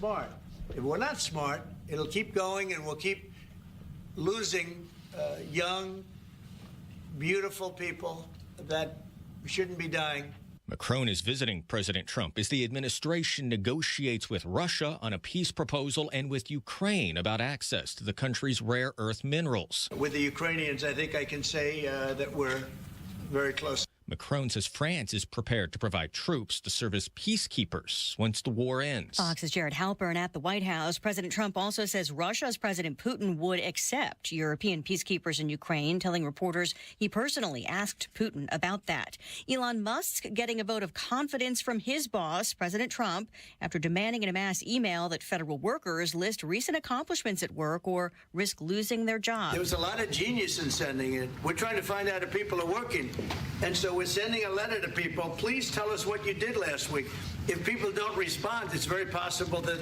smart. If we're not smart, it'll keep going and we'll keep losing young, beautiful people that shouldn't be dying. Macron is visiting President Trump as the administration negotiates with Russia on a peace proposal and with Ukraine about access to the country's rare earth minerals. With the Ukrainians, I think I can say that we're very close. Macron says France is prepared to provide troops to serve as peacekeepers once the war ends. Fox's Jared Halpern at the White House. President Trump also says Russia's President Putin would accept European peacekeepers in Ukraine, telling reporters he personally asked Putin about that. Elon Musk getting a vote of confidence from his boss, President Trump, after demanding in a mass email that federal workers list recent accomplishments at work or risk losing their jobs. There was a lot of genius in sending it. We're trying to find out if people are working. And so we're sending a letter to people. Please tell us what you did last week. If people don't respond, it's very possible that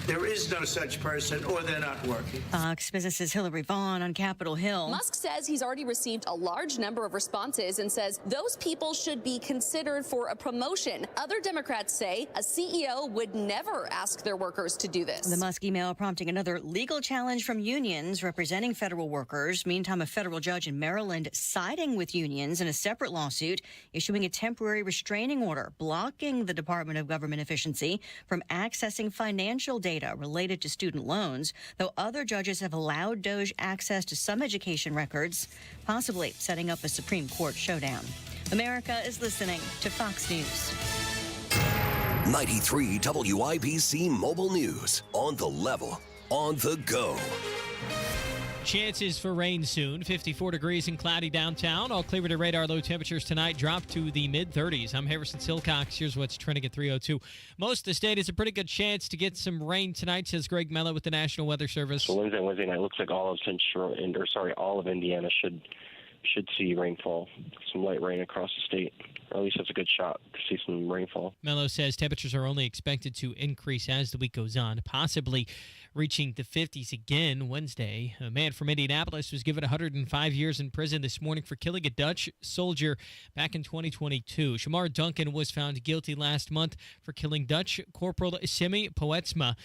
there is no such person or they're not working. Fox Business's Hillary Vaughn on Capitol Hill. Musk says he's already received a large number of responses and says those people should be considered for a promotion. Other Democrats say a CEO would never ask their workers to do this. The Musk email prompting another legal challenge from unions representing federal workers. Meantime, a federal judge in Maryland siding with unions in a separate lawsuit, issuing a temporary restraining order blocking the Department of Government Efficiency from accessing financial data related to student loans, though other judges have allowed DOJ access to some education records, possibly setting up a Supreme Court showdown. America is listening to Fox News. 93 WIBC Mobile News. On the level, on the go. Chances for rain soon. 54 degrees and cloudy downtown. All clear to radar. Low temperatures tonight drop to the mid-30s. I'm Harrison Silcox. Here's what's trending at 3:02. Most of the state has a pretty good chance to get some rain tonight, says Greg Mello with the National Weather Service. So Wednesday night looks like all of Indiana should see rainfall. Some light rain across the state. Or at least that's a good shot to see some rainfall. Mello says temperatures are only expected to increase as the week goes on, possibly reaching the 50s again Wednesday. A man from Indianapolis was given 105 years in prison this morning for killing a Dutch soldier back in 2022. Shamar Duncan was found guilty last month for killing Dutch Corporal Simi Poetsma.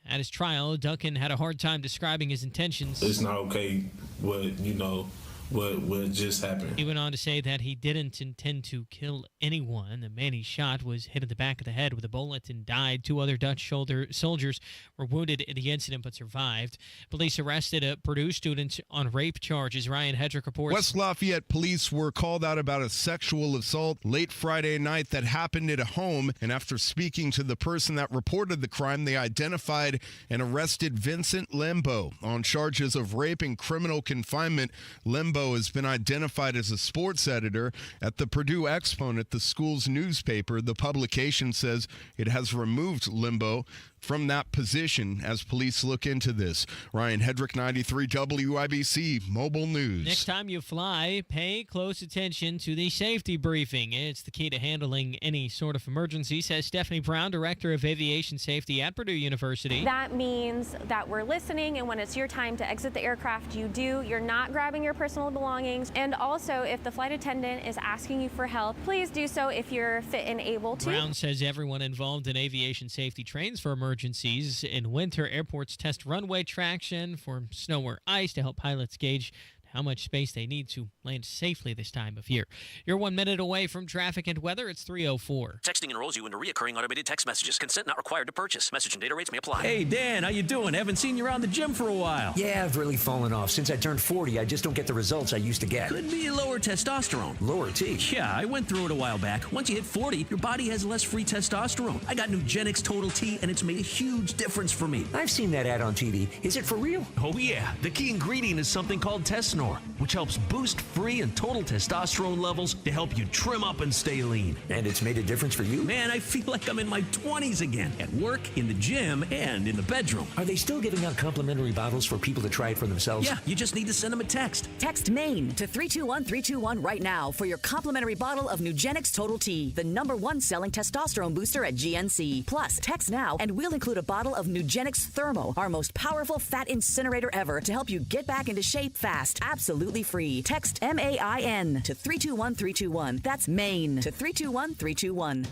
At his trial, Duncan had a hard time describing his intentions. It's not okay what just happened. He went on to say that he didn't intend to kill anyone. The man he shot was hit in the back of the head with a bullet and died. Two other Dutch soldiers were wounded in the incident but survived. Police arrested a Purdue student on rape charges. Ryan Hedrick reports. West Lafayette police were called out about a sexual assault late Friday night that happened at a home, and after speaking to the person that reported the crime, they identified and arrested Vincent Lembo on charges of rape and criminal confinement. Lembo has been identified as a sports editor at the Purdue Exponent, the school's newspaper. The publication says it has removed Lembo from that position as police look into this. Ryan Hedrick, 93 WIBC Mobile News. Next time you fly, pay close attention to the safety briefing. It's the key to handling any sort of emergency, says Stephanie Brown, Director of Aviation Safety at Purdue University. That means that we're listening, and when it's your time to exit the aircraft, you're not grabbing your personal belongings. And also, if the flight attendant is asking you for help, please do so if you're fit and able to. Brown says everyone involved in aviation safety trains for emergencies. In winter, airports test runway traction for snow or ice to help pilots gauge how much space they need to land safely this time of year. You're 1 minute away from traffic and weather. It's 3:04. Texting enrolls you into recurring automated text messages. Consent not required to purchase. Message and data rates may apply. Hey, Dan, how you doing? Haven't seen you around the gym for a while. Yeah, I've really fallen off. Since I turned 40, I just don't get the results I used to get. Could be lower testosterone. Lower T? Yeah, I went through it a while back. Once you hit 40, your body has less free testosterone. I got Nugenix Total T, and it's made a huge difference for me. I've seen that ad on TV. Is it for real? Oh, yeah. The key ingredient is something called Tesnor, which helps boost free and total testosterone levels to help you trim up and stay lean. And it's made a difference for you? Man, I feel like I'm in my 20s again, at work, in the gym, and in the bedroom. Are they still giving out complimentary bottles for people to try it for themselves? Yeah, you just need to send them a text. Text MAINE to 321-321 right now for your complimentary bottle of Nugenix Total T, the #1 selling testosterone booster at GNC. Plus, text now and we'll include a bottle of Nugenix Thermo, our most powerful fat incinerator ever, to help you get back into shape fast. Absolutely free. Text MAIN to 321-321. That's MAINE to 321-321.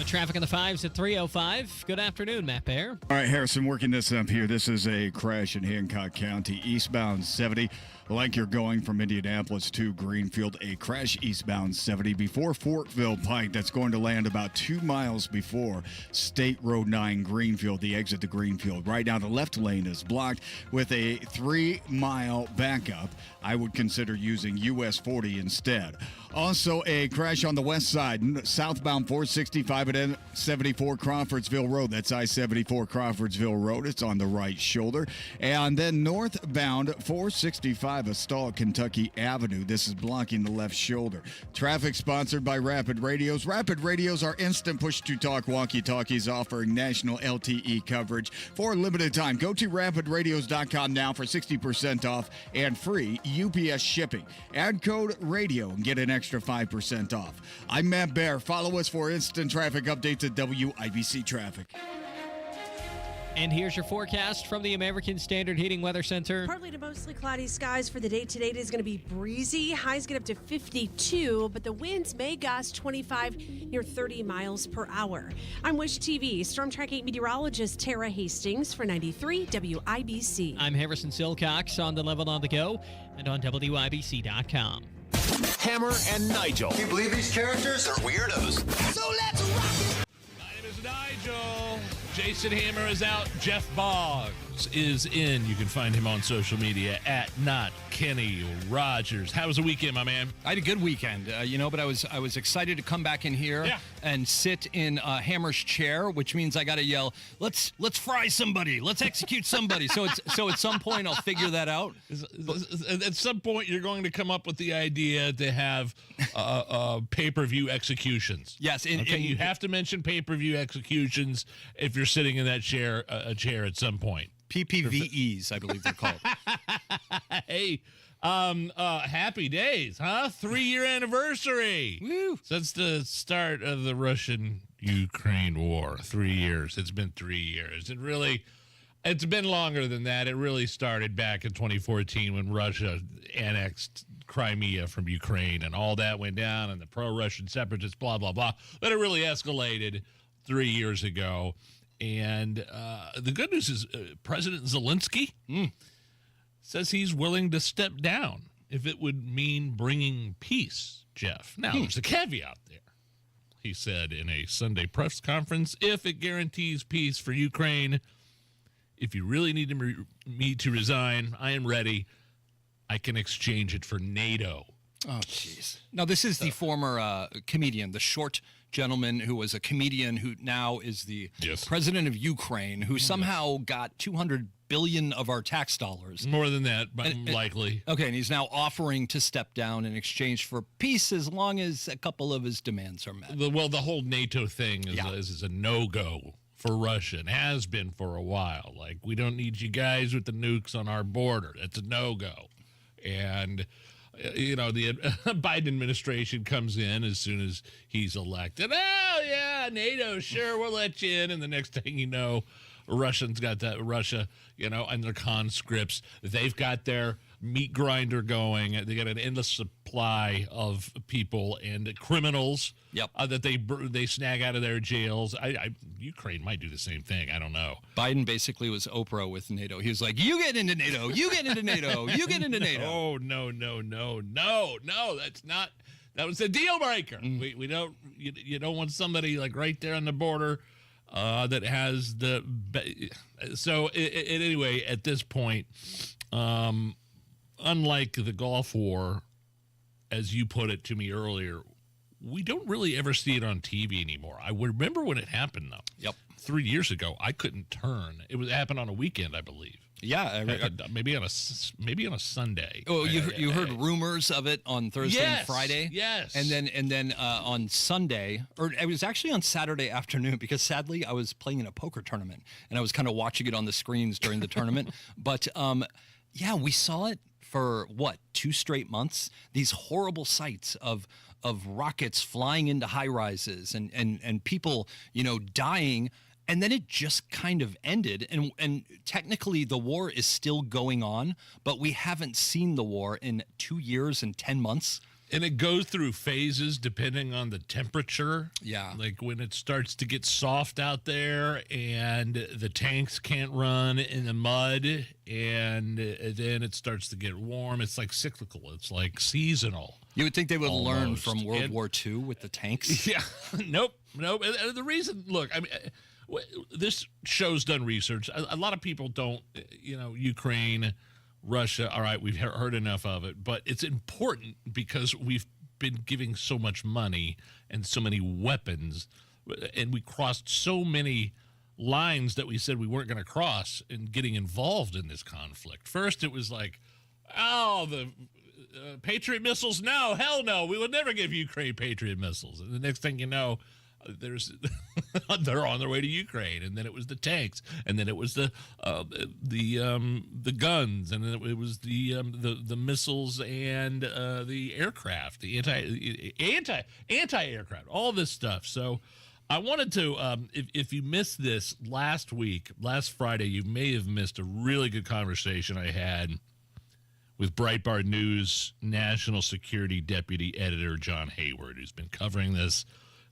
Traffic on the 5s at 3:05. Good afternoon, Matt Bear. All right, Harrison, working this up here. This is a crash in Hancock County, eastbound 70. Like you're going from Indianapolis to Greenfield, a crash eastbound 70 before Fortville Pike. That's going to land about 2 miles before State Road 9 Greenfield, the exit to Greenfield. Right now, the left lane is blocked with a 3-mile backup. I would consider using US 40 instead. Also, a crash on the west side, southbound 465 at 74 Crawfordsville Road. That's I-74 Crawfordsville Road. It's on the right shoulder. And then northbound 465 Astall, Kentucky Avenue. This is blocking the left shoulder. Traffic sponsored by Rapid Radios. Rapid Radios are instant push-to-talk walkie-talkies offering national LTE coverage for a limited time. Go to rapidradios.com now for 60% off and free UPS shipping. Add code RADIO and get an extra 5% off. I'm Matt Bear. Follow us for instant traffic updates at WIBC Traffic. And here's your forecast from the American Standard Heating Weather Center. Partly to mostly cloudy skies for the day. Today it is going to be breezy. Highs get up to 52, but the winds may gust 25 near 30 miles per hour. I'm Wish TV Storm Track 8 meteorologist Tara Hastings for 93 WIBC. I'm Harrison Silcox on the Level on the Go and on WIBC.com. Hammer and Nigel. Can you believe these characters are weirdos? So let's rock it. My name is Nigel. Jason Hammer is out. Jeff Boggs is in. You can find him on social media at Not Kenny Rogers. How was the weekend, my man? I had a good weekend, but I was excited to come back in here and sit in Hammer's chair, which means I got to yell, "Let's fry somebody, let's execute somebody." So at some point I'll figure that out. At some point you're going to come up with the idea to have pay-per-view executions. Yes, and you have to mention pay-per-view executions if you're sitting in that chair at some point. PPVEs, I believe they're called. Hey, happy days, huh? 3-year anniversary. Woo. Since the start of the Russian-Ukraine war. 3 years. It's been 3 years. It's been longer than that. It really started back in 2014 when Russia annexed Crimea from Ukraine and all that went down and the pro-Russian separatists, blah, blah, blah. But it really escalated 3 years ago. And the good news is President Zelensky says he's willing to step down if it would mean bringing peace, Jeff. Now, there's a caveat there. He said in a Sunday press conference, if it guarantees peace for Ukraine, if you really need me to resign, I am ready. I can exchange it for NATO. Oh, jeez. Now, this is the former comedian, the short gentleman who was a comedian who now is the president of Ukraine, who somehow got 200 billion of our tax dollars. More than that, but likely. Okay, and he's now offering to step down in exchange for peace as long as a couple of his demands are met. The whole NATO thing is a no-go for Russia and has been for a while. Like, we don't need you guys with the nukes on our border. That's a no-go. And the Biden administration comes in as soon as he's elected. Oh, yeah, NATO, sure, we'll let you in. And the next thing you know, Russians got that, Russia, and their conscripts, they've got their meat grinder going. They got an endless supply of people and criminals that they snag out of their jails. Ukraine might do the same thing. I don't know. Biden basically was Oprah with NATO. He was like, you get into NATO, you get into NATO, you get into NATO. Oh, no. That's not. That was a deal breaker. We don't. You don't want somebody like right there on the border that has the. So anyway, at this point, unlike the Gulf War, as you put it to me earlier, we don't really ever see it on TV anymore. I remember when it happened, though. Yep. 3 years ago, I couldn't turn. It happened on a weekend, I believe. Yeah, maybe on a Sunday. Oh, you heard rumors of it on Thursday and Friday. Yes, and then on Sunday, or it was actually on Saturday afternoon, because sadly I was playing in a poker tournament and I was kind of watching it on the screens during the tournament. But we saw it for 2 straight months. These horrible sights of rockets flying into high rises and people dying. And then it just kind of ended. And technically the war is still going on, but we haven't seen the war in 2 years and 10 months. And it goes through phases depending on the temperature. Yeah. Like when it starts to get soft out there and the tanks can't run in the mud, and then it starts to get warm. It's like cyclical. It's like seasonal. You would think they would learn almost. from World War II with the tanks. Yeah. Nope. And the reason, look, I mean, this show's done research. A lot of people don't, Ukraine, Russia, all right, we've heard enough of it, but it's important because we've been giving so much money and so many weapons, and we crossed so many lines that we said we weren't going to cross in getting involved in this conflict. First, it was like, the Patriot missiles, no, hell no, we would never give Ukraine Patriot missiles. And the next thing you know, they're on their way to Ukraine, and then it was the tanks, and then it was the guns, and then it was the missiles and the aircraft, the anti-aircraft, all this stuff. So I wanted to, if you missed this last Friday, you may have missed a really good conversation I had with Breitbart News National Security Deputy Editor John Hayward, who's been covering this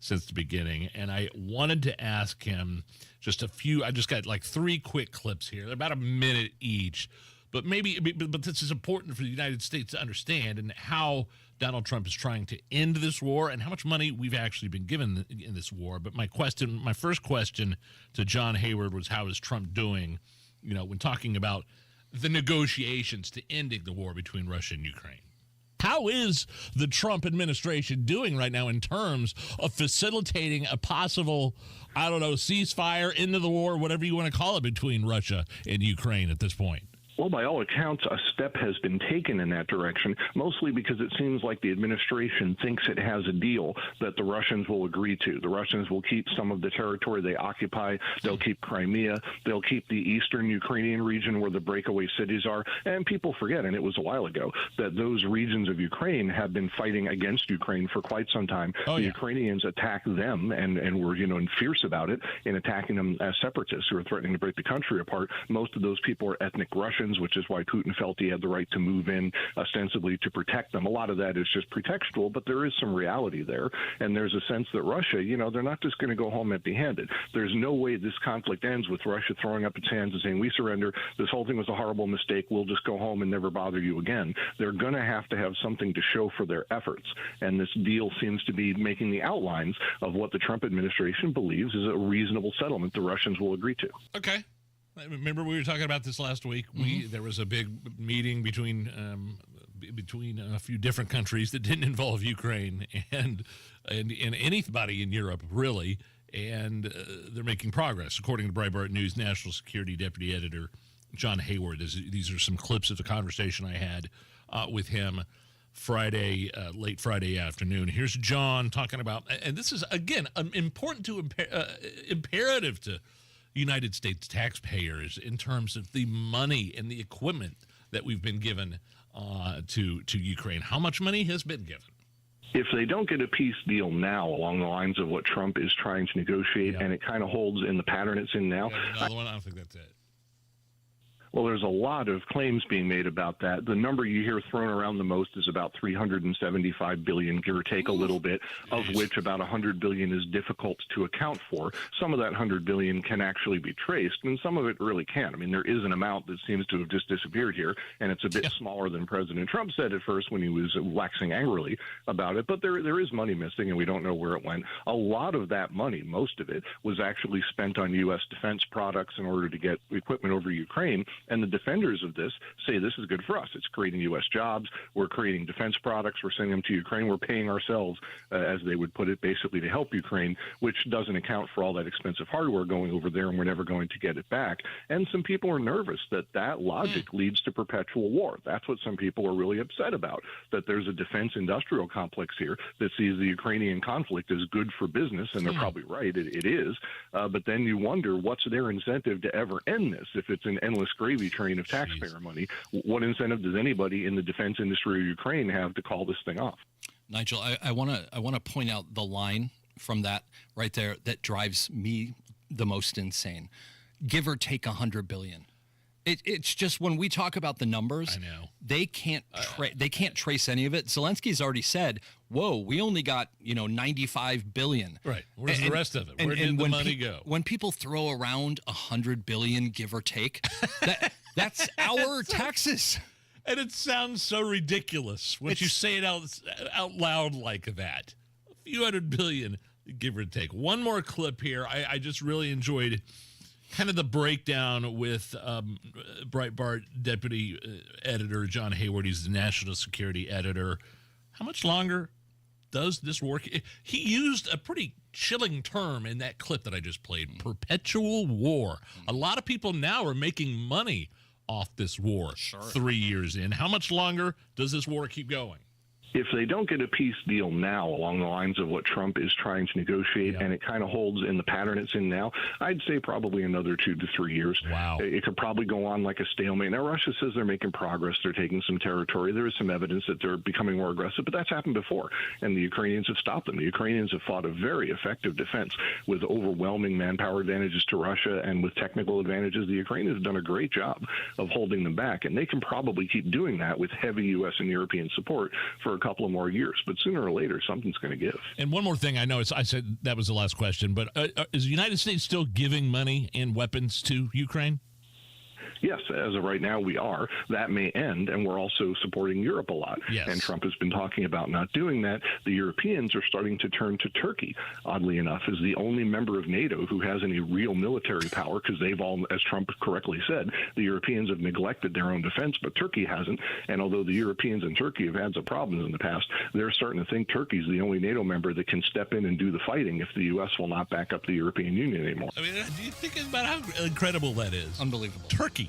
since the beginning. And I wanted to ask him I just got like 3 quick clips here. They're about a minute each, but this is important for the United States to understand and how Donald Trump is trying to end this war and how much money we've actually been given in this war. But my first question to John Hayward was, how is Trump doing, when talking about the negotiations to ending the war between Russia and Ukraine? How is the Trump administration doing right now in terms of facilitating a possible, ceasefire, into the war, whatever you want to call it, between Russia and Ukraine at this point? Well, by all accounts, a step has been taken in that direction, mostly because it seems like the administration thinks it has a deal that the Russians will agree to. The Russians will keep some of the territory they occupy. They'll keep Crimea. They'll keep the eastern Ukrainian region where the breakaway cities are. And people forget, and it was a while ago, that those regions of Ukraine have been fighting against Ukraine for quite some time. The Ukrainians attacked them and were, fierce about it in attacking them as separatists who were threatening to break the country apart. Most of those people are ethnic Russians, which is why Putin felt he had the right to move in ostensibly to protect them. A lot of that is just pretextual, but there is some reality there. And there's a sense that Russia, they're not just going to go home empty-handed. There's no way this conflict ends with Russia throwing up its hands and saying, we surrender. This whole thing was a horrible mistake. We'll just go home and never bother you again. They're going to have something to show for their efforts. And this deal seems to be making the outlines of what the Trump administration believes is a reasonable settlement the Russians will agree to. Okay. Remember, we were talking about this last week. There was a big meeting between a few different countries that didn't involve Ukraine and anybody in Europe, really, and they're making progress, according to Breitbart News National Security Deputy Editor John Hayward. These are some clips of the conversation I had with him Friday, late Friday afternoon. Here's John talking about, and this is, again, important to imperative to United States taxpayers in terms of the money and the equipment that we've been given to Ukraine. How much money has been given? If they don't get a peace deal now along the lines of what Trump is trying to negotiate, and it kind of holds in the pattern it's in now. Another one? I don't think that's it. Well, there's a lot of claims being made about that. The number you hear thrown around the most is about $375 billion, give or take a little bit, of which about $100 billion is difficult to account for. Some of that $100 billion can actually be traced, and some of it really can't. I mean, there is an amount that seems to have just disappeared here, and it's a bit smaller than President Trump said at first when he was waxing angrily about it. But there is money missing, and we don't know where it went. A lot of that money, most of it, was actually spent on U.S. defense products in order to get equipment over Ukraine. And the defenders of this say this is good for us. It's creating U.S. jobs. We're creating defense products. We're sending them to Ukraine. We're paying ourselves, as they would put it, basically to help Ukraine, which doesn't account for all that expensive hardware going over there, and we're never going to get it back. And some people are nervous that logic leads to perpetual war. That's what some people are really upset about, that there's a defense industrial complex here that sees the Ukrainian conflict as good for business, and they're probably right. It is. But then you wonder, what's their incentive to ever end this if it's an endless gravy train of taxpayer money? What incentive does anybody in the defense industry of Ukraine have to call this thing off? Nigel, I want to point out the line from that right there that drives me the most insane. Give or take $100 billion. It's just when we talk about the numbers, I know. they can't trace any of it. Zelensky's already said, "Whoa, we only got 95 billion." Right. Where's the rest of it? Where did the money go? When people throw around 100 billion, give or take, that's our taxes. And it sounds so ridiculous when you say it out loud like that. A few $100 billion, give or take. One more clip here. I just really enjoyed kind of the breakdown with Breitbart deputy editor John Hayward. He's the national security editor. How much longer does this work? He used a pretty chilling term in that clip that I just played, perpetual war. A lot of people now are making money off this war 3 years in. How much longer does this war keep going? If they don't get a peace deal now along the lines of what Trump is trying to negotiate, and it kind of holds in the pattern it's in now, I'd say probably another 2 to 3 years. Wow. It could probably go on like a stalemate. Now, Russia says they're making progress. They're taking some territory. There is some evidence that they're becoming more aggressive, but that's happened before, and the Ukrainians have stopped them. The Ukrainians have fought a very effective defense with overwhelming manpower advantages to Russia and with technical advantages. The Ukrainians have done a great job of holding them back, and they can probably keep doing that with heavy U.S. and European support for a couple of more years, but sooner or later something's going to give. And one more thing, I know I said that was the last question, but is the United States still giving money and weapons to Ukraine? Yes, as of right now, we are. That may end, and we're also supporting Europe a lot. Yes. And Trump has been talking about not doing that. The Europeans are starting to turn to Turkey, oddly enough, as the only member of NATO who has any real military power, because they've all, as Trump correctly said, the Europeans have neglected their own defense, but Turkey hasn't. And although the Europeans and Turkey have had some problems in the past, they're starting to think Turkey's the only NATO member that can step in and do the fighting if the U.S. will not back up the European Union anymore. I mean, do you think about how incredible that is? Unbelievable. Turkey.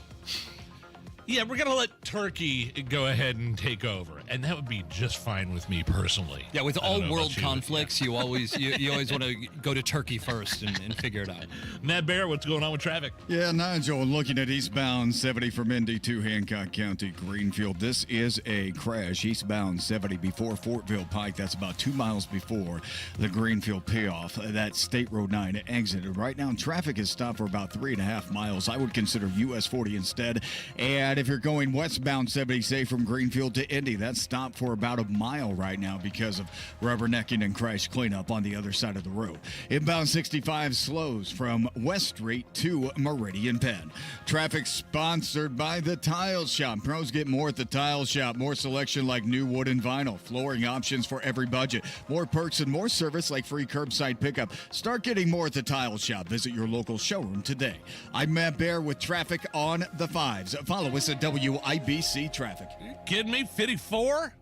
Yeah, we're going to let Turkey go ahead and take over, and that would be just fine with me personally. Yeah, with all world conflicts, you always you always want to go to Turkey first and figure it out. Matt Bear, what's going on with traffic? Yeah, Nigel, looking at eastbound 70 from Indy to Hancock County, Greenfield. This is a crash, eastbound 70 before Fortville Pike. That's about 2 miles before the Greenfield payoff. That State Road 9 exit. Right now, traffic is stopped for about 3.5 miles. I would consider US 40 instead. And if you're going westbound 70, say from Greenfield to Indy, that's stopped for about a mile right now because of rubbernecking and crash cleanup on the other side of the road. Inbound 65 slows from West Street to Meridian Penn. Traffic sponsored by the Tile Shop. Pros get more at the Tile Shop. More selection like new wood and vinyl. Flooring options for every budget. More perks and more service like free curbside pickup. Start getting more at the Tile Shop. Visit your local showroom today. I'm Matt Bear with traffic on the 5s. Follow us at WIBC Traffic. Are you kidding me? 54?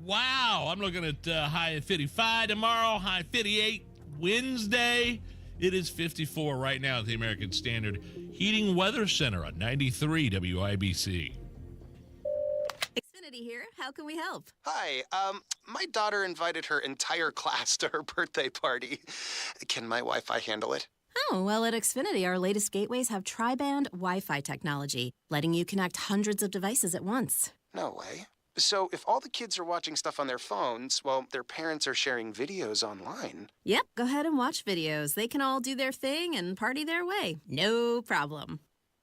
Wow. I'm looking at high at 55 tomorrow, high 58 Wednesday. It is 54 right now at the American Standard Heating Weather Center on 93 WIBC. Xfinity here. How can we help? Hi, my daughter invited her entire class to her birthday party. Can my Wi-Fi handle it? Oh, well, at Xfinity, our latest gateways have tri-band Wi-Fi technology, letting you connect hundreds of devices at once. No way. So if all the kids are watching stuff on their phones, well, their parents are sharing videos online. Yep, go ahead and watch videos. They can all do their thing and party their way. No problem.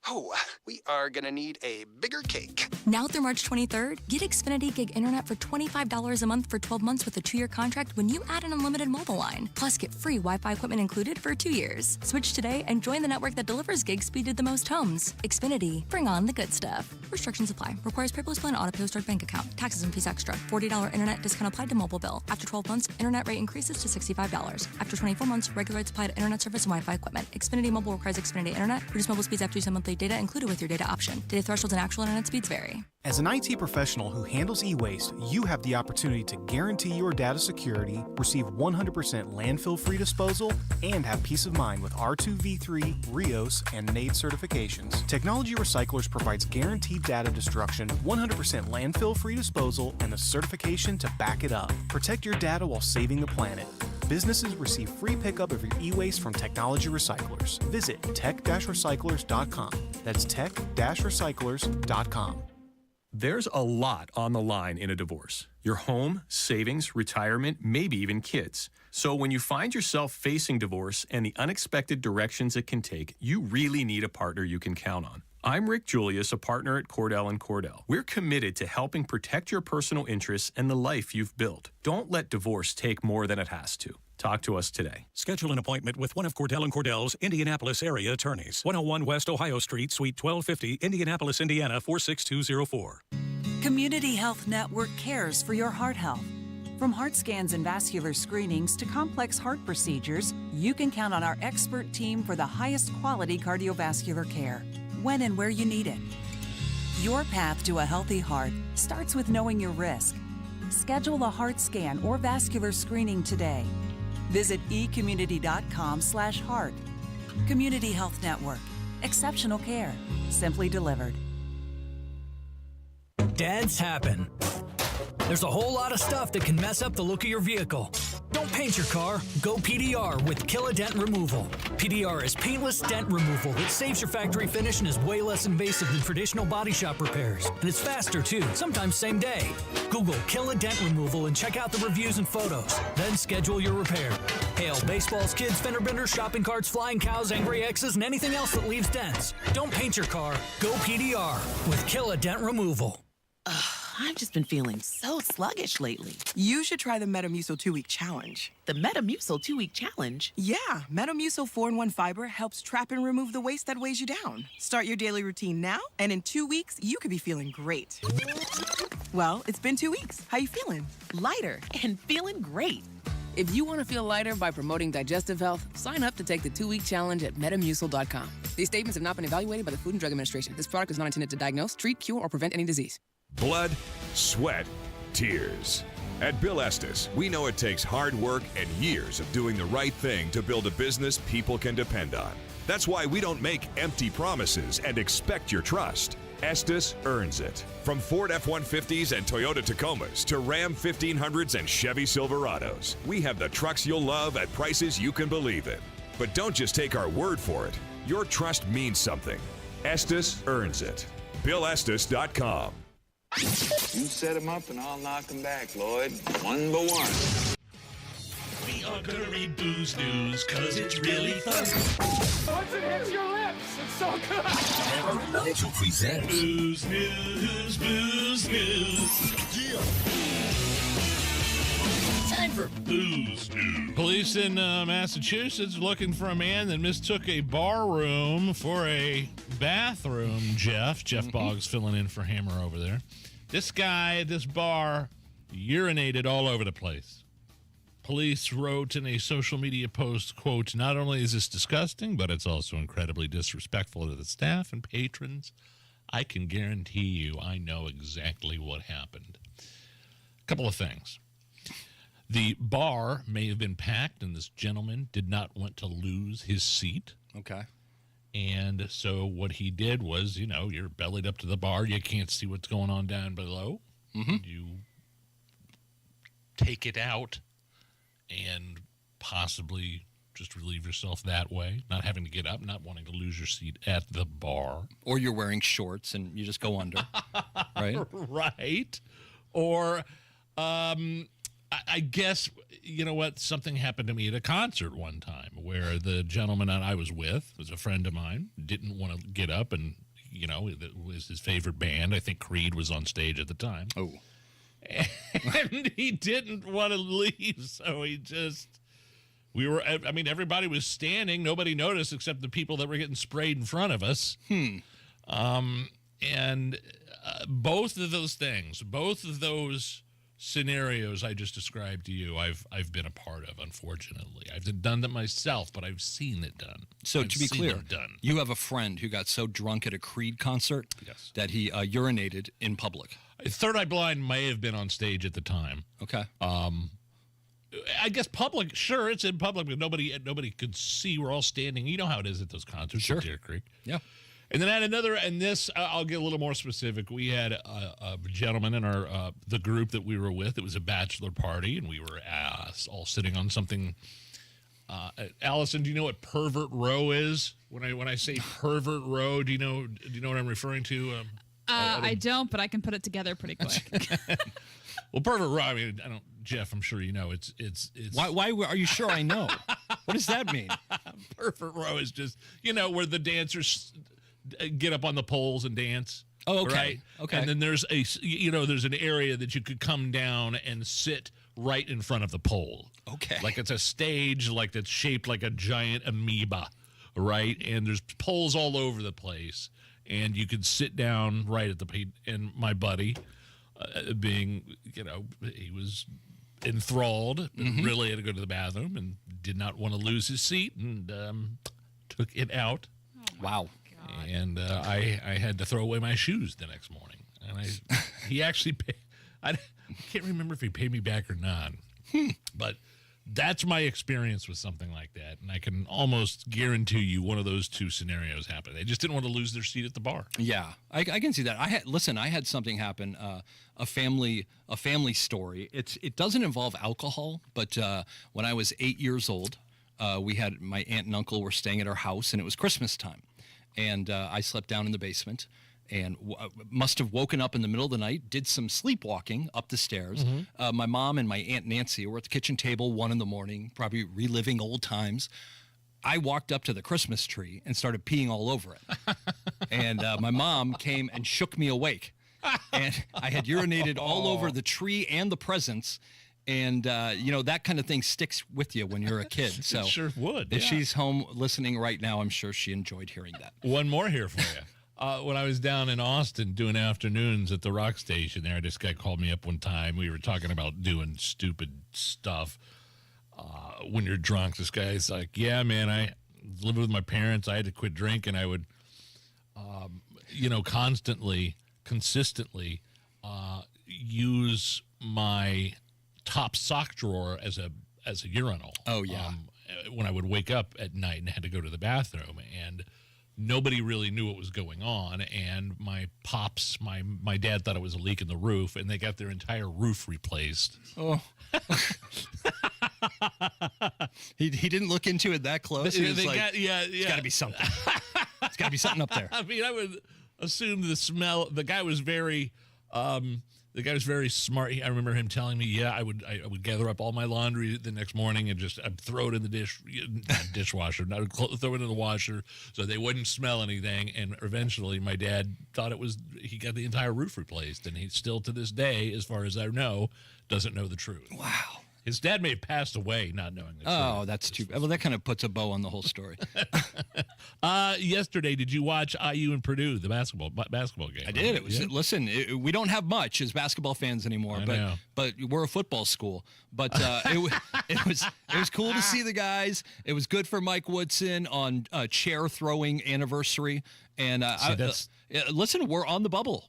Oh, we are gonna need a bigger cake. Now through March 23rd, get Xfinity Gig Internet for $25 a month for 12 months with a 2-year contract when you add an unlimited mobile line. Plus, get free Wi-Fi equipment included for 2 years. Switch today and join the network that delivers gig speed to the most homes. Xfinity, bring on the good stuff. Restrictions apply. Requires paperless plan, auto-pay, start bank account. Taxes and fees extra. $40 internet discount applied to mobile bill. After 12 months, internet rate increases to $65. After 24 months, regular rates apply to internet service and Wi-Fi equipment. Xfinity Mobile requires Xfinity Internet. Reduce mobile speeds after use of monthly data included with your data option. Data thresholds and actual internet speeds vary. As an IT professional who handles e-waste, you have the opportunity to guarantee your data security, receive 100% landfill-free disposal, and have peace of mind with R2V3, RIOS, and NAID certifications. Technology Recyclers provides guaranteed data destruction, 100% landfill-free disposal, and the certification to back it up. Protect your data while saving the planet. Businesses receive free pickup of your e-waste from Technology Recyclers. Visit tech-recyclers.com. That's tech-recyclers.com. There's a lot on the line in a divorce. Your home, savings, retirement, maybe even kids. So when you find yourself facing divorce and the unexpected directions it can take, you really need a partner you can count on. I'm Rick Julius, a partner at Cordell & Cordell. We're committed to helping protect your personal interests and the life you've built. Don't let divorce take more than it has to. Talk to us today. Schedule an appointment with one of Cordell & Cordell's Indianapolis area attorneys. 101 West Ohio Street, Suite 1250, Indianapolis, Indiana 46204. Community Health Network cares for your heart health. From heart scans and vascular screenings to complex heart procedures, you can count on our expert team for the highest quality cardiovascular care, when and where you need it. Your path to a healthy heart starts with knowing your risk. Schedule a heart scan or vascular screening today. Visit ecommunity.com/heart. Community Health Network. Exceptional care. Simply delivered. Dads happen. There's a whole lot of stuff that can mess up the look of your vehicle. Don't paint your car. Go PDR with Kill Dent Removal. PDR is paintless dent removal that saves your factory finish and is way less invasive than traditional body shop repairs. And it's faster too, sometimes same day. Google Kill Dent Removal and check out the reviews and photos. Then schedule your repair. Hail baseballs, kids, fender benders, shopping carts, flying cows, angry X's, and anything else that leaves dents. Don't paint your car. Go PDR with Kill Dent Removal. I've just been feeling so sluggish lately. You should try the Metamucil 2-Week Challenge. The Metamucil 2-Week Challenge? Yeah, Metamucil 4-in-1 Fiber helps trap and remove the waste that weighs you down. Start your daily routine now, and in 2 weeks, you could be feeling great. Well, it's been 2 weeks. How you feeling? Lighter and feeling great. If you want to feel lighter by promoting digestive health, sign up to take the 2-week challenge at Metamucil.com. These statements have not been evaluated by the Food and Drug Administration. This product is not intended to diagnose, treat, cure, or prevent any disease. Blood, sweat, tears. At Bill Estes, we know it takes hard work and years of doing the right thing to build a business people can depend on. That's why we don't make empty promises and expect your trust. Estes earns it. From Ford F-150s and Toyota Tacomas to Ram 1500s and Chevy Silverados, we have the trucks you'll love at prices you can believe in. But don't just take our word for it. Your trust means something. Estes earns it. BillEstes.com. You set him up and I'll knock him back, Lloyd. One by one. We are gonna read Booze News, cause it's really fun. Once it hits your lips, it's so good. Nigel presents Booze News, Booze News. Yeah. Time for Booze News. Police in Massachusetts looking for a man that mistook a bar room for a bathroom. Jeff Boggs filling in for Hammer over there. This guy at this bar urinated all over the place. Police wrote in a social media post, quote, "Not only is this disgusting, but it's also incredibly disrespectful to the staff and patrons. I can guarantee you I know exactly what happened." A couple of things. The bar may have been packed, and this gentleman did not want to lose his seat. Okay. And so what he did was, you're bellied up to the bar. You can't see what's going on down below. Mm-hmm. You take it out and possibly just relieve yourself that way, not having to get up, not wanting to lose your seat at the bar. Or you're wearing shorts and you just go under, right? Right. Or I guess, you know what, something happened to me at a concert one time where the gentleman that I was with, was a friend of mine, didn't want to get up and, it was his favorite band. I think Creed was on stage at the time. Oh. And he didn't want to leave, so everybody was standing. Nobody noticed except the people that were getting sprayed in front of us. And both of those things, both of those scenarios I just described to you, I've been a part of, unfortunately. I've done that myself, but I've seen it done. So to be clear, you have a friend who got so drunk at a Creed concert that he urinated in public. Third Eye Blind may have been on stage at the time. Okay. I guess public, sure, it's in public, but nobody could see. We're all standing. You know how it is at those concerts at Deer Creek. Yeah. And then I had another, and this, I'll get a little more specific. We had a gentleman in our the group that we were with. It was a bachelor party, and we were all sitting on something. Allison, do you know what pervert row is? When I say pervert row, do you know what I'm referring to? I don't, but I can put it together pretty quick. Well, pervert row, I mean, I don't, Jeff, I'm sure you know. It's. Why are you sure I know? What does that mean? Pervert row is just, where the dancers get up on the poles and dance. Oh, okay. Right? Okay. And then there's there's an area that you could come down and sit right in front of the pole. Okay. Like it's a stage, like that's shaped like a giant amoeba, right? And there's poles all over the place, and you could sit down right at the and my buddy, being, he was enthralled, really had to go to the bathroom and did not want to lose his seat, and took it out. Wow. And I had to throw away my shoes the next morning. And he actually paid, I can't remember if he paid me back or not. But that's my experience with something like that. And I can almost guarantee you one of those two scenarios happened. They just didn't want to lose their seat at the bar. Yeah, I can see that. I had something happen. A family story. It doesn't involve alcohol, but when I was 8 years old, we had my aunt and uncle were staying at our house, and it was Christmas time, and I slept down in the basement. And must have woken up in the middle of the night, did some sleepwalking up the stairs. My mom and my Aunt Nancy were at the kitchen table 1 a.m, probably reliving old times. I walked up to the Christmas tree and started peeing all over it. And my mom came and shook me awake. And I had urinated all over the tree and the presents. And, that kind of thing sticks with you when you're a kid. So it sure would. If she's home listening right now, I'm sure she enjoyed hearing that. One more here for you. When I was down in Austin doing afternoons at the rock station there, this guy called me up one time. We were talking about doing stupid stuff when you're drunk. This guy's like, yeah, man, I lived with my parents. I had to quit drinking. I would, consistently use my top sock drawer as a urinal. Oh, yeah. When I would wake up at night and had to go to the bathroom. And nobody really knew what was going on, and my pops, my dad thought it was a leak in the roof, and they got their entire roof replaced. Oh. He didn't look into it that close. He was like, it's got to be something. It's got to be something up there. I mean, I would assume the smell. The guy was very smart. I remember him telling me, I would gather up all my laundry the next morning and I'd throw it in the dishwasher. And I would throw it in the washer so they wouldn't smell anything. And eventually my dad thought he got the entire roof replaced. And he still, to this day, as far as I know, doesn't know the truth. Wow. His dad may have passed away not knowing the truth. Oh, that's too bad. Well, that kind of puts a bow on the whole story. Yesterday, did you watch IU and Purdue, the basketball game? I did. It was listen. We don't have much as basketball fans anymore, but we're a football school. But it was cool to see the guys. It was good for Mike Woodson on chair throwing anniversary. And listen, we're on the bubble.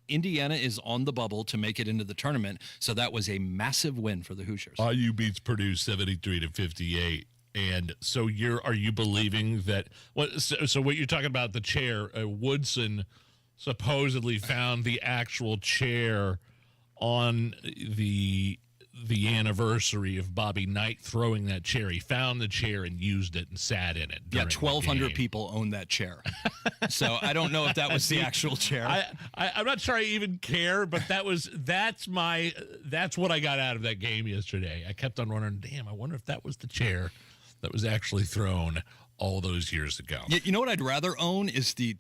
Indiana is on the bubble to make it into the tournament. So that was a massive win for the Hoosiers. IU beats Purdue 73-58. And so are you believing that so what you're talking about, the chair, Woodson supposedly found the actual chair on the anniversary of Bobby Knight throwing that chair. He found the chair and used it and sat in it. Yeah, 1,200 people own that chair. So I don't know if that was the actual chair. I'm not sure I even care, but that's what I got out of that game yesterday. I kept on wondering, damn, I wonder if that was the chair that was actually thrown all those years ago. You know what I'd rather own is the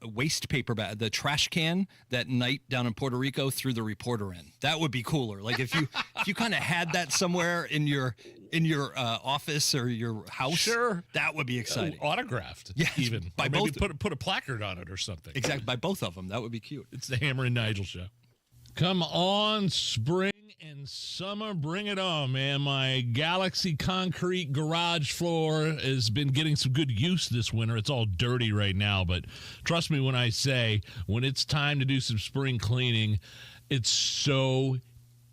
waste paper bag, the trash can that Knight down in Puerto Rico threw the reporter in. That would be cooler. Like if you kind of had that somewhere in your office or your house. Sure, that would be exciting. Autographed, yeah, even by maybe both. Put a placard on it or something. Exactly, by both of them. That would be cute. It's the Hammer and Nigel show. Come on, spring and summer, bring it on, man. My Galaxy concrete garage floor has been getting some good use this winter. It's all dirty right now, but trust me when I say, when it's time to do some spring cleaning, it's so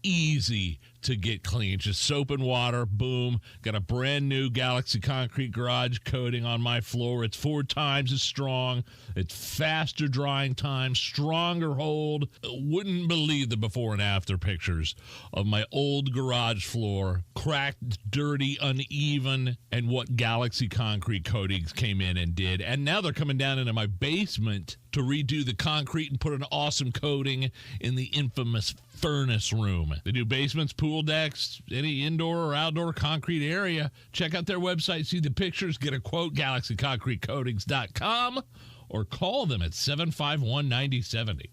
easy to get clean. Just soap and water, boom. Got a brand new Galaxy concrete garage coating on my floor. It's 4 times as strong. It's faster drying time, stronger hold. Wouldn't believe the before and after pictures of my old garage floor, cracked, dirty, uneven, and what Galaxy concrete coatings came in and did. And now they're coming down into my basement to redo the concrete and put an awesome coating in the infamous furnace room. They do basements, pools, pool decks, any indoor or outdoor concrete area, check out their website, see the pictures, get a quote, galaxyconcretecoatings.com, or call them at 751-9070.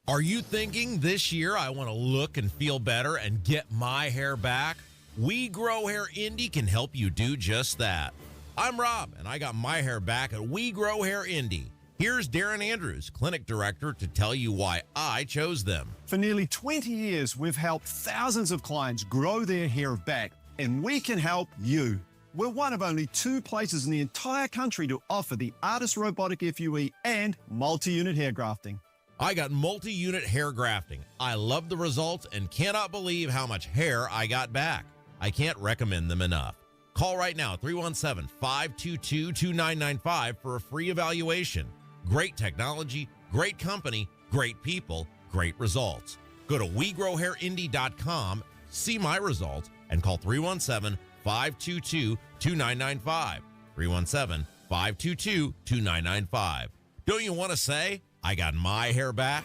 Are you thinking this year I want to look and feel better and get my hair back? We Grow Hair Indy can help you do just that. I'm Rob, and I got my hair back at We Grow Hair Indy. Here's Darren Andrews, clinic director, to tell you why I chose them. For nearly 20 years, we've helped thousands of clients grow their hair back, and we can help you. We're one of only 2 places in the entire country to offer the Artist Robotic FUE and multi-unit hair grafting. I got multi-unit hair grafting. I love the results and cannot believe how much hair I got back. I can't recommend them enough. Call right now, 317-522-2995 for a free evaluation. Great technology, great company, great people, great results. Go to WeGrowHairIndy.com, see my results, and call 317-522-2995. 317-522-2995. Don't you want to say, I got my hair back?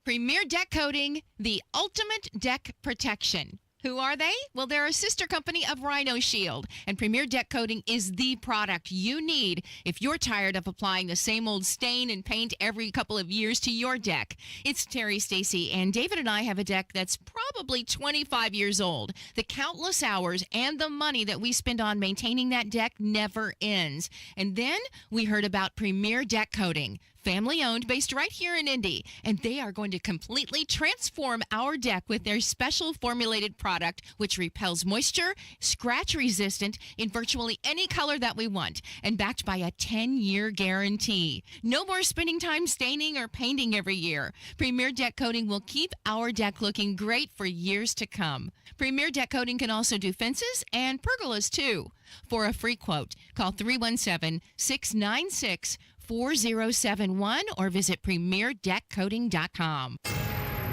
Premier Deck Coating, the ultimate deck protection. Who are they? Well, they're a sister company of Rhino Shield, and Premier Deck Coating is the product you need if you're tired of applying the same old stain and paint every couple of years to your deck. It's Terry, Stacy, and David and I have a deck that's probably 25 years old. The countless hours and the money that we spend on maintaining that deck never ends. And then we heard about Premier Deck Coating. Family-owned, based right here in Indy, and they are going to completely transform our deck with their special formulated product, which repels moisture, scratch-resistant in virtually any color that we want, and backed by a 10-year guarantee. No more spending time staining or painting every year. Premier Deck Coating will keep our deck looking great for years to come. Premier Deck Coating can also do fences and pergolas, too. For a free quote, call 317-696-4071 or visit premierdeckcoating.com.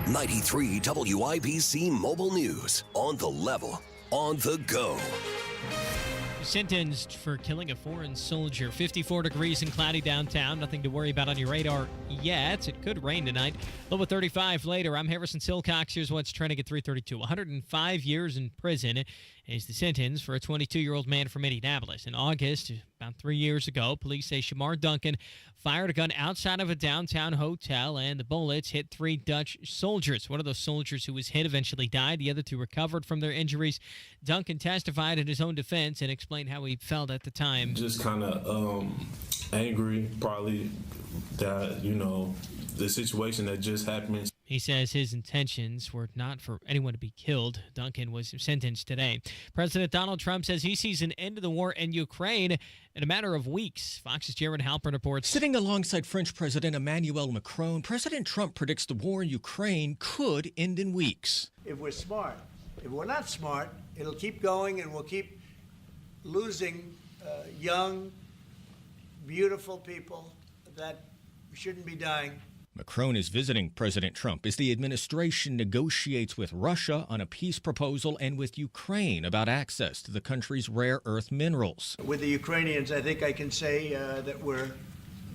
93 WIBC Mobile News. On the level, on the go. Sentenced for killing a foreign soldier. 54 degrees and cloudy downtown. Nothing to worry about on your radar yet. It could rain tonight. Low of 35 later. I'm Harrison Silcox. Here's what's trending at 3:32. 105 years in prison is the sentence for a 22-year-old man from Indianapolis. In August, about 3 years ago, police say Shamar Duncan fired a gun outside of a downtown hotel, and the bullets hit 3 Dutch soldiers. One of those soldiers who was hit eventually died. The other 2 recovered from their injuries. Duncan testified in his own defense and explained how he felt at the time. Just kind of angry, probably, that, the situation that just happened. He says his intentions were not for anyone to be killed. Duncan was sentenced today. President Donald Trump says he sees an end to the war in Ukraine in a matter of weeks. Fox's Jared Halpern reports. Sitting alongside French President Emmanuel Macron, President Trump predicts the war in Ukraine could end in weeks. If we're smart. If we're not smart, it'll keep going and we'll keep losing young, beautiful people that shouldn't be dying. Macron is visiting President Trump as the administration negotiates with Russia on a peace proposal and with Ukraine about access to the country's rare earth minerals. With the Ukrainians, I think I can say that we're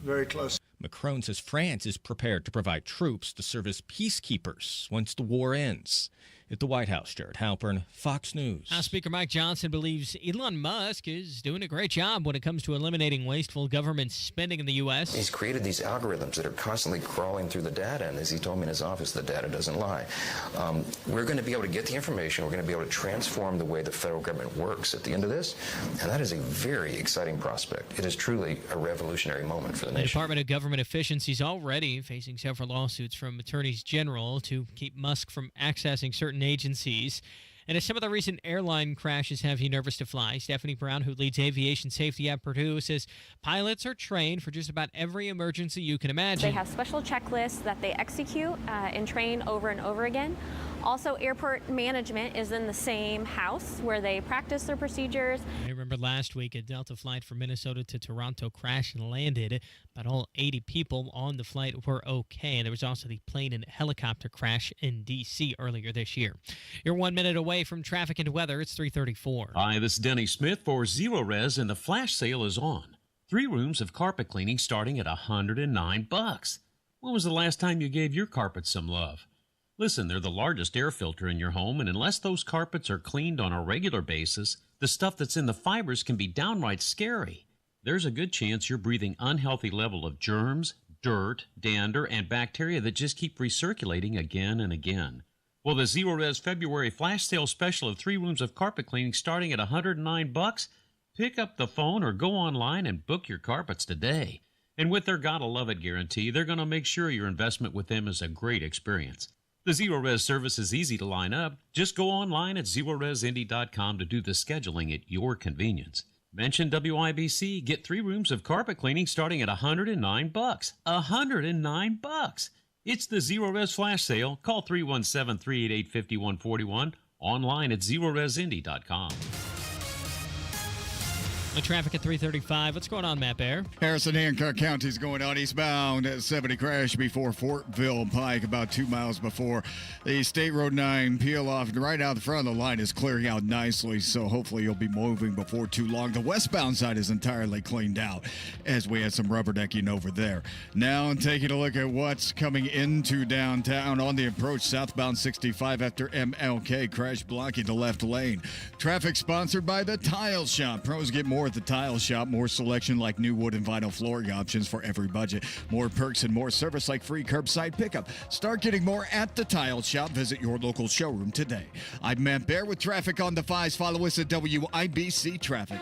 very close. Macron says France is prepared to provide troops to serve as peacekeepers once the war ends. At the White House, Jared Halpern, Fox News. House Speaker Mike Johnson believes Elon Musk is doing a great job when it comes to eliminating wasteful government spending in the U.S. He's created these algorithms that are constantly crawling through the data, and as he told me in his office, the data doesn't lie. We're going to be able to get the information. We're going to be able to transform the way the federal government works at the end of this, and that is a very exciting prospect. It is truly a revolutionary moment for the The nation. Department of Government Efficiency is already facing several lawsuits from attorneys general to keep Musk from accessing certain agencies. And as some of the recent airline crashes have you nervous to fly, Stephanie Brown, who leads aviation safety at Purdue, says pilots are trained for just about every emergency you can imagine. They have special checklists that they execute and train over and over again. Also, airport management is in the same house where they practice their procedures. I remember last week a Delta flight from Minnesota to Toronto crashed and landed. About all 80 people on the flight were okay. And there was also the plane and helicopter crash in D.C. earlier this year. You're 1 minute away from traffic and weather. It's 3:34. Hi, this is Denny Smith for Zero Res, and the flash sale is on. 3 rooms of carpet cleaning starting at $109. When was the last time you gave your carpet some love? Listen, they're the largest air filter in your home, and unless those carpets are cleaned on a regular basis, the stuff that's in the fibers can be downright scary. There's a good chance you're breathing unhealthy level of germs, dirt, dander, and bacteria that just keep recirculating again and again. Well, the Zero Res February flash sale special of 3 rooms of carpet cleaning starting at $109. Pick up the phone or go online and book your carpets today. And with their Gotta Love It guarantee, they're going to make sure your investment with them is a great experience. The Zero Res service is easy to line up. Just go online at zeroresindy.com to do the scheduling at your convenience. Mention WIBC, get 3 rooms of carpet cleaning starting at $109. $109. It's the Zero Res Flash Sale. Call 317-388-5141. Online at zeroresindy.com. The traffic at 335. What's going on, Matt Bear? Harrison Hancock County's going on eastbound at 70 crash before Fortville Pike, about 2 miles before the State Road 9 peel off. And right out the front of the line is clearing out nicely, so hopefully you'll be moving before too long. The westbound side is entirely cleaned out as we had some rubbernecking over there. Now taking a look at what's coming into downtown on the approach southbound 65 after MLK crash blocking the left lane. Traffic sponsored by the Tile Shop. Pros get more at the Tile Shop. More selection like new wood and vinyl flooring options for every budget. More perks and more service like free curbside pickup. Start getting more at the Tile Shop. Visit your local showroom today. I'm Matt Bear with traffic on the 5s. Follow us at WIBC Traffic.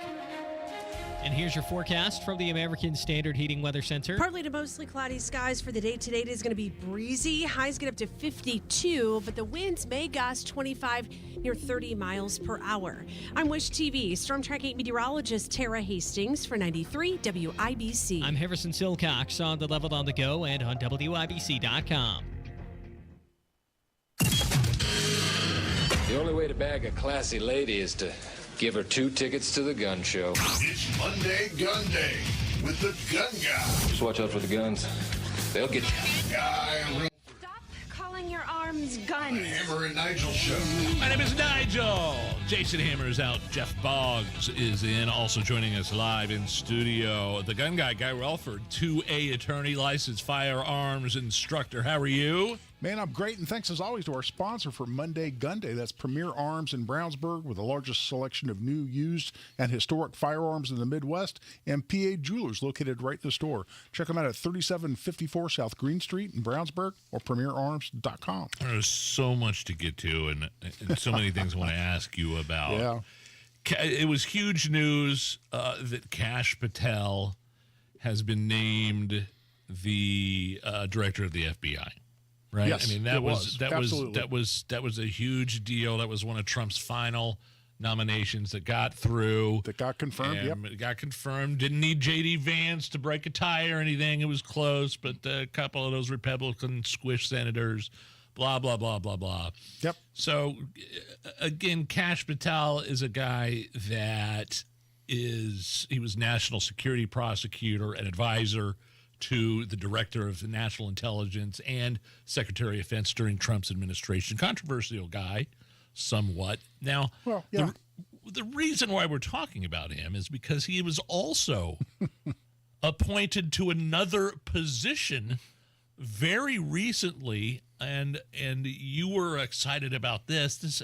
And here's your forecast from the American Standard Heating Weather Center. Partly to mostly cloudy skies for the day today. It is going to be breezy. Highs get up to 52, but the winds may gust 25 near 30 miles per hour. I'm Wish TV Storm Track 8 meteorologist Tara Hastings for 93 WIBC. I'm Harrison Silcox on the Level on the Go and on WIBC.com. The only way to bag a classy lady is to give her 2 tickets to the gun show. It's Monday Gun Day with the gun guy. Just watch out for the guns. They'll get you. Stop calling your arms guns. Hammer and Nigel show. My name is Nigel. Jason Hammer is out. Jeff Boggs is in. Also joining us live in studio, the gun guy, Guy Relford, 2A attorney, licensed firearms instructor. How are you? Man, I'm great, and thanks as always to our sponsor for Monday Gun Day. That's Premier Arms in Brownsburg, with the largest selection of new, used, and historic firearms in the Midwest, and PA Jewelers located right in the store. Check them out at 3754 South Green Street in Brownsburg or premierarms.com. There's so much to get to and so many things I want to ask you about. Yeah. It was huge news that Kash Patel has been named the director of the FBI. Right. Yes, I mean, that was a huge deal. That was one of Trump's final nominations that got through. That got confirmed. Yep. It got confirmed. Didn't need J.D. Vance to break a tie or anything. It was close, but a couple of those Republican squish senators, blah, blah, blah, blah, blah. Yep. So, again, Kash Patel is a guy that he was national security prosecutor and advisor to the director of the National Intelligence and Secretary of Defense during Trump's administration. Controversial guy, somewhat. Now, well, yeah. the reason why we're talking about him is because he was also appointed to another position very recently, and you were excited about this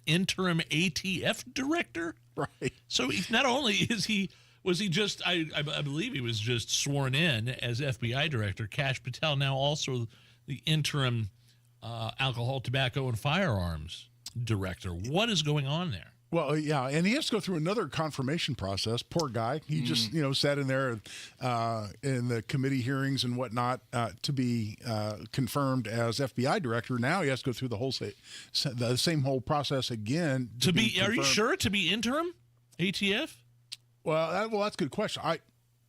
interim ATF director. Right. So not only was he just, I believe he was just sworn in as FBI director. Kash Patel now also the interim alcohol, tobacco, and firearms director. What is going on there? Well, yeah, and he has to go through another confirmation process. Poor guy. He just, sat in there in the committee hearings and whatnot to be confirmed as FBI director. Now he has to go through the same whole process again. Are you sure to be interim ATF? Well, that's a good question.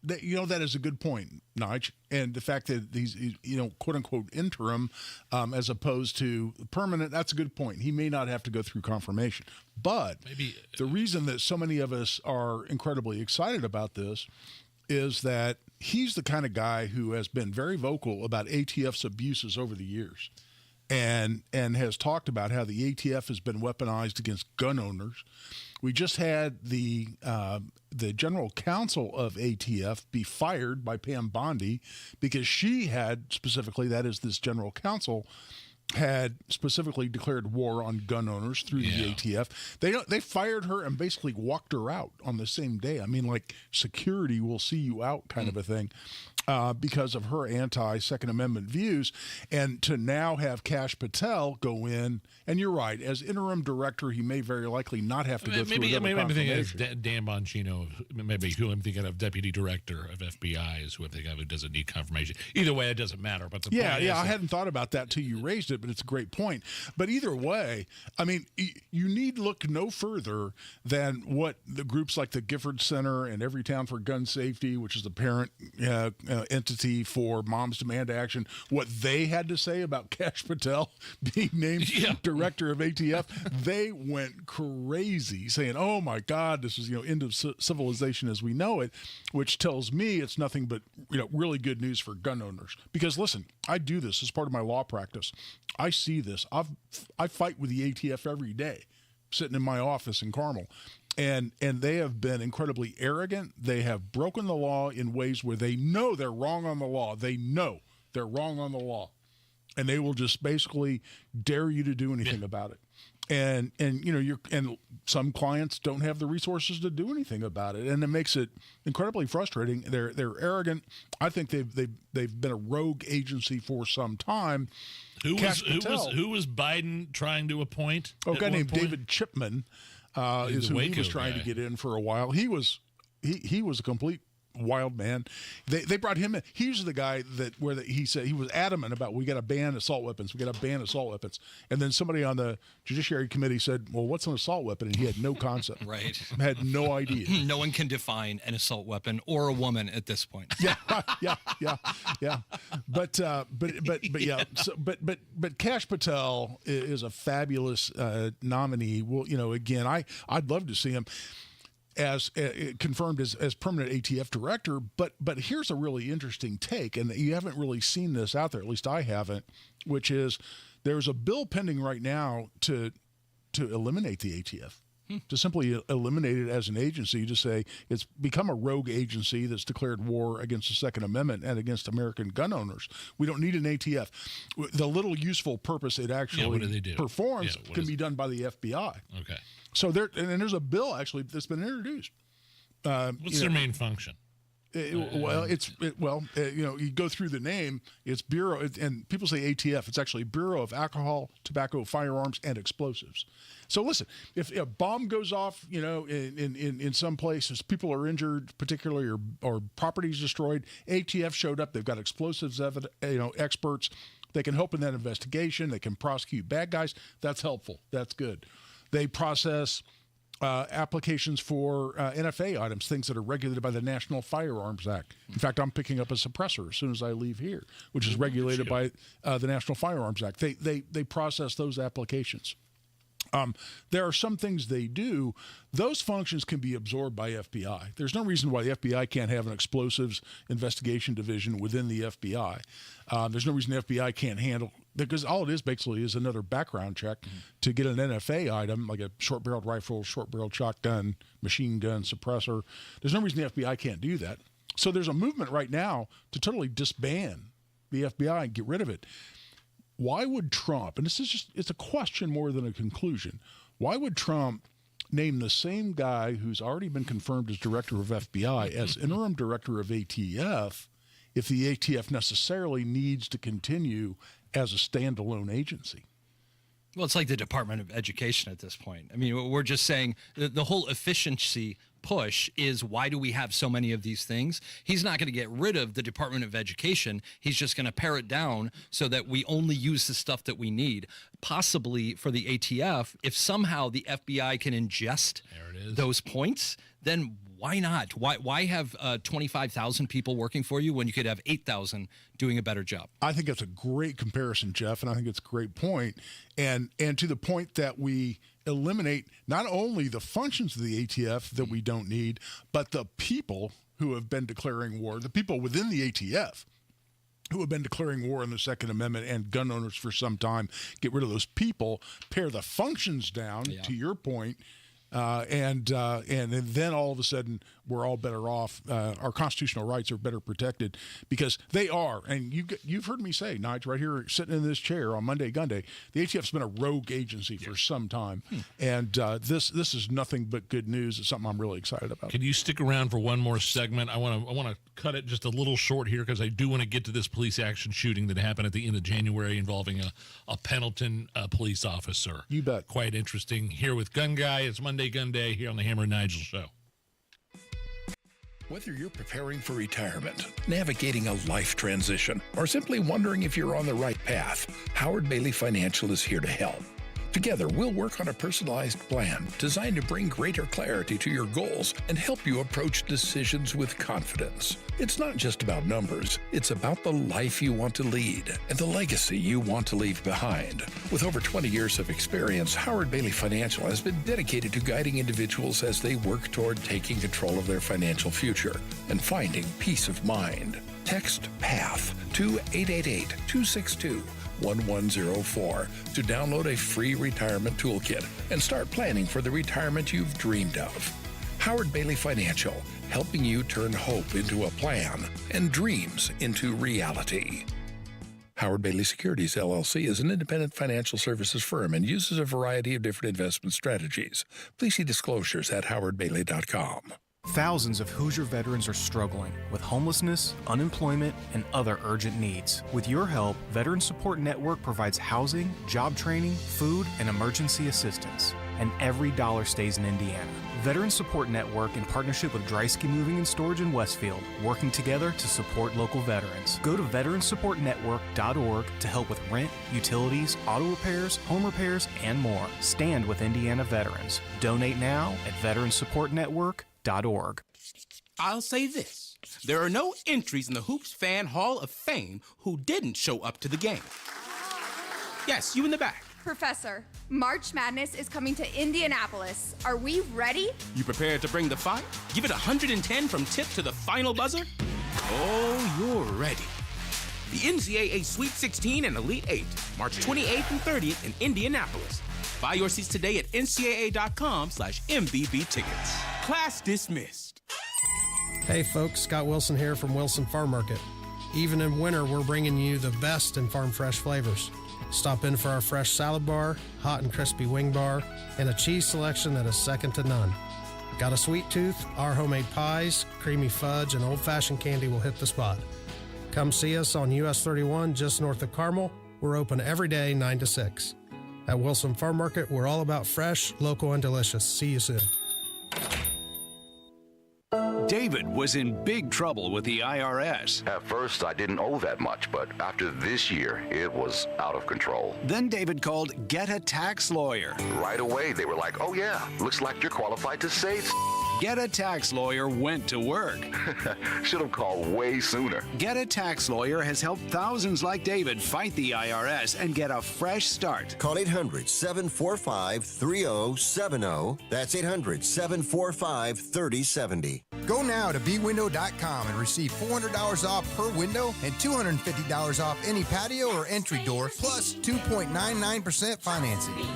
That is a good point, Nige. And the fact that he's quote unquote interim, as opposed to permanent, that's a good point. He may not have to go through confirmation. But maybe the reason that so many of us are incredibly excited about this is that he's the kind of guy who has been very vocal about ATF's abuses over the years, and has talked about how the ATF has been weaponized against gun owners. We just had the general counsel of ATF be fired by Pam Bondi because she had specifically, that is this general counsel, had specifically declared war on gun owners through the ATF. They fired her and basically walked her out on the same day. I mean, like security will see you out kind of a thing. Because of her anti-Second Amendment views, and to now have Kash Patel go in, and you're right, as interim director, he may very likely not have to go through another I'm thinking confirmation. of Dan Bongino, maybe who I'm thinking of, deputy director of FBI is who I'm thinking of, who doesn't need confirmation. Either way, it doesn't matter. But the point is I hadn't thought about that till you raised it, but it's a great point. But either way, I mean, you need look no further than what the groups like the Gifford Center and Everytown for Gun Safety, which is the parent entity for Moms Demand Action, what they had to say about Kash Patel being named director of ATF. They went crazy saying, oh my God, this is, end of civilization as we know it, which tells me it's nothing but, really good news for gun owners. Because listen, I do this as part of my law practice. I see this. I fight with the ATF every day, sitting in my office in Carmel. And they have been incredibly arrogant. They have broken the law in ways where they know they're wrong on the law. They know they're wrong on the law. And they will just basically dare you to do anything about it. And some clients don't have the resources to do anything about it. And it makes it incredibly frustrating. They're arrogant. I think they've been a rogue agency for some time. Who was Biden trying to appoint? A guy named David Chipman. Is who he was trying to get in for a while. He was a complete wild man. They brought him in. He's the guy he said he was adamant about we got to ban assault weapons. We got to ban assault weapons. And then somebody on the Judiciary Committee said, "Well, what's an assault weapon?" And he had no concept. Right. Had no idea. No one can define an assault weapon or a woman at this point. Yeah. But Kash Patel is a fabulous nominee. Well, again, I'd love to see him as confirmed as permanent ATF director, but here's a really interesting take, and you haven't really seen this out there, at least I haven't, which is there's a bill pending right now to eliminate the ATF, to simply eliminate it as an agency, to say it's become a rogue agency that's declared war against the Second Amendment and against American gun owners. We don't need an ATF. The little useful purpose it actually performs can be done by the FBI. Okay. So there's a bill actually that's been introduced. What's their main function? You go through the name. It's Bureau, and people say ATF. It's actually Bureau of Alcohol, Tobacco, Firearms, and Explosives. So listen, if a bomb goes off, in some places, people are injured, particularly or property is destroyed. ATF showed up. They've got explosives, experts. They can help in that investigation. They can prosecute bad guys. That's helpful. That's good. They process applications for NFA items, things that are regulated by the National Firearms Act. In fact, I'm picking up a suppressor as soon as I leave here, which is regulated by the National Firearms Act. They process those applications. There are some things they do. Those functions can be absorbed by FBI. There's no reason why the FBI can't have an explosives investigation division within the FBI. There's no reason the FBI can't handle, because all it is basically is another background check to get an NFA item, like a short-barreled rifle, short-barreled shotgun, machine gun, suppressor. There's no reason the FBI can't do that. So there's a movement right now to totally disband the FBI and get rid of it. Why would Trump, and it's a question more than a conclusion, why would Trump name the same guy who's already been confirmed as director of FBI as interim director of ATF if the ATF necessarily needs to continue as a standalone agency? Well, it's like the Department of Education at this point. I mean, we're just saying the whole efficiency push is, why do we have so many of these things? He's not going to get rid of the Department of Education. He's just going to pare it down so that we only use the stuff that we need. Possibly for the ATF, if somehow the FBI can ingest those points, then why not? Why have 25,000 people working for you when you could have 8,000 doing a better job? I think that's a great comparison, Jeff, and I think it's a great point. And to the point that we eliminate not only the functions of the ATF that we don't need, but the people who have been declaring war, the people within the ATF who have been declaring war on the Second Amendment and gun owners for some time. Get rid of those people, pare the functions down, to your point, and then all of a sudden we're all better off. Our constitutional rights are better protected because they are. And you've heard me say, Nigel, right here sitting in this chair on Monday Gun Day, the ATF's been a rogue agency for some time. And this is nothing but good news. It's something I'm really excited about. Can you stick around for one more segment? I want to cut it just a little short here because I do want to get to this police action shooting that happened at the end of January involving a Pendleton police officer. You bet. Quite interesting. Here with Gun Guy, it's Monday Gun Day here on the Hammer and Nigel Show. Whether you're preparing for retirement, navigating a life transition, or simply wondering if you're on the right path, Howard Bailey Financial is here to help. Together, we'll work on a personalized plan designed to bring greater clarity to your goals and help you approach decisions with confidence. It's not just about numbers, it's about the life you want to lead and the legacy you want to leave behind. With over 20 years of experience, Howard Bailey Financial has been dedicated to guiding individuals as they work toward taking control of their financial future and finding peace of mind. Text PATH to 888-262-1104 to download a free retirement toolkit and start planning for the retirement you've dreamed of. Howard Bailey Financial, helping you turn hope into a plan and dreams into reality. Howard Bailey Securities, LLC is an independent financial services firm and uses a variety of different investment strategies. Please see disclosures at howardbailey.com. Thousands of Hoosier veterans are struggling with homelessness, unemployment, and other urgent needs. With your help, Veteran Support Network provides housing, job training, food, and emergency assistance. And every dollar stays in Indiana. Veteran Support Network, in partnership with Dreisky Moving and Storage in Westfield, working together to support local veterans. Go to veteransupportnetwork.org to help with rent, utilities, auto repairs, home repairs, and more. Stand with Indiana veterans. Donate now at veteransupportnetwork.org. I'll say this. There are no entries in the Hoops Fan Hall of Fame who didn't show up to the game. Yes, you in the back. Professor, March Madness is coming to Indianapolis. Are we ready? You prepared to bring the fight? Give it 110 from tip to the final buzzer? Oh, you're ready. The NCAA Sweet 16 and Elite 8, March 28th and 30th in Indianapolis. Buy your seats today at ncaa.com/MVB tickets. Class dismissed. Hey folks, Scott Wilson here from Wilson Farm Market. Even in winter, we're bringing you the best in farm fresh flavors. Stop in for our fresh salad bar, hot and crispy wing bar, and a cheese selection that is second to none. Got a sweet tooth? Our homemade pies, creamy fudge, and old-fashioned candy will hit the spot. Come see us on US 31 just north of Carmel. We're open every day 9 to 6. At Wilson Farm Market, we're all about fresh, local, and delicious. See you soon. David was in big trouble with the IRS. At first, I didn't owe that much, but after this year, it was out of control. Then David called Get a Tax Lawyer. Right away, they were like, oh yeah, looks like you're qualified to save. Get a Tax Lawyer went to work. Should have called way sooner. Get a Tax Lawyer has helped thousands like David fight the IRS and get a fresh start. Call 800-745-3070. That's 800-745-3070. Go now to bwindow.com and receive $400 off per window and $250 off any patio or entry door, plus 2.99% financing.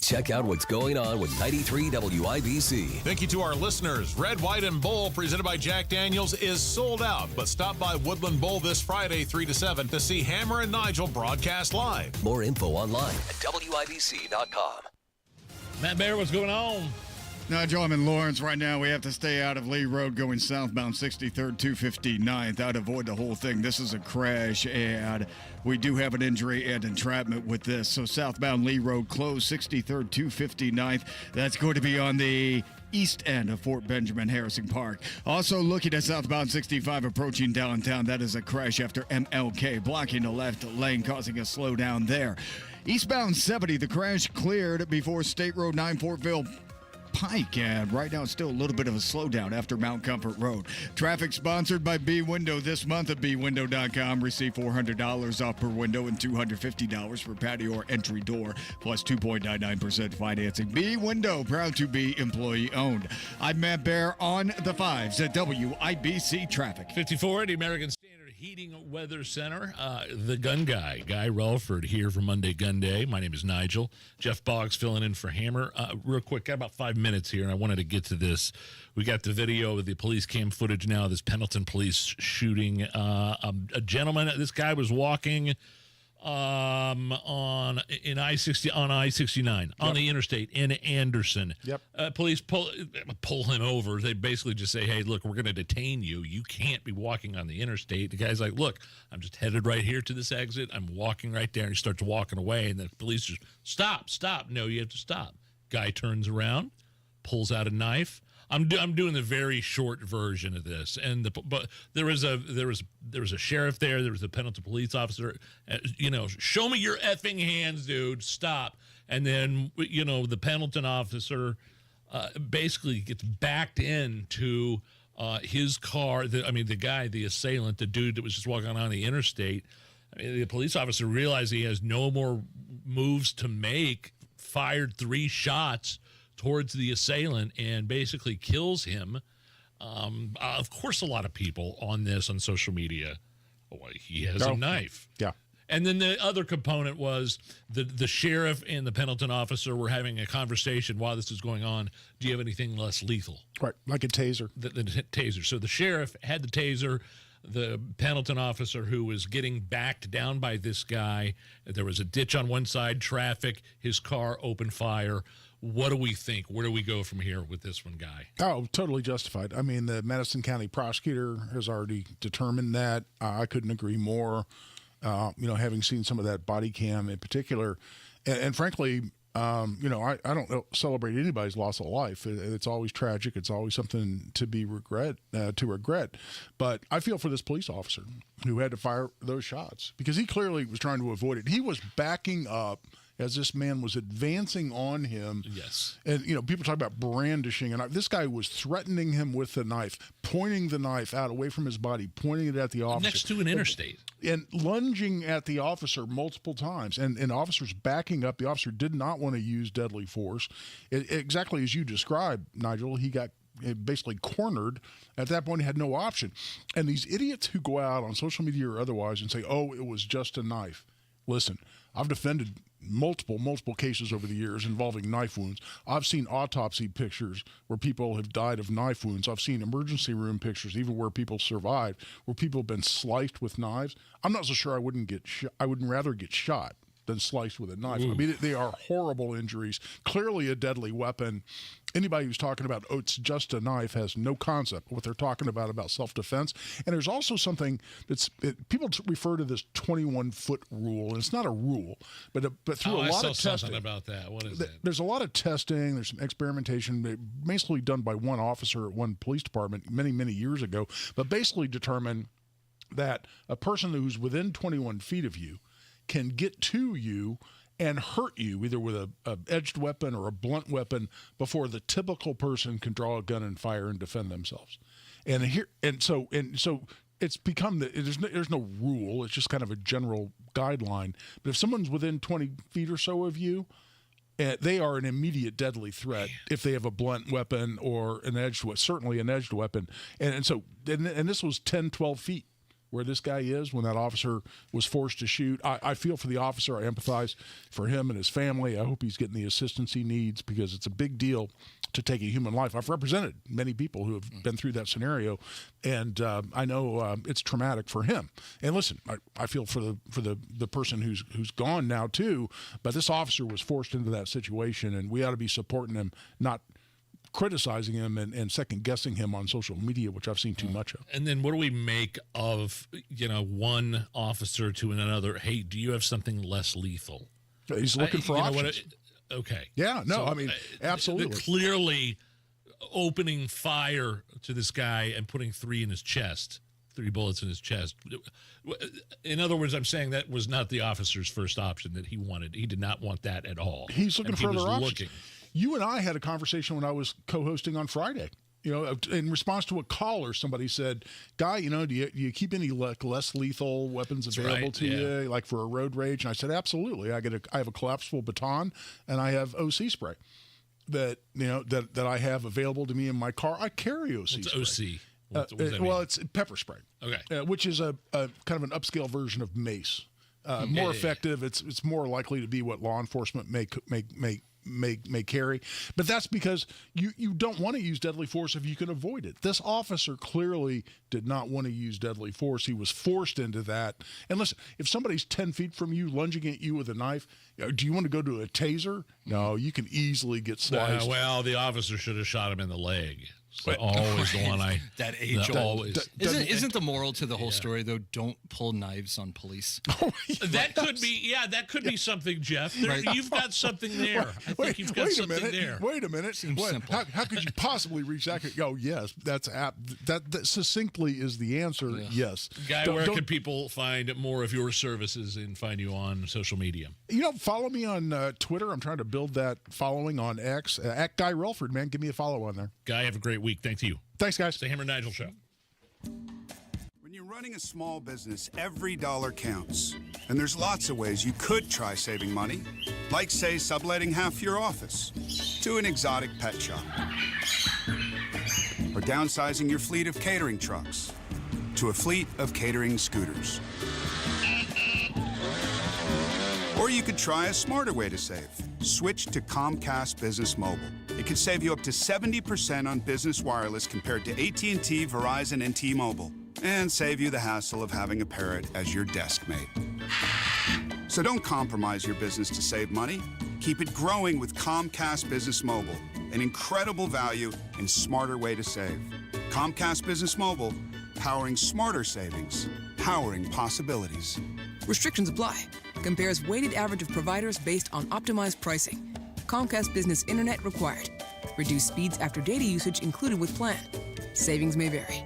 Check out what's going on with 93 WIBC. Thank you to our listeners. Red, White, and Bowl, presented by Jack Daniels, is sold out. But stop by Woodland Bowl this Friday, 3 to 7, to see Hammer and Nigel broadcast live. More info online at WIBC.com. Matt Bear, what's going on? Nigel, I'm in Lawrence right now. We have to stay out of Lee Road going southbound 63rd, 259th. I'd avoid the whole thing. This is a crash, and we do have an injury and entrapment with this. So southbound Lee Road closed 63rd, 259th. That's going to be on the east end of Fort Benjamin Harrison Park. Also looking at southbound 65 approaching downtown. That is a crash after MLK, blocking the left lane, causing a slowdown there. Eastbound 70, the crash cleared before State Road 9 Fortville Pike, and right now it's still a little bit of a slowdown after Mount Comfort Road. Traffic sponsored by B Window this month at bwindow.com. Receive $400 off per window and $250 for patio or entry door, plus 2.99% financing. B Window, proud to be employee owned. I'm Matt Bear on the fives at WIBC Traffic. 54, the American Standard Heating Weather Center. The gun guy, Guy Relford, here for Monday Gun Day. My name is Nigel. Jeff Boggs filling in for Hammer. Real quick, got about 5 minutes here, and I wanted to get to this. We got the video of the police cam footage now, this Pendleton police shooting a gentleman. This guy was walking on I-69 on the interstate in Anderson. Police pull him over. They basically just say, hey, look, we're going to detain you. You can't be walking on the interstate. The guy's like, look, I'm just headed right here to this exit. I'm walking right there. And he starts walking away, and the police just stop. No, you have to stop. Guy turns around, pulls out a knife. I'm doing the very short version of this, but there was a sheriff there. There was a Pendleton police officer. Show me your effing hands, dude. Stop. And then the Pendleton officer basically gets backed into his car. The assailant, the dude that was just walking on the interstate. The police officer realized he has no more moves to make. Fired 3 shots towards the assailant and basically kills him. Of course, a lot of people on social media, he has a knife. Yeah. And then the other component was the sheriff and the Pendleton officer were having a conversation while this is going on. Do you have anything less lethal? Right, like a taser. The taser. So the sheriff had the taser. The Pendleton officer who was getting backed down by this guy, there was a ditch on one side, traffic, his car opened fire. What do we think? Where do we go from here with this one, Guy? Oh, totally justified. I mean, the Madison County prosecutor has already determined that. I couldn't agree more. Having seen some of that body cam in particular, and frankly, I don't celebrate anybody's loss of life. It's always tragic. It's always something to regret. But I feel for this police officer who had to fire those shots because he clearly was trying to avoid it. He was backing up as this man was advancing on him. Yes. And, people talk about brandishing. And this guy was threatening him with the knife, pointing the knife out away from his body, pointing it at the officer. Next to an interstate. And lunging at the officer multiple times. And officers backing up. The officer did not want to use deadly force. Exactly as you described, Nigel, he got basically cornered. At that point, he had no option. And these idiots who go out on social media or otherwise and say, oh, it was just a knife. Listen, I've defended multiple cases over the years involving knife wounds. I've seen autopsy pictures where people have died of knife wounds. I've seen emergency room pictures, even where people survived, where people have been sliced with knives. I'm not so sure I wouldn't rather get shot than sliced with a knife. Ooh. I mean, they are horrible injuries, clearly a deadly weapon. Anybody who's talking about, oh, it's just a knife has no concept of what they're talking about self-defense. And there's also something people refer to this 21-foot rule, and it's not a rule, but through a lot of testing. Something about that. What is it? There's a lot of testing. There's some experimentation, basically done by one officer at one police department many, many years ago, but basically determined that a person who's within 21 feet of you can get to you and hurt you either with a edged weapon or a blunt weapon before the typical person can draw a gun and fire and defend themselves. So it's become there's no rule. It's just kind of a general guideline. But if someone's within 20 feet or so of you, they are an immediate deadly threat if they have a blunt weapon or certainly an edged weapon. And this was 10, 12 feet. Where this guy is when that officer was forced to shoot. I feel for the officer. I empathize for him and his family. I hope he's getting the assistance he needs because it's a big deal to take a human life. I've represented many people who have been through that scenario, and I know it's traumatic for him. And listen, I feel for the person who's gone now too, but this officer was forced into that situation, and we ought to be supporting him, not criticizing him and second-guessing him on social media, which I've seen too much of. And then what do we make of, one officer to another? Hey, do you have something less lethal? He's looking for options. Okay. Yeah, no, absolutely. Clearly opening fire to this guy and putting 3 bullets in his chest. In other words, I'm saying that was not the officer's first option that he wanted. He did not want that at all. He's looking for other options. You and I had a conversation when I was co-hosting on Friday. In response to a caller, somebody said, "Guy, do you keep any less lethal weapons available to you, like for a road rage?" And I said, "Absolutely. I have a collapsible baton, and I have OC spray that I have available to me in my car. I carry OC spray. OC? What does that mean? Well, it's pepper spray. Okay. Which is a kind of an upscale version of mace. More effective. It's more likely to be what law enforcement may carry, but that's because you don't want to use deadly force if you can avoid it. This officer clearly did not want to use deadly force. He was forced into that. And listen, if somebody's 10 feet from you lunging at you with a knife, do you want to go to a taser? No, you can easily get sliced. Well, the officer should have shot him in the leg. So always the one that age always. Isn't the moral to the whole story though? Don't pull knives on police. That could be something, Jeff. You've got something there. I think you've got something there. Wait a minute. How could you possibly reach that? Oh, yes, that succinctly is the answer. Yeah. Yes. Guy, where can people find more of your services and find you on social media? Follow me on Twitter. I'm trying to build that following on X. At Guy Relford, man, give me a follow on there. Guy, have a great week. Thanks to you. Thanks, guys. It's the Hammer and Nigel Show. When you're running a small business, every dollar counts. And there's lots of ways you could try saving money. Like, say, subletting half your office to an exotic pet shop. Or downsizing your fleet of catering trucks to a fleet of catering scooters. Or you could try a smarter way to save. Switch to Comcast Business Mobile. It could save you up to 70% on business wireless compared to AT&T, Verizon, and T-Mobile. And save you the hassle of having a parrot as your desk mate. So don't compromise your business to save money. Keep it growing with Comcast Business Mobile. An incredible value and smarter way to save. Comcast Business Mobile, powering smarter savings, powering possibilities. Restrictions apply. Compares weighted average of providers based on optimized pricing. Comcast Business Internet required. Reduced speeds after data usage included with plan. Savings may vary.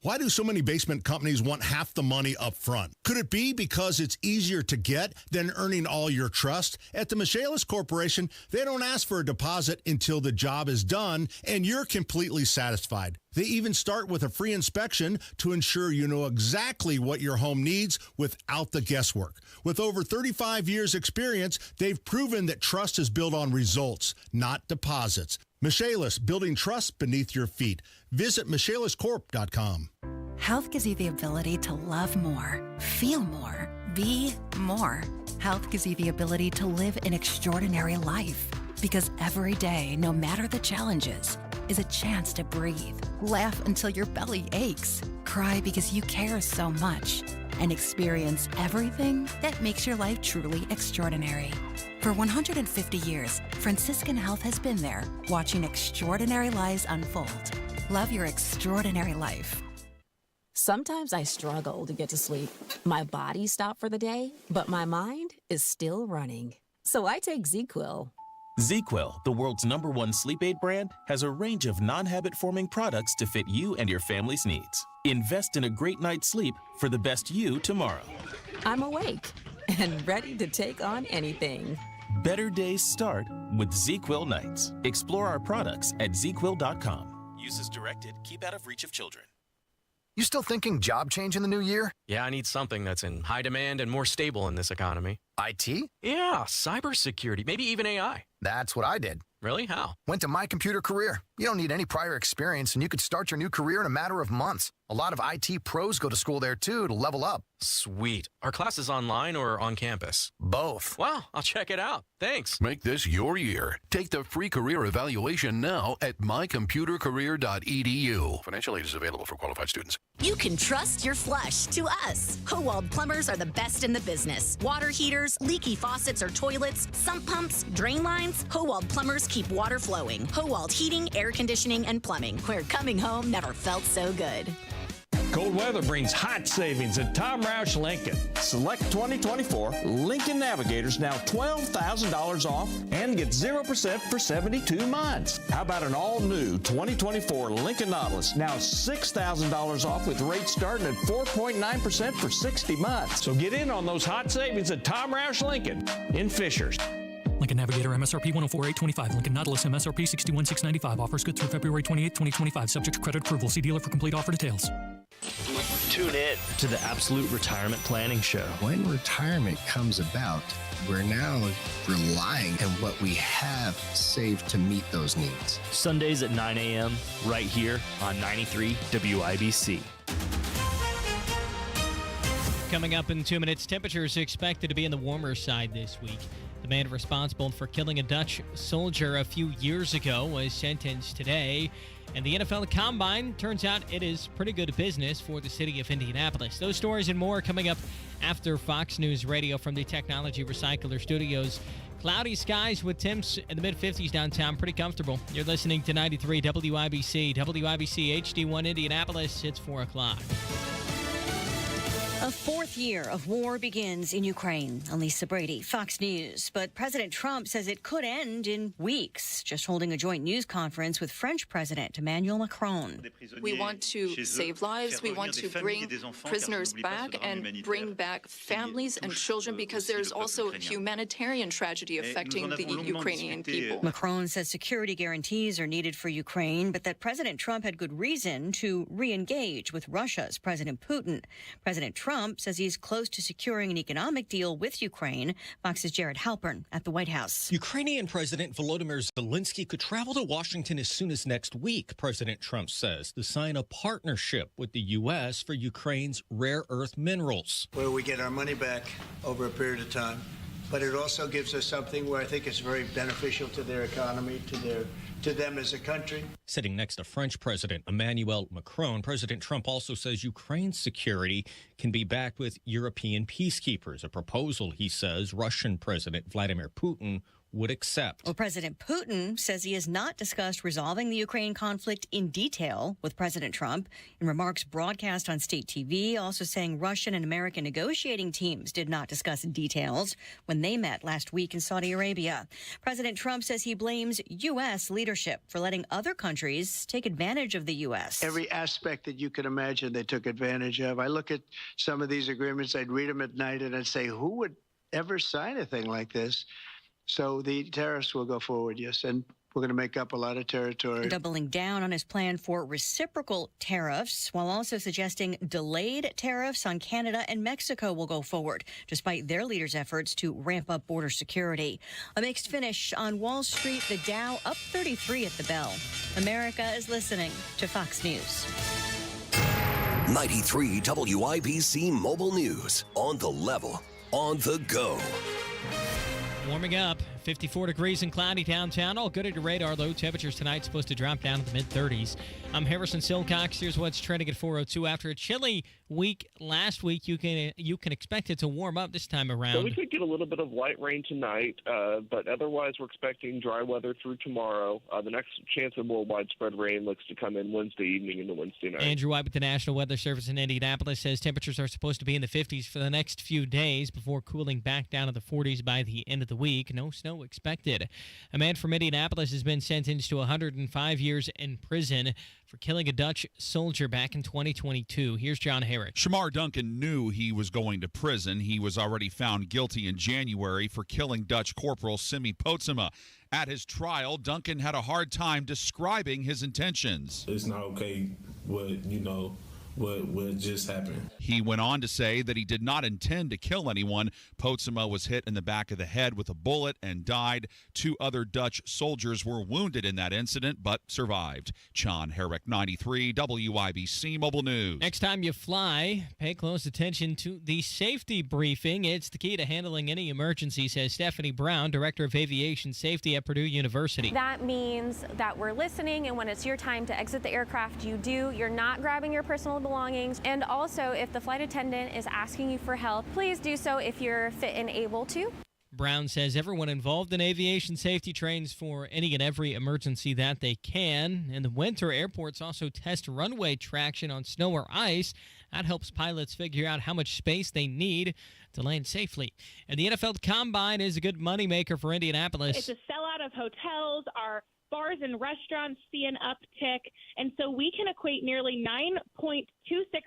Why do so many basement companies want half the money up front? Could it be because it's easier to get than earning all your trust? At the Michaelis Corporation, they don't ask for a deposit until the job is done and you're completely satisfied. They even start with a free inspection to ensure you know exactly what your home needs without the guesswork. With over 35 years experience, they've proven that trust is built on results, not deposits. Michaelis, building trust beneath your feet. Visit michaeliscorp.com. Health gives you the ability to love more, feel more, be more. Health gives you the ability to live an extraordinary life. Because every day, no matter the challenges, is a chance to breathe, laugh until your belly aches, cry because you care so much, and experience everything that makes your life truly extraordinary. For 150 years, Franciscan Health has been there, watching extraordinary lives unfold. Love your extraordinary life. Sometimes I struggle to get to sleep. My body stopped for the day, but my mind is still running. So I take ZzzQuil. ZzzQuil, the world's #1 sleep aid brand, has a range of non-habit-forming products to fit you and your family's needs. Invest in a great night's sleep for the best you tomorrow. I'm awake and ready to take on anything. Better days start with ZzzQuil nights. Explore our products at ZzzQuil.com. Use as directed. Keep out of reach of children. You still thinking job change in the new year? Yeah, I need something that's in high demand and more stable in this economy. IT? Yeah, cybersecurity, maybe even AI. That's what I did. Really? How? Went to My Computer Career. You don't need any prior experience, and you could start your new career in a matter of months. A lot of IT pros go to school there, too, to level up. Sweet. Are classes online or on campus? Both. Wow, I'll check it out. Thanks. Make this your year. Take the free career evaluation now at mycomputercareer.edu. Financial aid is available for qualified students. You can trust your flush to us. Howald Plumbers are the best in the business. Water heaters, leaky faucets or toilets, sump pumps, drain lines. Howald Plumbers keep water flowing. Howald Heating, Air Conditioning, and Plumbing, where coming home never felt so good. Cold weather brings hot savings at Tom Roush Lincoln. Select 2024 Lincoln Navigators now $12,000 off and get 0% for 72 months. How about an all-new 2024 Lincoln Nautilus now $6,000 off with rates starting at 4.9% for 60 months. So get in on those hot savings at Tom Roush Lincoln in Fishers. Lincoln Navigator MSRP 104,825. Lincoln Nautilus MSRP 61,695. Offers good through February 28, 2025. Subject to credit approval. See dealer for complete offer details. Tune in to the Absolute Retirement Planning Show. When retirement comes about, we're now relying on what we have saved to meet those needs. Sundays at 9 a.m. right here on 93 WIBC. Coming up in 2 minutes, temperatures expected to be in the warmer side this week. The man responsible for killing a Dutch soldier a few years ago was sentenced today. And the NFL Combine, turns out it is pretty good business for the city of Indianapolis. Those stories and more coming up after Fox News Radio from the Technology Recycler Studios. Cloudy skies with temps in the mid-50s downtown. Pretty comfortable. You're listening to 93 WIBC. WIBC HD1 Indianapolis. It's 4 o'clock. A fourth year of war begins in Ukraine. Elisa Brady, Fox News. But President Trump says it could end in weeks, just holding a joint news conference with French President Emmanuel Macron. We want to save lives. We want to bring prisoners back and bring back families and children, because there's also a humanitarian tragedy affecting the Ukrainian people. Macron says security guarantees are needed for Ukraine, but that President Trump had good reason to re-engage with Russia's President Putin. President Trump says he's close to securing an economic deal with Ukraine. Fox's Jared Halpern at the White House. Ukrainian President Volodymyr Zelensky could travel to Washington as soon as next week, President Trump says, to sign a partnership with the U.S. for Ukraine's rare earth minerals. Where we get our money back over a period of time, but it also gives us something where I think it's very beneficial to their economy, to them as a country. Sitting next to French President Emmanuel Macron, President Trump also says Ukraine's security can be backed with European peacekeepers, a proposal he says Russian President Vladimir Putin would accept. Well, President Putin says he has not discussed resolving the Ukraine conflict in detail with President Trump. In remarks broadcast on state TV, also saying Russian and American negotiating teams did not discuss details when they met last week in Saudi Arabia. President Trump says he blames U.S. leadership for letting other countries take advantage of the U.S. Every aspect that you could imagine they took advantage of. I look at some of these agreements, I'd read them at night, and I'd say, who would ever sign a thing like this? So the tariffs will go forward, yes, and we're going to make up a lot of territory. Doubling down on his plan for reciprocal tariffs, while also suggesting delayed tariffs on Canada and Mexico will go forward, despite their leaders' efforts to ramp up border security. A mixed finish on Wall Street, the Dow up 33 at the bell. America is listening to Fox News. 93 WIBC Mobile News. On the level, on the go. Warming up, 54 degrees and cloudy downtown. All good at your radar. Low temperatures tonight supposed to drop down to the mid-30s. I'm Harrison Silcox. Here's what's trending at 4:02. After a chilly week last week, you can expect it to warm up this time around. So we could get a little bit of light rain tonight, but otherwise we're expecting dry weather through tomorrow. The next chance of more widespread rain looks to come in Wednesday evening into Wednesday night. Andrew White with the National Weather Service in Indianapolis says temperatures are supposed to be in the 50s for the next few days before cooling back down to the 40s by the end of the week. No snow expected. A man from Indianapolis has been sentenced to 105 years in prison for killing a Dutch soldier back in 2022. Here's John Herrick. Shamar Duncan knew he was going to prison. He was already found guilty in January for killing Dutch Corporal Simi Potsema. At his trial, Duncan had a hard time describing his intentions. It's not okay what just happened. He went on to say that he did not intend to kill anyone. Potsema was hit in the back of the head with a bullet and died. 2 other Dutch soldiers were wounded in that incident but survived. John Herrick, 93 WIBC Mobile News. Next time you fly, pay close attention to the safety briefing. It's the key to handling any emergency, says Stephanie Brown, Director of Aviation Safety at Purdue University. That means that we're listening, and when it's your time to exit the aircraft, you do. You're not grabbing your personal belongings. And also, if the flight attendant is asking you for help, please do so if you're fit and able to. Brown says everyone involved in aviation safety trains for any and every emergency that they can. In the winter, airports also test runway traction on snow or ice. That helps pilots figure out how much space they need to land safely. And the NFL Combine is a good moneymaker for Indianapolis. It's a sellout of hotels. Our bars and restaurants see an uptick, and so we can equate nearly $9.26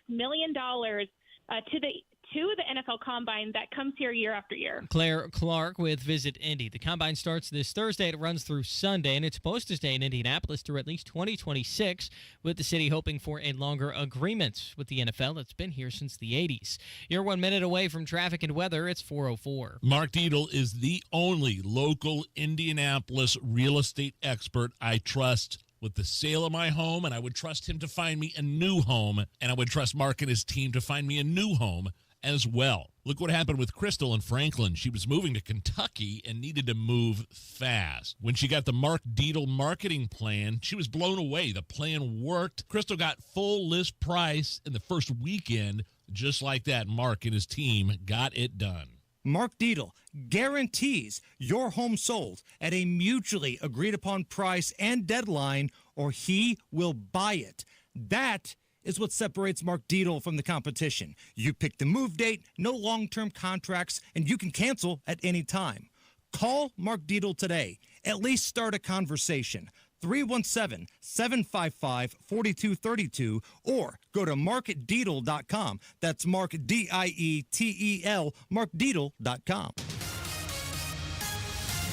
million to to the NFL Combine that comes here year after year. Claire Clark with Visit Indy. The Combine starts this Thursday. It runs through Sunday, and it's supposed to stay in Indianapolis through at least 2026, with the city hoping for a longer agreement with the NFL that's been here since the 80s. You're 1 minute away from traffic and weather. It's 4:04. Mark Dietl is the only local Indianapolis real estate expert I trust with the sale of my home, and I would trust him to find me a new home, and I would trust Mark and his team to find me a new home as well. Look what happened with Crystal in Franklin. She was moving to Kentucky and needed to move fast. When she got the Mark Dietl marketing plan, she was blown away. The plan worked. Crystal got full list price in the first weekend. Just like that, Mark and his team got it done. Mark Dietl guarantees your home sold at a mutually agreed upon price and deadline, or he will buy it. That is what separates Mark Dietl from the competition. You pick the move date, no long-term contracts, and you can cancel at any time. Call Mark Dietl today. At least start a conversation. 317-755-4232 or go to markdietl.com. That's Mark, D-I-E-T-E-L, markdietl.com.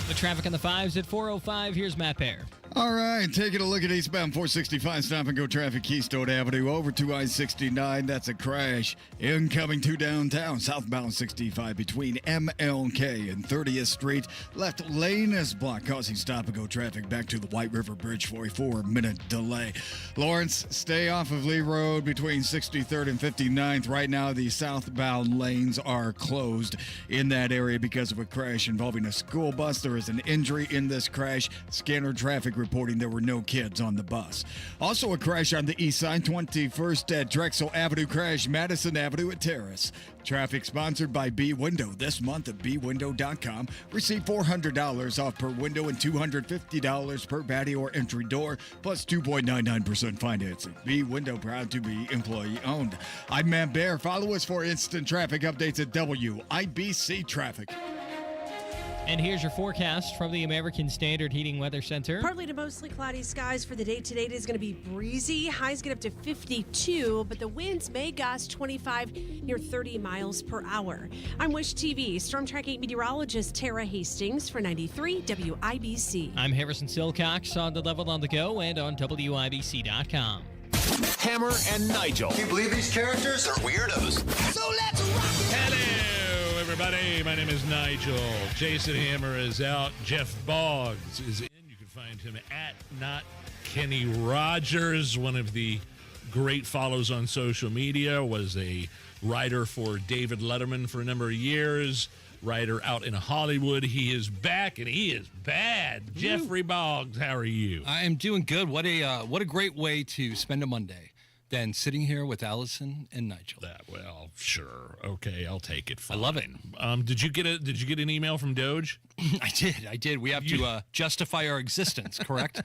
The traffic on the 5s at 4:05. Here's Matt Bear. All right, taking a look at eastbound 465 stop and go traffic Keystone Avenue over to I-69. That's a crash. Incoming to downtown, southbound 65 between MLK and 30th Street. Left lane is blocked, causing stop and go traffic back to the White River Bridge for a 4-minute delay. Lawrence, stay off of Lee Road between 63rd and 59th. Right now, the southbound lanes are closed in that area because of a crash involving a school bus. There is an injury in this crash. Scanner traffic reporting there were no kids on the bus. Also a crash on the east side, 21st at Drexel Avenue crash, Madison Avenue at Terrace. Traffic sponsored by B Window. This month at bwindow.com. Receive $400 off per window and $250 per patio or entry door, plus 2.99% financing. B Window, proud to be employee owned. I'm Matt Bear. Follow us for instant traffic updates at WIBC Traffic. And here's your forecast from the American Standard Heating Weather Center. Partly to mostly cloudy skies for the day today. It is going to be breezy. Highs get up to 52, but the winds may gust 25 near 30 miles per hour. I'm Wish TV Storm Tracking meteorologist Tara Hastings for 93 WIBC. I'm Harrison Silcox on the Level on the Go and on WIBC.com. Hammer and Nigel. Can you believe these characters are weirdos? So let's rock it! Hello, everybody. My name is Nigel. Jason Hammer is out. Jeff Boggs is in. You can find him at Not Kenny Rogers, one of the great follows on social media, was a writer for David Letterman for a number of years, writer out in Hollywood. He is back, and he is bad. Ooh. Jeffrey Boggs, how are you? I am doing good. What a great way to spend a Monday than sitting here with Allison and Nigel. Well, sure. Okay, I'll take it. Fine. I love it. Did you get an email from Doge? I did. We have to justify our existence, correct?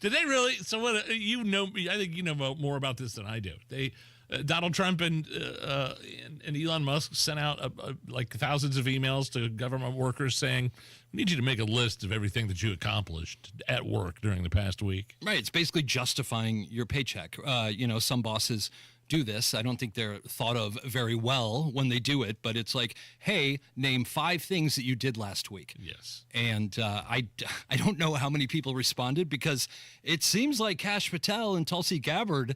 Did they really? So what? You know, I think you know more about this than I do. They. Donald Trump and Elon Musk sent out like thousands of emails to government workers saying, we need you to make a list of everything that you accomplished at work during the past week. Right. It's basically justifying your paycheck. Some bosses do this. I don't think they're thought of very well when they do it, but it's like, hey, name 5 things that you did last week. Yes. And I don't know how many people responded, because it seems like Kash Patel and Tulsi Gabbard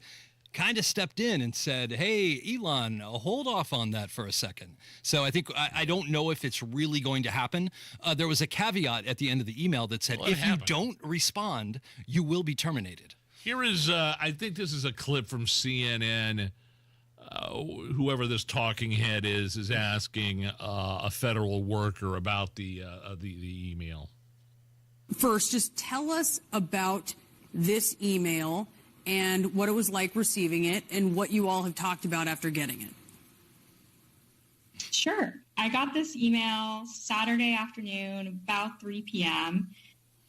kind of stepped in and said, hey, Elon, hold off on that for a second. So I think, I don't know if it's really going to happen. There was a caveat at the end of the email that said, if you don't respond, you will be terminated. Here is, I think this is a clip from CNN. Whoever this talking head is asking a federal worker about the email. First, just tell us about this email and what it was like receiving it and what you all have talked about after getting it. Sure. I got this email Saturday afternoon about 3 p.m.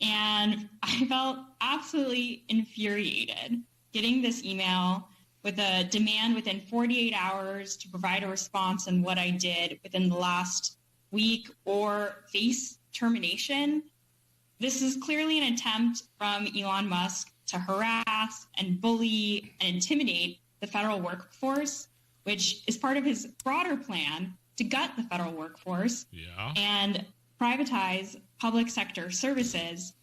and I felt absolutely infuriated getting this email with a demand within 48 hours to provide a response on what I did within the last week or face termination. This is clearly an attempt from Elon Musk to harass and bully and intimidate the federal workforce. which is part of his broader plan to gut the federal workforce and privatize public sector services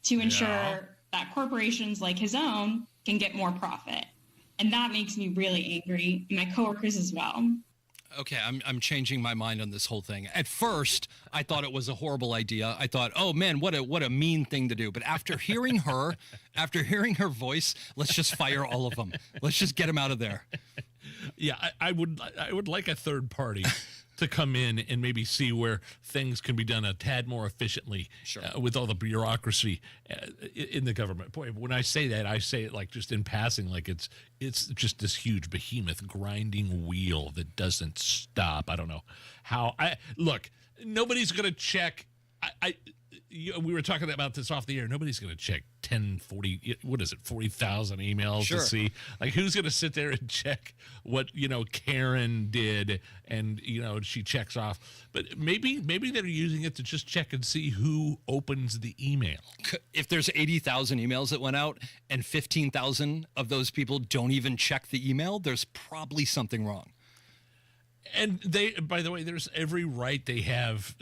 to ensure that corporations like his own can get more profit. And that makes me really angry, and my coworkers as well. Okay, I'm changing my mind on this whole thing. At first, I thought it was a horrible idea. I thought, oh man, what a mean thing to do. But after hearing her voice, let's just fire all of them. Let's just get them out of there. Yeah, I would like a third party to come in and maybe see where things can be done a tad more efficiently with all the bureaucracy in the government. Boy, when I say that, I say it like just in passing, like it's just this huge behemoth grinding wheel that doesn't stop. I don't know how. Look, nobody's going to check. We were talking about this off the air. Nobody's going to check 40,000 emails to see, like, who's going to sit there and check what, Karen did and, she checks off. But maybe they're using it to just check and see who opens the email. If there's 80,000 emails that went out and 15,000 of those people don't even check the email, there's probably something wrong. And by the way, there's every right they have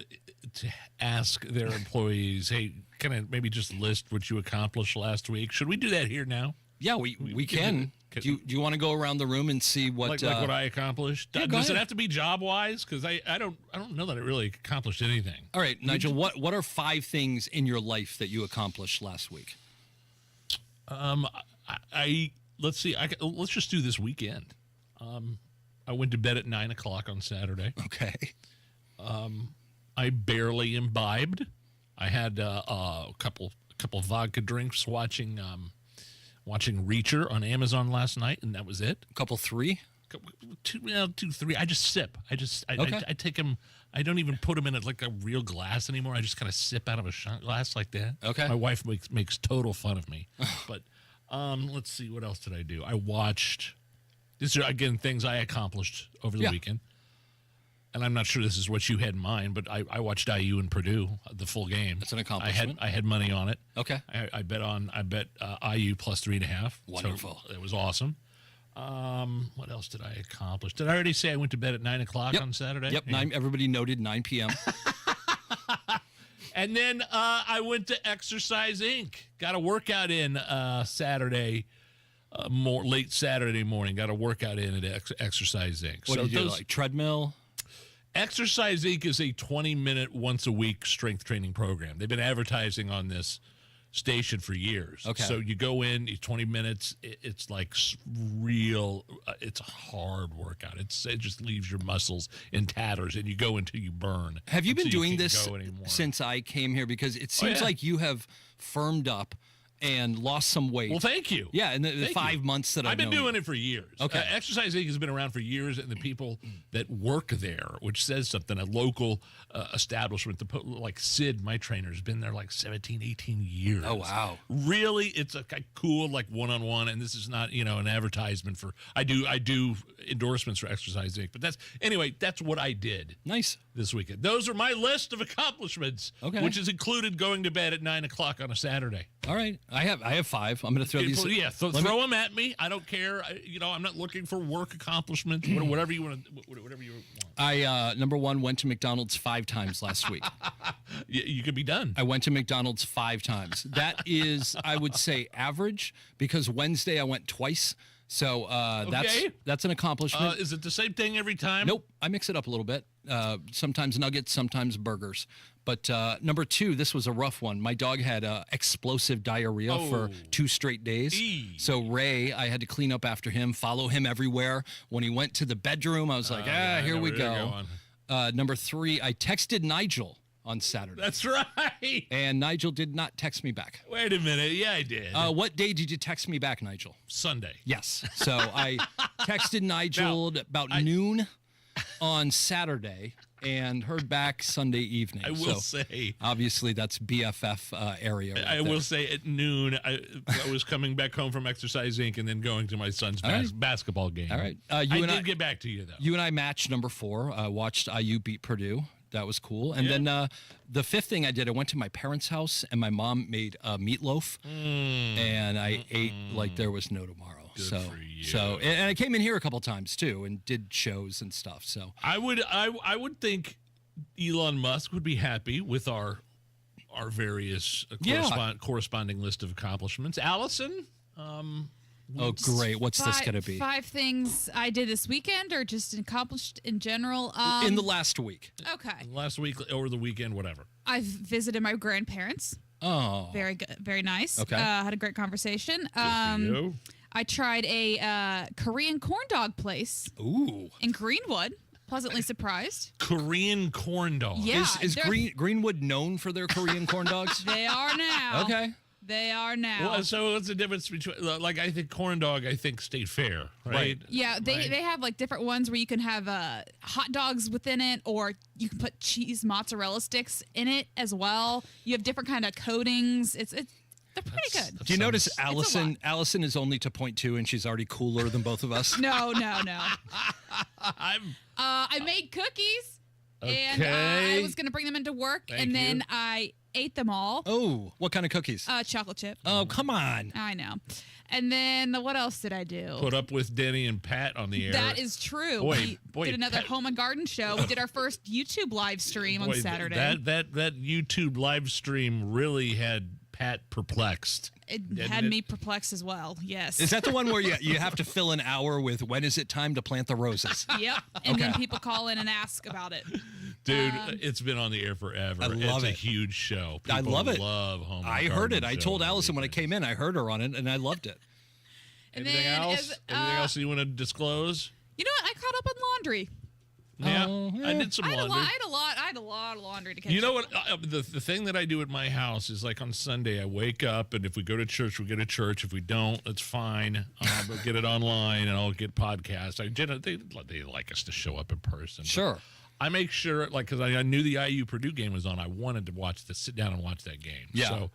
to ask their employees, hey, can I maybe just list what you accomplished last week? Should we do that here now? Yeah, we can. Do you want to go around the room and see what like what I accomplished? Yeah, Does it have to be job wise? Because I don't know that it really accomplished anything. All right, Nigel, what are 5 things in your life that you accomplished last week? Let's see. Let's just do this weekend. I went to bed at 9 o'clock on Saturday. Okay. I barely imbibed. I had a couple vodka drinks watching Reacher on Amazon last night, and that was it. A couple 3? 2, 3. I just sip. I take them. I don't even put them in like a real glass anymore. I just kind of sip out of a shot glass like that. Okay. My wife makes total fun of me. But let's see, what else did I do? I watched. These are again things I accomplished over the weekend. And I'm not sure this is what you had in mind, but I watched IU and Purdue the full game. That's an accomplishment. I had money on it. Okay. I bet IU plus 3.5. Wonderful. So it was awesome. What else did I accomplish? Did I already say I went to bed at 9 o'clock on Saturday? Yep. Yeah. Everybody noted 9 p.m. And then I went to Exercise Inc. Got a workout in Saturday. Late Saturday morning. Got a workout in at Exercise Inc. What did you do, like treadmill? Exercise Inc. is a 20-minute, once-a-week strength training program. They've been advertising on this station for years. Okay. So you go in, 20 minutes, it's like real, it's a hard workout. It just leaves your muscles in tatters, and you go until you burn. Have you been doing this since I came here? Because it seems like you have firmed up and lost some weight. Well, thank you. Yeah, in the 5 months that I've been doing it for years. Okay. Exercise Inc. has been around for years, and the people that work there, which says something, a local establishment, like Sid, my trainer, has been there like 17, 18 years. Oh, wow. Really, it's a cool, like, one-on-one, and this is not, an advertisement for, I do endorsements for Exercise Inc., but that's what I did. Nice. This weekend. Those are my list of accomplishments, which has included going to bed at 9 o'clock on a Saturday. All right. I have 5. I'm going to throw these. Yeah, throw them at me. I don't care. I'm not looking for work accomplishments. Whatever you want. Whatever you want. I number 1 went to McDonald's 5 times last week. You could be done. I went to McDonald's 5 times. That is, I would say, average, because Wednesday I went twice. So that's an accomplishment. Is it the same thing every time? Nope. I mix it up a little bit. Sometimes nuggets, sometimes burgers. But number 2, this was a rough one. My dog had explosive diarrhea for 2 straight days. So Ray, I had to clean up after him, follow him everywhere. When he went to the bedroom, I was like, here we go. Number 3, I texted Nigel on Saturday. That's right. And Nigel did not text me back. Wait a minute. Yeah, I did. What day did you text me back, Nigel? Sunday. Yes. So I texted Nigel about noon on Saturday and heard back Sunday evening. I will say. Obviously, that's BFF area. Right I will say at noon, I was coming back home from Exercise Inc. and then going to my son's basketball game. All right. I did get back to you, though. You and I matched number 4. I watched IU beat Purdue. That was cool. And then the 5th thing I did, I went to my parents' house, and my mom made meatloaf, and I ate like there was no tomorrow. And I came in here a couple times too and did shows and stuff. So I would think Elon Musk would be happy with our various corresponding list of accomplishments. Allison, oh great, what's this going to be? 5 things I did this weekend, or just accomplished in general. In the last week. Okay. Last week or the weekend, whatever. I've visited my grandparents. Oh, very good, very nice. Okay, had a great conversation. You. I tried a Korean corn dog place. Ooh. In Greenwood. Pleasantly surprised. Korean corn dog. Yeah. Is Greenwood known for their Korean corn dogs? They are now. Okay. They are now. Well, so what's the difference between, like, I think corn dog, State Fair, right? Yeah, they have like different ones where you can have hot dogs within it, or you can put cheese mozzarella sticks in it as well. You have different kind of coatings. They're pretty good. Do you notice Allison is only to 0.2 and she's already cooler than both of us? No. I made cookies, and Okay. I was going to bring them into work, Thank and then you. I ate them all. Oh, what kind of cookies? Chocolate chip. Oh, come on. I know. And then what else did I do? Put up with Denny and Pat on the air. That is true. Boy, we did another home and garden show. We did our first YouTube live stream on Saturday. That YouTube live stream really had Pat perplexed. It had me perplexed as well. Yes. Is that the one where you have to fill an hour with when is it time to plant the roses? Yep. And then people call in and ask about it. Dude, it's been on the air forever. I love it's it. a huge show. I love it. Love home. I heard it. I told Allison when I came in, I heard her on it, and I loved it. Anything else? Anything else you want to disclose? You know what? I caught up on laundry. Yeah, I did some laundry. I had a lot of laundry to catch. You know what? The thing that I do at my house is, like, on Sunday, I wake up, and if we go to church, we go to church. If we don't, that's fine. I'll get it online, and I'll get podcasts. They like us to show up in person. Sure. I make sure, like, because I knew the IU Purdue game was on. I wanted to sit down and watch that game. Yeah. So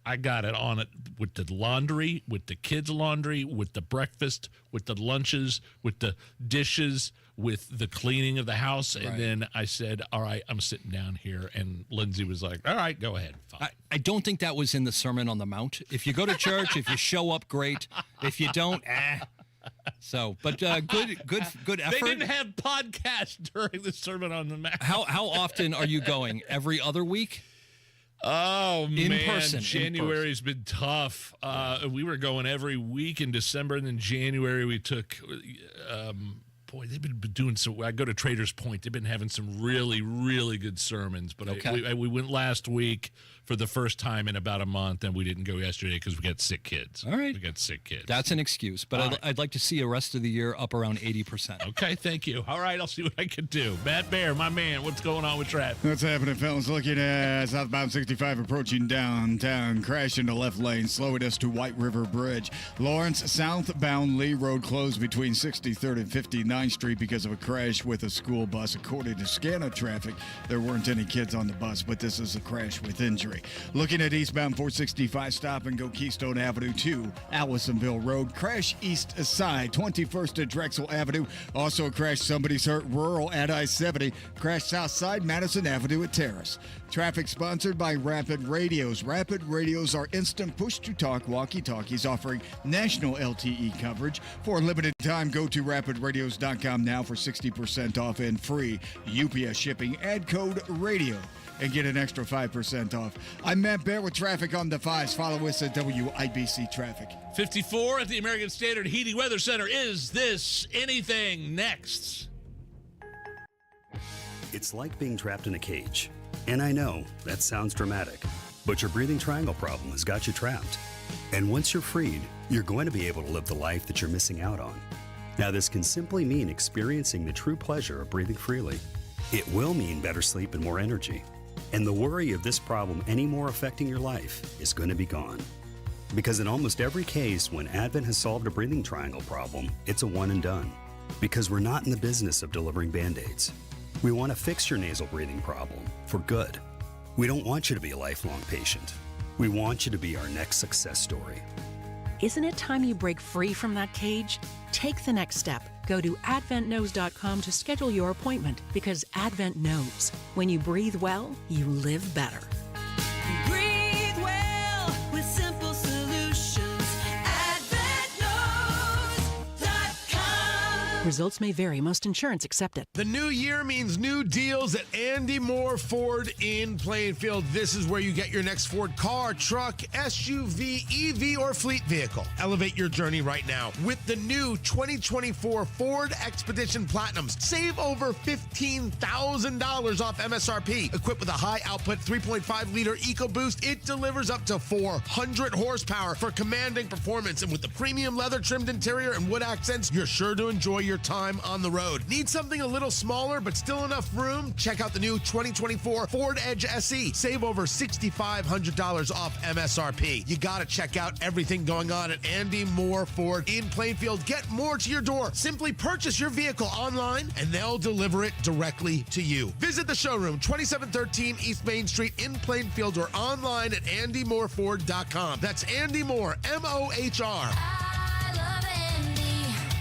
I got it on it with the laundry, with the kids' laundry, with the breakfast, with the lunches, with the dishes, with the cleaning of the house. And then I said, all right, I'm sitting down here. And Lindsay was like, all right, go ahead. Fine. I don't think that was in the Sermon on the Mount. If you go to church, if you show up, great. If you don't, So, but good effort. They didn't have podcasts during the Sermon on the Mount. How often are you going? Every other week? Oh, man. Person. January's been tough. We were going every week in December, and then January we took boy, they've been doing so. I go to Traders Point. They've been having some really, really good sermons. But we went last week for the first time in about a month, and we didn't go yesterday because we got sick kids. All right. We got sick kids. That's an excuse, but I'd like to see the rest of the year up around 80%. Okay, thank you. All right, I'll see what I can do. Matt Bear, my man, what's going on with traffic? What's happening, fellas? Looking at southbound 65 approaching downtown. Crash into left lane, slowing us to White River Bridge. Lawrence, southbound Lee Road closed between 63rd and 59th Street because of a crash with a school bus. According to SCANA traffic, there weren't any kids on the bus, but this is a crash with injury. Looking at eastbound 465, stop and go Keystone Avenue to Allisonville Road. Crash east side, 21st to Drexel Avenue. Also a crash, somebody's hurt, rural at I-70. Crash south side, Madison Avenue at Terrace. Traffic sponsored by Rapid Radios. Rapid Radios are instant push-to-talk walkie-talkies offering national LTE coverage. For a limited time, go to rapidradios.com now for 60% off and free UPS shipping. Add code RADIO and get an extra 5% off. I'm Matt Bear with traffic on the 5s. Follow us at WIBC Traffic. 54 at the American Standard Heating Weather Center. Is this anything? Next. It's like being trapped in a cage. And I know that sounds dramatic, but your breathing triangle problem has got you trapped. And once you're freed, you're going to be able to live the life that you're missing out on. Now, this can simply mean experiencing the true pleasure of breathing freely. It will mean better sleep and more energy. And the worry of this problem any more affecting your life is going to be gone. Because in almost every case, when Advent has solved a breathing triangle problem, it's a one and done. Because we're not in the business of delivering Band-Aids. We want to fix your nasal breathing problem for good. We don't want you to be a lifelong patient. We want you to be our next success story. Isn't it time you break free from that cage? Take the next step. Go to adventknows.com to schedule your appointment, because Advent knows when you breathe well, you live better. Breathe well with simple solutions. Advent knows. Results may vary. Most insurance accepted. The new year means new deals at Andy Moore Ford in Plainfield. This is where you get your next Ford car, truck, SUV, EV, or fleet vehicle. Elevate your journey right now with the new 2024 Ford Expedition Platinums. Save over $15,000 off MSRP. Equipped with a high-output 3.5-liter EcoBoost, it delivers up to 400 horsepower for commanding performance. And with the premium leather-trimmed interior and wood accents, you're sure to enjoy your time on the road. Need something a little smaller but still enough room? Check out the new 2024 Ford Edge SE. Save over $6,500 off MSRP. You got to check out everything going on at Andy Moore Ford in Plainfield. Get more to your door. Simply purchase your vehicle online and they'll deliver it directly to you. Visit the showroom, 2713 East Main Street in Plainfield, or online at andymoreford.com. That's Andy Moore, M-O-H-R.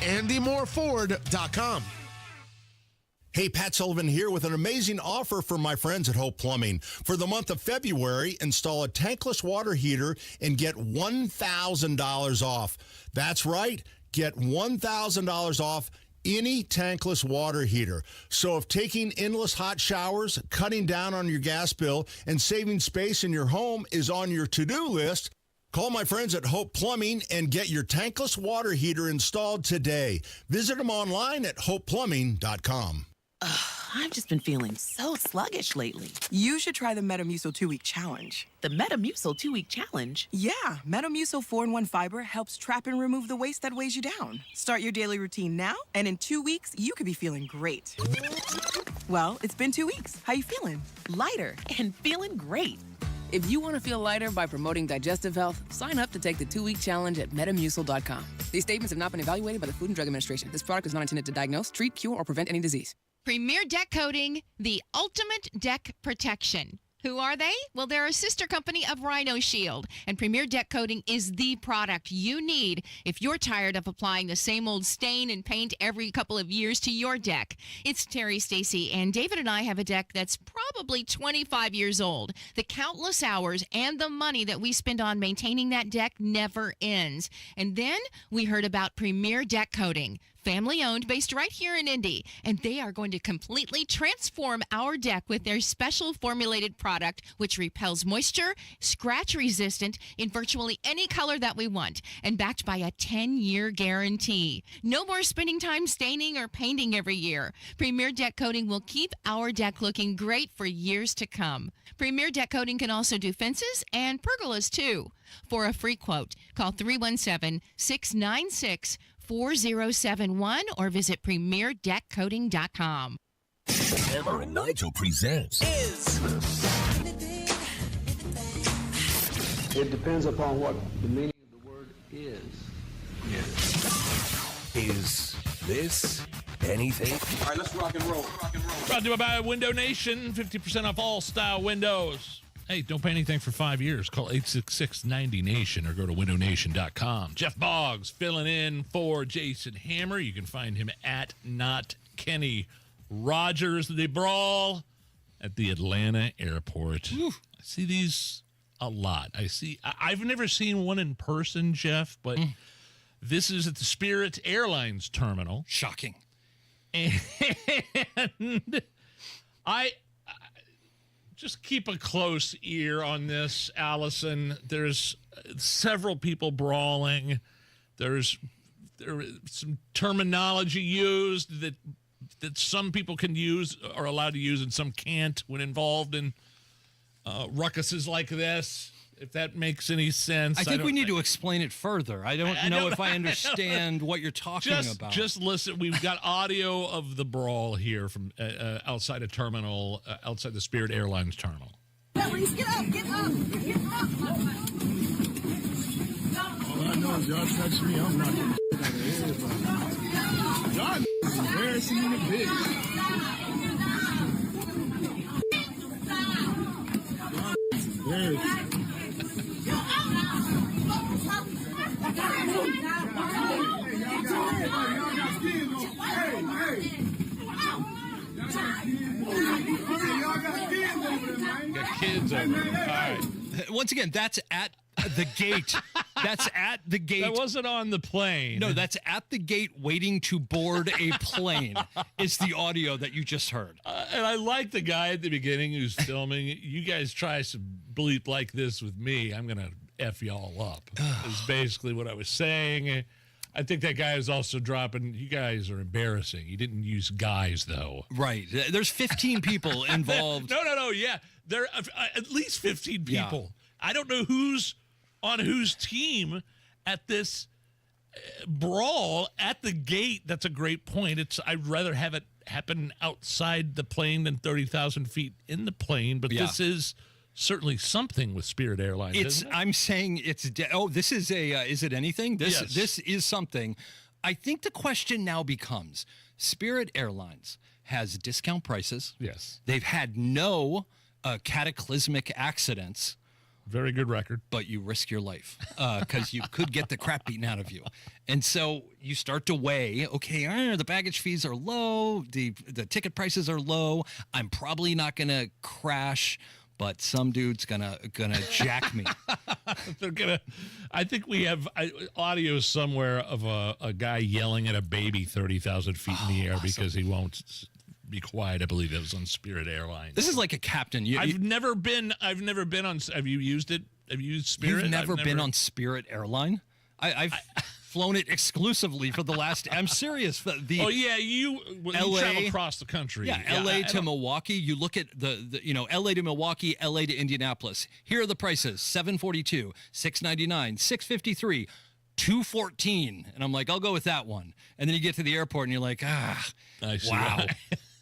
andymoreford.com. Hey, Pat Sullivan here with an amazing offer for my friends at Hope Plumbing. For the month of February, install a tankless water heater and get $1,000 off. That's right, get $1,000 off any tankless water heater. So if taking endless hot showers, cutting down on your gas bill, and saving space in your home is on your to-do list, call my friends at Hope Plumbing and get your tankless water heater installed today. Visit them online at hopeplumbing.com. I've just been feeling so sluggish lately. You should try the Metamucil 2-Week Challenge. The Metamucil 2-Week Challenge? Yeah, Metamucil 4-in-1 Fiber helps trap and remove the waste that weighs you down. Start your daily routine now, and in 2 weeks, you could be feeling great. Well, it's been 2 weeks. How you feeling? Lighter and feeling great. If you want to feel lighter by promoting digestive health, sign up to take the 2-week challenge at Metamucil.com. These statements have not been evaluated by the Food and Drug Administration. This product is not intended to diagnose, treat, cure, or prevent any disease. Premier Deck Coating, the ultimate deck protection. Who are they? Well, they're a sister company of Rhino Shield, and Premier Deck Coating is the product you need if you're tired of applying the same old stain and paint every couple of years to your deck. It's Terry, Stacy, and David and I have a deck that's probably 25 years old. The countless hours and the money that we spend on maintaining that deck never ends. And then we heard about Premier Deck Coating. Family owned, based right here in Indy, and they are going to completely transform our deck with their special formulated product, which repels moisture, scratch resistant in virtually any color that we want, and backed by a 10-year guarantee. No more spending time staining or painting every year. Premier Deck Coating will keep our deck looking great for years to come. Premier Deck Coating can also do fences and pergolas too. For a free quote, call 317-696-4071 or visit premierdeckcoating.com. Hammer and Nigel presents It depends upon what the meaning of the word is. Is this anything? All right, let's rock and roll. Brought to you by Window Nation, 50% off all style windows. Hey, don't pay anything for 5 years. Call 866-90-NATION or go to windownation.com. Jeff Boggs filling in for Jason Hammer. You can find him at Not Kenny Rogers. The brawl at the Atlanta airport. I see these a lot. I've never seen one in person, Jeff, but this is at the Spirit Airlines terminal. Shocking. And I just keep a close ear on this, Allison. There's several people brawling. There is some terminology used that some people can use, are allowed to use, and some can't when involved in ruckuses like this, if that makes any sense. I think we need to explain it further. I don't know if I understand what you're talking about. Just listen. We've got audio of the brawl here from outside a terminal, outside the Spirit Airlines terminal. Get up, get up, get up. All I know is y'all touch me, I'm not going to out of everybody. Y'all embarrassing in the bitch. Got kids over there. All right. Once again, that's at The gate. That's at the gate. That wasn't on the plane. No, that's at the gate waiting to board a plane. It's the audio that you just heard. And I like the guy at the beginning who's filming. You guys try some bleep like this with me, I'm going to F y'all up. Is basically what I was saying. I think that guy is also dropping. You guys are embarrassing. He didn't use guys, though. Right. There's 15 people involved. No. Yeah. There are at least 15 people. Yeah. I don't know who's on whose team at this brawl at the gate. That's a great point. I'd rather have it happen outside the plane than 30,000 feet in the plane. But this is certainly something with Spirit Airlines. Isn't it? I'm saying it's. This is a. Is it anything? This is something. I think the question now becomes: Spirit Airlines has discount prices. Yes, they've had no cataclysmic accidents. Very good record. But you risk your life because you could get the crap beaten out of you. And so you start to weigh, okay, the baggage fees are low, the ticket prices are low. I'm probably not going to crash, but some dude's gonna jack me. They're gonna. I think we have audio somewhere of a guy yelling at a baby 30,000 feet in the air because he won't be quiet. I believe it was on Spirit Airlines. This is like a captain. I've never been on. Have you used it? Have you used Spirit? You've never been on Spirit Airline? I've flown it exclusively for the last. I'm serious. You travel across the country. Yeah, L.A. to Milwaukee. You look at the L.A. to Milwaukee, L.A. to Indianapolis. Here are the prices: $742, $699, $653, $214. And I'm like, I'll go with that one. And then you get to the airport and you're like, wow.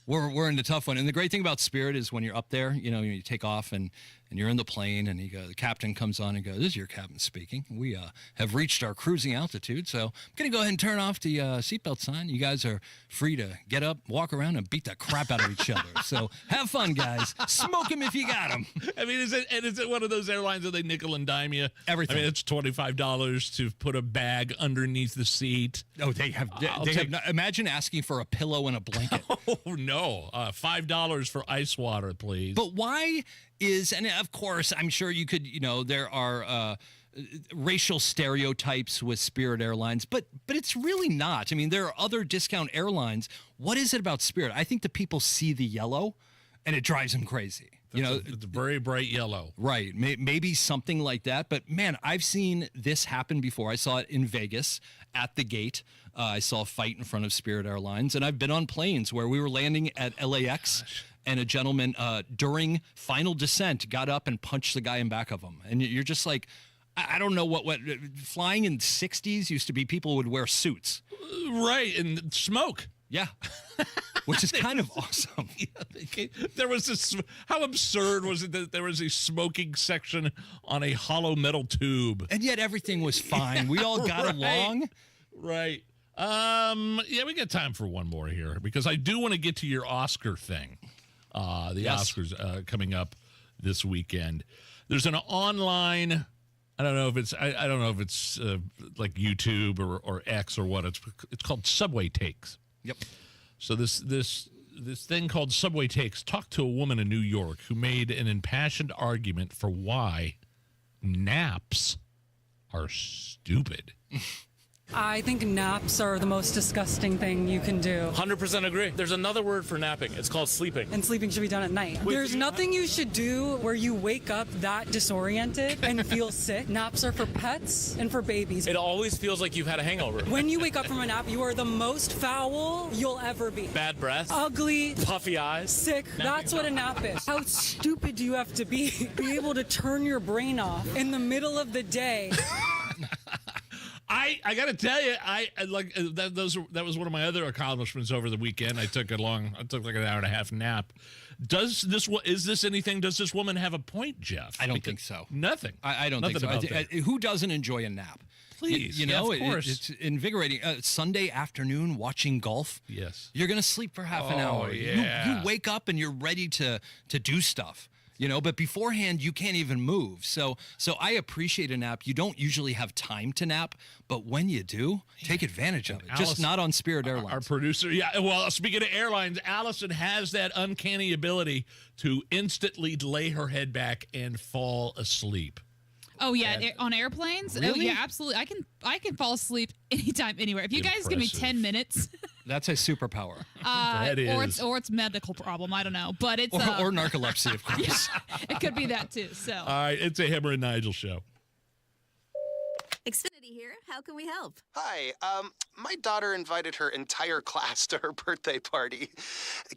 We're in the tough one. And the great thing about Spirit is when you're up there, you take off and you're in the plane and the captain comes on and goes, this is your captain speaking. We have reached our cruising altitude. So I'm going to go ahead and turn off the seatbelt sign. You guys are free to get up, walk around, and beat the crap out of each other. So have fun, guys. Smoke them if you got them. I mean, is it one of those airlines that they nickel and dime you? Everything. I mean, it's $25 to put a bag underneath the seat. Oh, they have. Imagine asking for a pillow and a blanket. Oh, no. $5 for ice water, please. But why and of course, I'm sure you could, there are racial stereotypes with Spirit Airlines, but it's really not. I mean, there are other discount airlines. What is it about Spirit? I think the people see the yellow and it drives them crazy. It's very bright yellow. Right. Maybe something like that. But man, I've seen this happen before. I saw it in Vegas at the gate. I saw a fight in front of Spirit Airlines, and I've been on planes where we were landing at LAX, and a gentleman during final descent got up and punched the guy in back of him. And you're just like, I don't know what flying in the 60s used to be people would wear suits. Right, and smoke. Yeah. Which is kind of awesome. There was this, how absurd was it that there was a smoking section on a hollow metal tube? And yet everything was fine. We all got along. Right. We got time for one more here because I do want to get to your Oscar thing. Oscars coming up this weekend. There's an online, I don't know if it's like YouTube or X or what. It's called Subway Takes. Yep. So this thing called Subway Takes talked to a woman in New York who made an impassioned argument for why naps are stupid. I think naps are the most disgusting thing you can do. 100% agree. There's another word for napping. It's called sleeping. And sleeping should be done at night. There's nothing you should do where you wake up that disoriented and feel sick. Naps are for pets and for babies. It always feels like you've had a hangover. When you wake up from a nap, you are the most foul you'll ever be. Bad breath. Ugly. Puffy eyes. Sick. That's what a nap is. How stupid do you have to be able to turn your brain off in the middle of the day? I got to tell you, I like that. That was one of my other accomplishments over the weekend. I took like an hour and a half nap. Does this woman have a point, Jeff? I don't think so. Nothing. I don't think so. Who doesn't enjoy a nap? Please, of course. It's invigorating. Sunday afternoon watching golf. Yes, you're gonna sleep for half an hour. Yeah. You wake up and you're ready to do stuff. But beforehand you can't even move. So I appreciate a nap. You don't usually have time to nap, but when you do, take advantage of it. Just not on Spirit Airlines. Our producer, well, speaking of airlines, Allison has that uncanny ability to instantly lay her head back and fall asleep. Oh yeah, on airplanes. Really? Oh yeah, absolutely. I can fall asleep anytime, anywhere. If you guys give me 10 minutes, That's a superpower. or it's medical problem. I don't know, but it's or narcolepsy, of course. it could be that too. So All right, it's a Hammer and Nigel show. Xfinity here. How can we help? Hi. My daughter invited her entire class to her birthday party.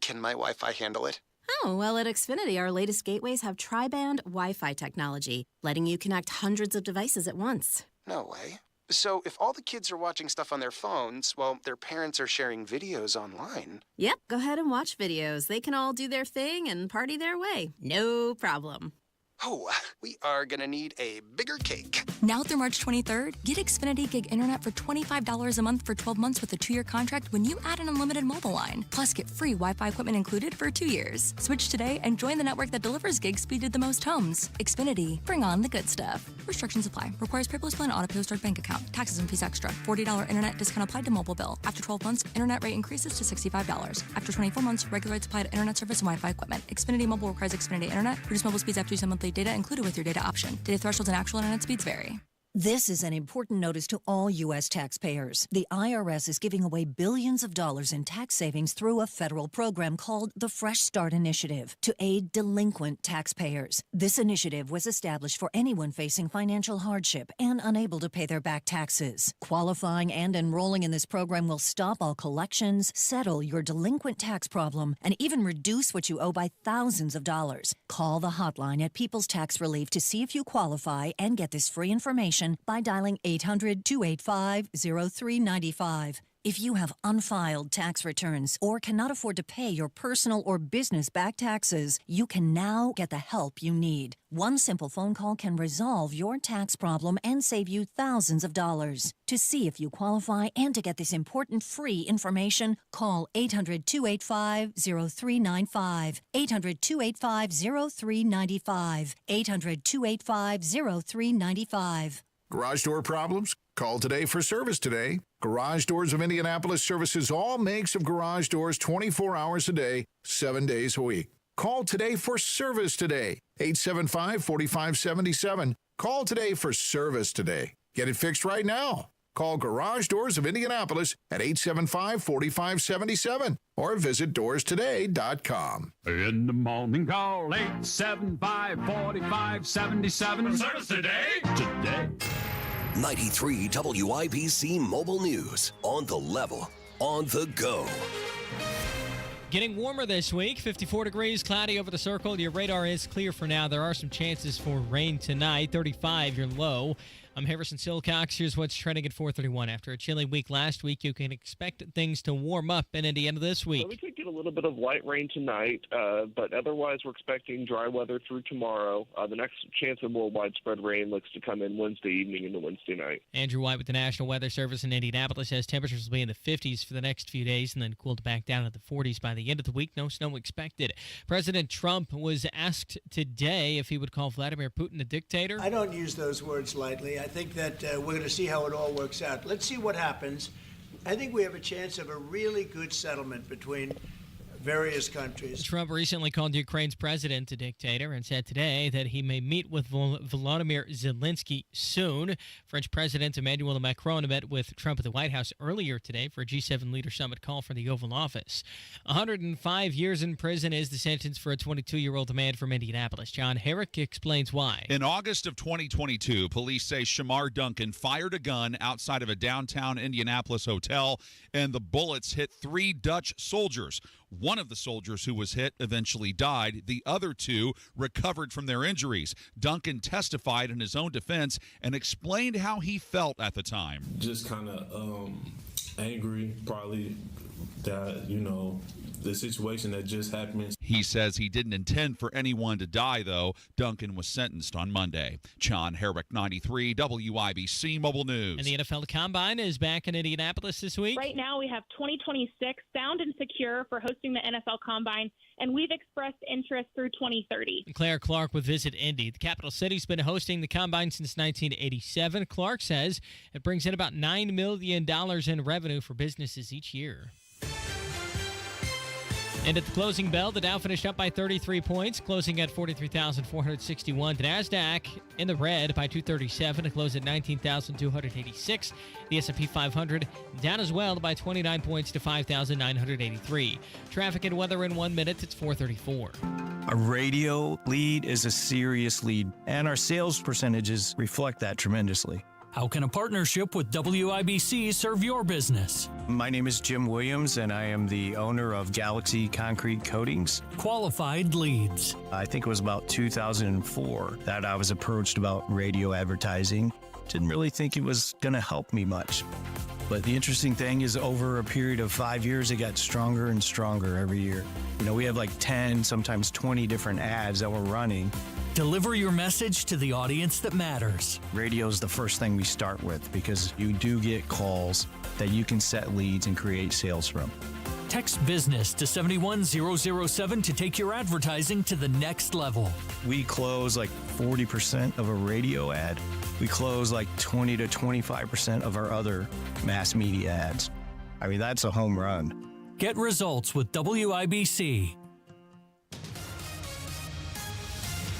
Can my Wi-Fi handle it? Oh, well, at Xfinity, our latest gateways have tri-band Wi-Fi technology, letting you connect hundreds of devices at once. No way. So if all the kids are watching stuff on their phones, well, their parents are sharing videos online. Yep, go ahead and watch videos. They can all do their thing and party their way. No problem. Oh, we are gonna need a bigger cake. Now through March 23rd, get Xfinity Gig Internet for $25 a month for 12 months with a 2-year contract when you add an unlimited mobile line. Plus, get free Wi-Fi equipment included for 2 years. Switch today and join the network that delivers gig speed to the most homes. Xfinity, bring on the good stuff. Restrictions apply. Requires paperless plan auto-pay start bank account. Taxes and fees extra. $40 internet discount applied to mobile bill. After 12 months, internet rate increases to $65. After 24 months, regular rates apply to internet service and Wi-Fi equipment. Xfinity Mobile requires Xfinity Internet. Reduced mobile speeds after use of monthly data included with your data option. Data thresholds and actual internet speeds vary. This is an important notice to all U.S. taxpayers. The IRS is giving away billions of dollars in tax savings through a federal program called the Fresh Start Initiative to aid delinquent taxpayers. This initiative was established for anyone facing financial hardship and unable to pay their back taxes. Qualifying and enrolling in this program will stop all collections, settle your delinquent tax problem, and even reduce what you owe by thousands of dollars. Call the hotline at People's Tax Relief to see if you qualify and get this free information by dialing 800-285-0395. If you have unfiled tax returns or cannot afford to pay your personal or business back taxes, you can now get the help you need. One simple phone call can resolve your tax problem and save you thousands of dollars. To see if you qualify and to get this important free information, call 800-285-0395. 800-285-0395. 800-285-0395. Garage door problems? Call today for service today. Garage Doors of Indianapolis services all makes of garage doors 24 hours a day, 7 days a week. Call today for service today. 875-4577. Call today for service today. Get it fixed right now. Call Garage Doors of Indianapolis at 875-4577 or visit doorstoday.com. In the morning, call 875-4577. Service today. Today. 93 WIBC Mobile News. On the level. On the go. Getting warmer this week, 54 degrees, cloudy over the circle. Your radar is clear for now. There are some chances for rain tonight. 35, your low. I'm Harrison Silcox. Here's what's trending at 4:31. After a chilly week last week, you can expect things to warm up in the end of this week. So we could get a little bit of light rain tonight, but otherwise we're expecting dry weather through tomorrow. The next chance of more widespread rain looks to come in Wednesday evening into Wednesday night. Andrew White with the National Weather Service in Indianapolis says temperatures will be in the 50s for the next few days and then cooled back down to the 40s by the end of the week. No snow expected. President Trump was asked today if he would call Vladimir Putin a dictator. I don't use those words lightly. I think that we're going to see how it all works out. Let's see what happens. I think we have a chance of a really good settlement between various countries. Trump recently called Ukraine's president a dictator and said today that he may meet with Volodymyr Zelensky soon. French President Emmanuel Macron met with Trump at the White House earlier today for a G7 leader summit call for the Oval Office. 105 years in prison is the sentence for a 22-year-old man from Indianapolis. John Herrick explains why. In August of 2022, police say Shamar Duncan fired a gun outside of a downtown Indianapolis hotel, and the bullets hit 3 Dutch soldiers. One of the soldiers who was hit eventually died. The other 2 recovered from their injuries. Duncan testified in his own defense and explained how he felt at the time. Just kind of angry, probably that, the situation that just happened. He says he didn't intend for anyone to die, though. Duncan was sentenced on Monday. John Herrick, 93 WIBC Mobile News. And the NFL Combine is back in Indianapolis this week. Right now we have 2026 sound and secure for hosting the NFL Combine, and we've expressed interest through 2030. Claire Clark with Visit Indy. The capital city's been hosting the Combine since 1987. Clark says it brings in about $9 million in revenue for businesses each year. And at the closing bell, the Dow finished up by 33 points, closing at 43,461. The NASDAQ in the red by 237 to close at 19,286. The S&P 500 down as well by 29 points to 5,983. Traffic and weather in 1 minute. It's 4:34. A radio lead is a serious lead, and our sales percentages reflect that tremendously. How can a partnership with WIBC serve your business? My name is Jim Williams, and I am the owner of Galaxy Concrete Coatings. Qualified leads. I think it was about 2004 that I was approached about radio advertising. Didn't really think it was going to help me much. But the interesting thing is over a period of 5 years, it got stronger and stronger every year. You know, we have like 10, sometimes 20 different ads that we're running. Deliver your message to the audience that matters. Radio is the first thing we start with because you do get calls that you can set leads and create sales from. Text business to 71007 to take your advertising to the next level. We close like 40% of a radio ad. We close like 20 to 25% of our other mass media ads. I mean, that's a home run. Get results with WIBC.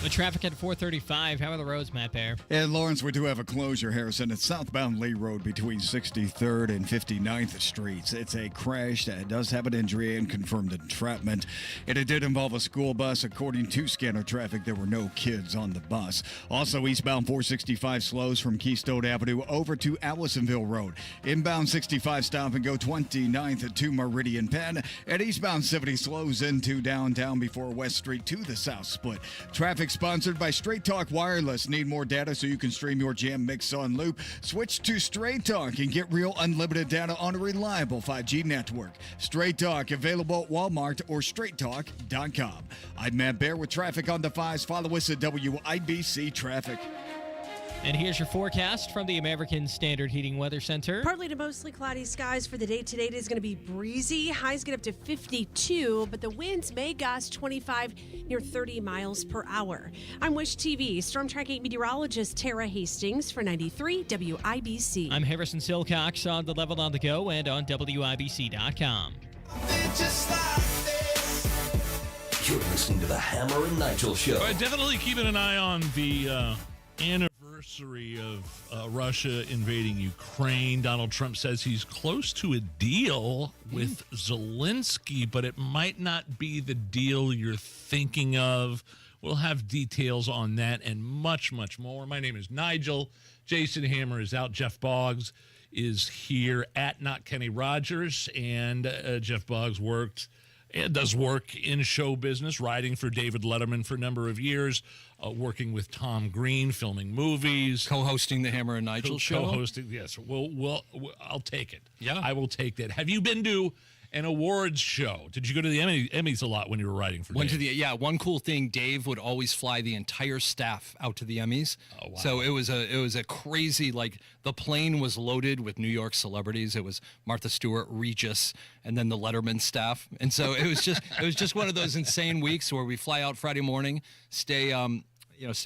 The traffic at 4:35. How are the roads, Matt Bear? In Lawrence, we do have a closure, Harrison. It's southbound Lee Road between 63rd and 59th Streets. It's a crash that does have an injury and confirmed entrapment. And it did involve a school bus. According to scanner traffic, there were no kids on the bus. Also, eastbound 465 slows from Keystone Avenue over to Allisonville Road. Inbound 65 stop and go 29th to Meridian Penn. And eastbound 70 slows into downtown before West Street to the south split. Traffic sponsored by Straight Talk Wireless. Need more data so you can stream your jam mix on loop? Switch to Straight Talk and get real unlimited data on a reliable 5G network. Straight Talk, available at Walmart or straighttalk.com. I'm Matt Bear with traffic on the 5s. Follow us at WIBC Traffic. And here's your forecast from the American Standard Heating Weather Center. Partly to mostly cloudy skies for the day. Today it is going to be breezy. Highs get up to 52, but the winds may gust 25 near 30 miles per hour. I'm Wish TV Storm Tracking meteorologist Tara Hastings for 93 WIBC. I'm Harrison Silcox on the Level on the Go and on WIBC.com. You're listening to the Hammer and Nigel Show. All right, definitely keeping an eye on the anniversary of Russia invading Ukraine. Donald Trump says he's close to a deal with Zelensky, but it might not be the deal you're thinking of. We'll have details on that and much, much more. My name is Nigel. Jason Hammer is out. Jeff Boggs is here at Not Kenny Rogers, and Jeff Boggs does work in show business, writing for David Letterman for a number of years, working with Tom Green, filming movies. Co-hosting the Hammer and Nigel show? Co-hosting, yes. I'll take it. Yeah. I will take that. Have you been to an awards show? Did you go to the Emmys a lot when you were writing for Dave? One cool thing, Dave would always fly the entire staff out to the Emmys. Oh, wow. So it was a crazy, like, the plane was loaded with New York celebrities. It was Martha Stewart, Regis, and then the Letterman staff. And so it was just one of those insane weeks where we fly out Friday morning, stay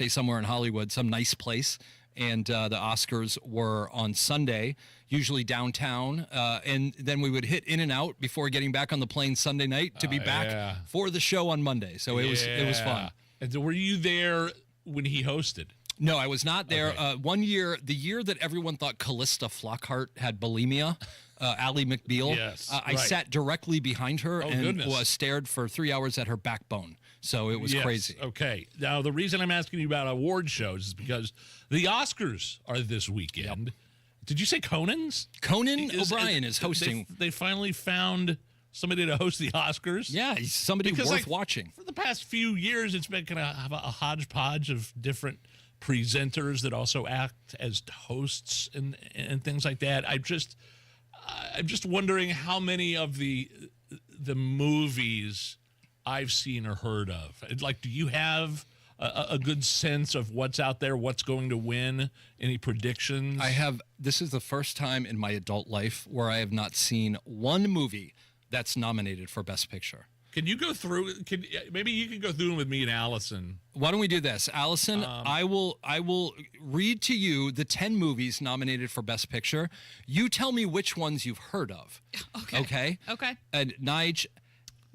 somewhere in Hollywood, some nice place. And the Oscars were on Sunday, usually downtown. And then we would hit in and out before getting back on the plane Sunday night to be back for the show on Monday. So it was fun. And so were you there when he hosted? No, I was not there. Okay. One year, the year that everyone thought Callista Flockhart had bulimia, Ally McBeal, yes, I sat directly behind her and stared for 3 hours at her backbone. So it was crazy. Okay. Now, the reason I'm asking you about award shows is because the Oscars are this weekend. Yep. Did you say Conan's? Conan O'Brien is hosting. They finally found somebody to host the Oscars. Yeah, he's somebody worth watching. For the past few years, it's been kind of a hodgepodge of different presenters that also act as hosts and things like that. I'm just wondering how many of the movies I've seen or heard of. Like, do you have a good sense of what's out there, what's going to win? Any predictions? I have. This is the first time in my adult life where I have not seen one movie that's nominated for Best Picture. Can you go through? Maybe you can go through them with me and Allison. Why don't we do this, Allison? I will read to you the 10 movies nominated for Best Picture. You tell me which ones you've heard of. Okay. And Nige,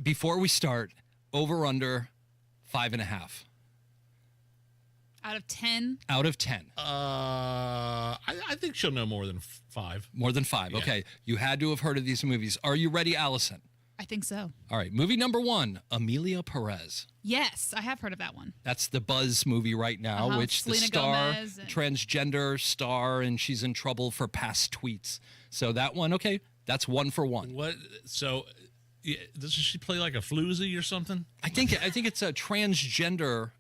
before we start, over under 5.5. Out of 10? Out of 10. I think she'll know more than 5. More than 5. Yeah. Okay. You had to have heard of these movies. Are you ready, Allison? I think so. All right. Movie number 1, Amelia Perez. Yes, I have heard of that one. That's the buzz movie right now, which Selena the star, Gomez and- transgender star, and she's in trouble for past tweets. So that one, okay, that's 1 for 1. What? So, does she play like a floozy or something? I think it's a transgender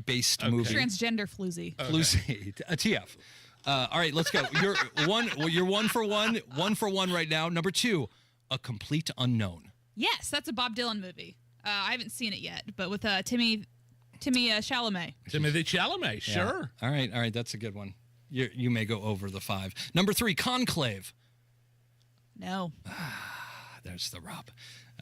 based movie. Transgender floozy. Floozy, a TF. All right, let's go. You're 1 for 1. 1 for 1 right now. Number 2, A Complete Unknown. Yes, that's a Bob Dylan movie. I haven't seen it yet, but with Timmy Chalamet. Timothy Chalamet, sure. All right, that's a good one. You may go over the 5. Number 3, Conclave. No. There's the rub.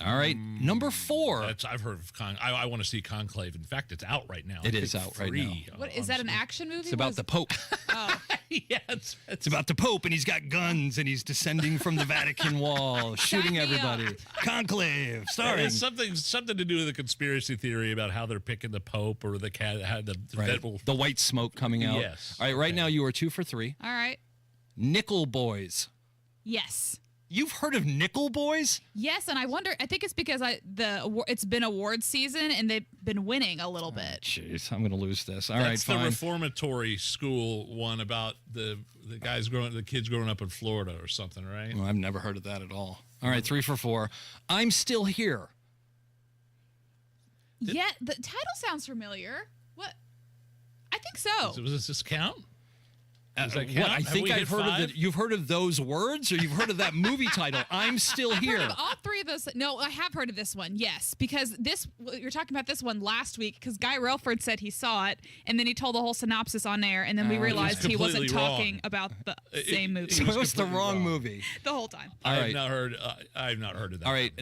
All right, number 4. I've heard of I want to see Conclave. In fact, it's out right now. It is out right now. What is that? An action movie? It's about the Pope. Oh. Yeah, it's about the Pope, and he's got guns, and he's descending from the Vatican wall, shooting everybody. Conclave, starring. It's something to do with a conspiracy theory about how they're picking the Pope or the cat had the white smoke coming out. Yes. All right, right now you are 2 for 3. All right. Nickel Boys. Yes. You've heard of Nickel Boys? Yes, and I wonder. I think it's because it's been award season and they've been winning a little bit. Jeez, I'm going to lose this. All That's right, fine. the reformatory school one about the kids growing up in Florida or something, right? Well, I've never heard of that at all. All right, 3 for 4. I'm Still Here. Yeah, the title sounds familiar. What? I think so. Does this count? Does that What? count? I Have think we I've hit heard 5? of it. You've heard of those words, or you've heard of that movie title? I'm Still Here. I've heard of all 3 of those. No, I have heard of this one. Yes, because you're talking about this one last week because Guy Relford said he saw it, and then he told the whole synopsis on air, and then we realized he wasn't talking about the same movie. So it was the wrong movie the whole time. I've not heard of that. All right,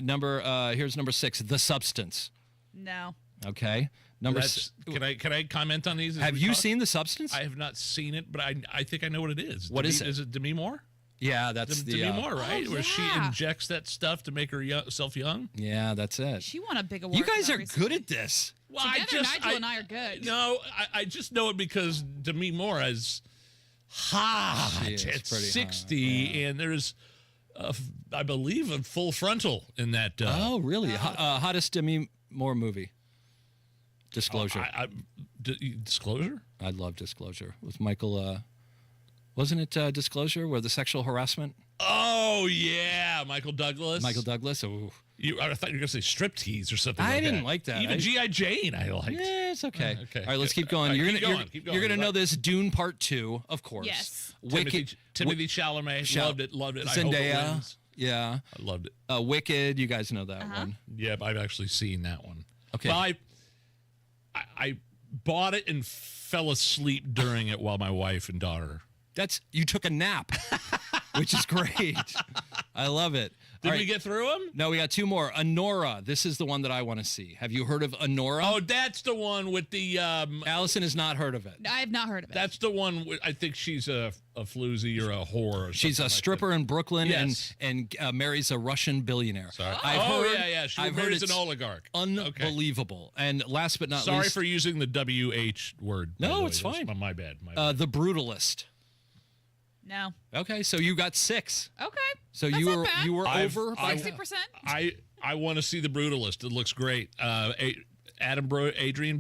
here's number 6, The Substance. No. Okay. Can I comment on these? Have you seen The Substance? I have not seen it, but I think I know what it is. What is it? Is it Demi Moore? Yeah, that's Demi Moore, right? Oh, Where she yeah. injects that stuff to make herself young. Yeah, that's it. She won a big award. You guys for that are recently. good at this. Well, Together, Nigel and I are good. No, I just know it because Demi Moore is hot She is at pretty 60, and there's, I believe, a full frontal in that. Oh, really? Hottest Demi Moore movie? Disclosure. Disclosure? I love Disclosure with Michael. Wasn't it Disclosure where the sexual harassment? Oh yeah, Michael Douglas. Michael Douglas. Oh. I thought you were going to say striptease or something. I like didn't that. like that. Even G.I. Jane, I liked. Yeah, it's okay. Okay. All right, let's keep going. You're Keep going. gonna know this. Dune Part 2, of course. Yes. Timothy Chalamet. Loved it. I hope it Zendaya. wins. Yeah. I loved it. Wicked. You guys know that one. Yeah, I've actually seen that one. Okay. Well, I bought it and fell asleep during it while my wife and daughter. You took a nap, which is great. I love it. Did we get through them? No, we got 2 more. Honora. This is the one that I want to see. Have you heard of Honora? Oh, that's the one with the. Allison has not heard of it. I have not heard of it. That's the one. I think she's a floozy or a whore. Or She's a stripper in Brooklyn and marries a Russian billionaire. Sorry. I've She I've heard marries it's an oligarch. Unbelievable. Okay. And last but not Sorry least. for using the WH word. No, it's fine. My bad. The Brutalist. No. Okay, so you got 6. Okay. So That's not bad. you were over 60%. I want to see the Brutalist. It looks great. Adrian Brody. Adrian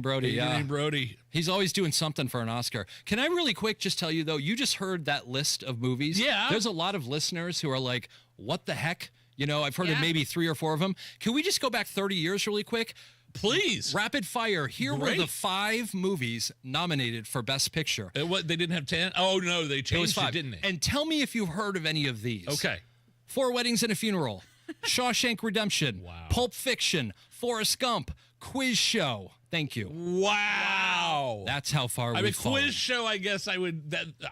Brody. Adrian Brody. He's always doing something for an Oscar. Can I really quick just tell you though? You just heard that list of movies. Yeah. There's a lot of listeners who are like, "What the heck?" You know, I've heard of maybe 3 or 4 of them. Can we just go back 30 years really quick? Please. Rapid fire. Here were the 5 movies nominated for Best Picture. What, they didn't have 10? Oh, no, they changed it, didn't they? And tell me if you've heard of any of these. Okay. 4 Weddings and a Funeral, Shawshank Redemption, Wow. Pulp Fiction, Forrest Gump, Quiz Show. Thank you. Wow. That's how far we've fallen. Quiz Show, I guess I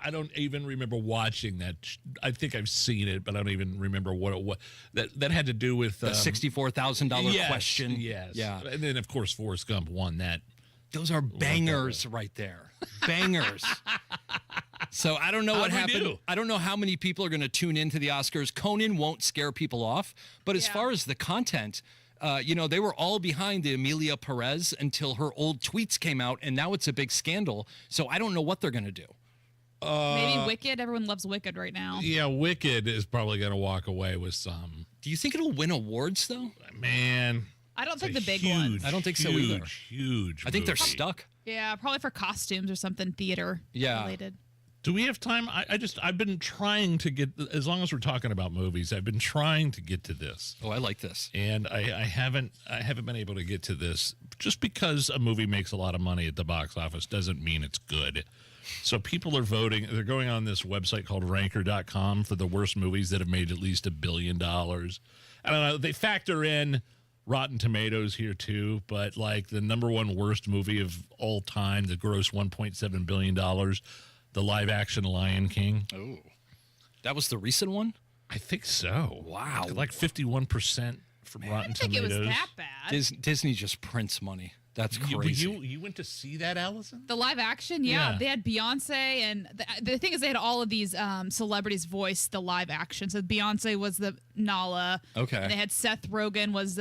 don't even remember watching that. I think I've seen it, but I don't even remember what it was. That had to do with the $64,000 question. Yes. Yeah. And then, of course, Forrest Gump won that. Those are bangers right there. Bangers. So I don't know what happened. I don't know how many people are going to tune into the Oscars. Conan won't scare people off. But as far as the content, They were all behind the Amelia Perez until her old tweets came out, and now it's a big scandal. So I don't know what they're going to do. Maybe Wicked. Everyone loves Wicked right now. Yeah, Wicked is probably going to walk away with some. Do you think it'll win awards, though? Man. I don't think the big ones. I don't think so either. Huge. I think they're stuck. Yeah, probably for costumes or something theater related. Do we have time? I've been trying to get, as long as we're talking about movies, I've been trying to get to this. Oh, I like this. And I haven't been able to get to this. Just because a movie makes a lot of money at the box office doesn't mean it's good. So people are voting. They're going on this website called ranker.com for the worst movies that have made at least $1 billion. I don't know. They factor in Rotten Tomatoes here too, but like the number one worst movie of all time that grossed $1.7 billion, the live action Lion King. Oh, that was the recent one? I think so. Wow. Like 51% from Rotten Tomatoes. I think it was that bad. Disney just prints money. That's crazy. You went to see that, Allison? The live action, yeah. They had Beyonce, and the thing is, they had all of these celebrities voice the live action. So Beyonce was the Nala. Okay. And they had Seth Rogen was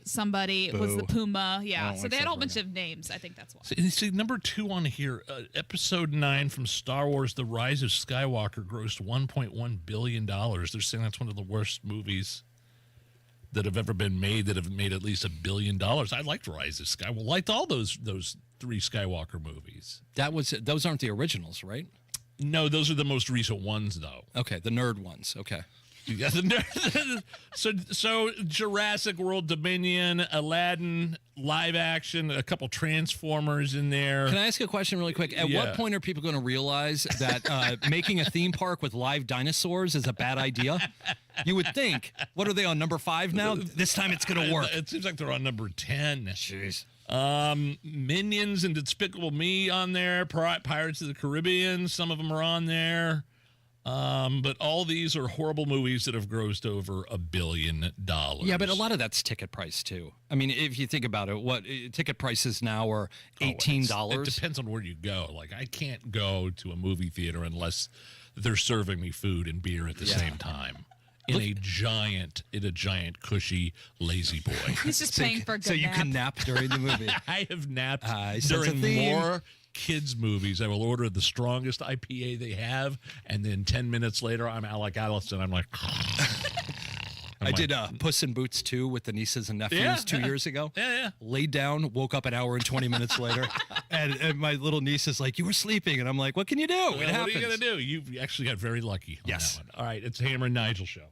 somebody Boo. was the Puma. Yeah. So like they had a whole Seth bunch of names. I think that's why. See, number 2 on here, episode 9 from Star Wars: The Rise of Skywalker grossed $1.1 billion. They're saying that's one of the worst movies that have ever been made that have made at least $1 billion. I liked Rise of Skywalker. Liked all those 3 Skywalker movies. Those aren't the originals, right? No, those are the most recent ones, though. Okay, the nerd ones. Okay. You got the nerd. So Jurassic World Dominion, Aladdin, live action, a couple Transformers in there. Can I ask a question really quick? At what point are people going to realize that making a theme park with live dinosaurs is a bad idea? You would think. What are they on, number 5 now? This time it's going to work. It seems like they're on number 10. Jeez. Minions and Despicable Me on there. Pirates of the Caribbean, some of them are on there. But all these are horrible movies that have grossed over $1 billion. Yeah, but a lot of that's ticket price too. I mean, if you think about it, what ticket prices now are $18. It depends on where you go. Like, I can't go to a movie theater unless they're serving me food and beer at the same time. In a giant cushy lazy boy. He's just paying for a good so you nap. can nap during the movie. I have napped sense during a theme. more kids movies. I will order the strongest IPA they have, and then 10 minutes later, I'm Alec Allison. I'm like, I did Puss in Boots 2 with the nieces and nephews 2 years ago. Yeah. Laid down, woke up an hour and 20 minutes later, and my little niece is like, "You were sleeping," and I'm like, "What can you do? Well, it happens." what are you gonna do? You actually got very lucky. On that one. All right, it's Hammer and Nigel show.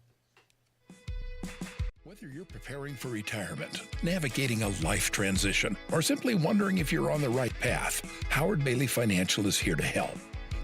Whether you're preparing for retirement, navigating a life transition, or simply wondering if you're on the right path, Howard Bailey Financial is here to help.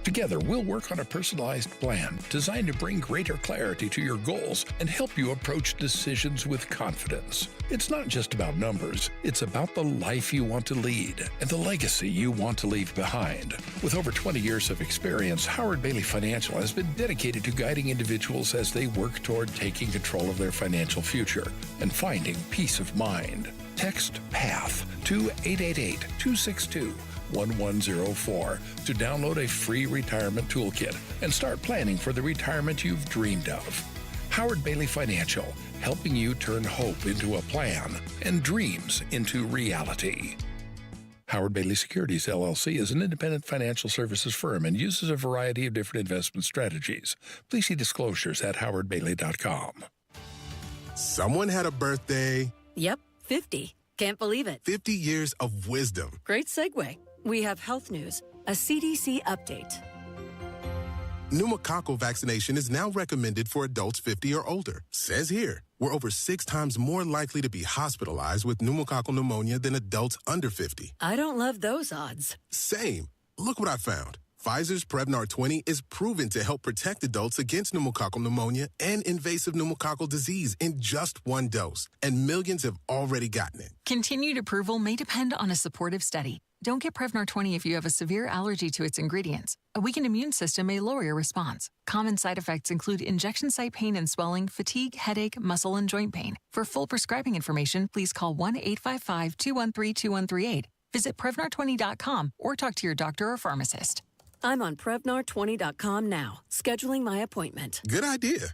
Together, we'll work on a personalized plan designed to bring greater clarity to your goals and help you approach decisions with confidence. It's not just about numbers, it's about the life you want to lead and the legacy you want to leave behind. With over 20 years of experience, Howard Bailey Financial has been dedicated to guiding individuals as they work toward taking control of their financial future and finding peace of mind. Text PATH to 888-262-1104 to download a free retirement toolkit and start planning for the retirement you've dreamed of. Howard Bailey Financial, helping you turn hope into a plan and dreams into reality. Howard Bailey Securities, LLC is an independent financial services firm and uses a variety of different investment strategies. Please see disclosures at howardbailey.com. Someone had a birthday. Yep, 50. Can't believe it. 50 years of wisdom. Great segue. We have health news, a CDC update. Pneumococcal vaccination is now recommended for adults 50 or older. Says here, we're over 6 times more likely to be hospitalized with pneumococcal pneumonia than adults under 50. I don't love those odds. Same. Look what I found. Pfizer's Prevnar 20 is proven to help protect adults against pneumococcal pneumonia and invasive pneumococcal disease in just 1 dose, and millions have already gotten it. Continued approval may depend on a supportive study. Don't get Prevnar 20 if you have a severe allergy to its ingredients. A weakened immune system may lower your response. Common side effects include injection site pain and swelling, fatigue, headache, muscle, and joint pain. For full prescribing information, please call 1-855-213-2138. Visit Prevnar20.com or talk to your doctor or pharmacist. I'm on Prevnar20.com now, scheduling my appointment. Good idea.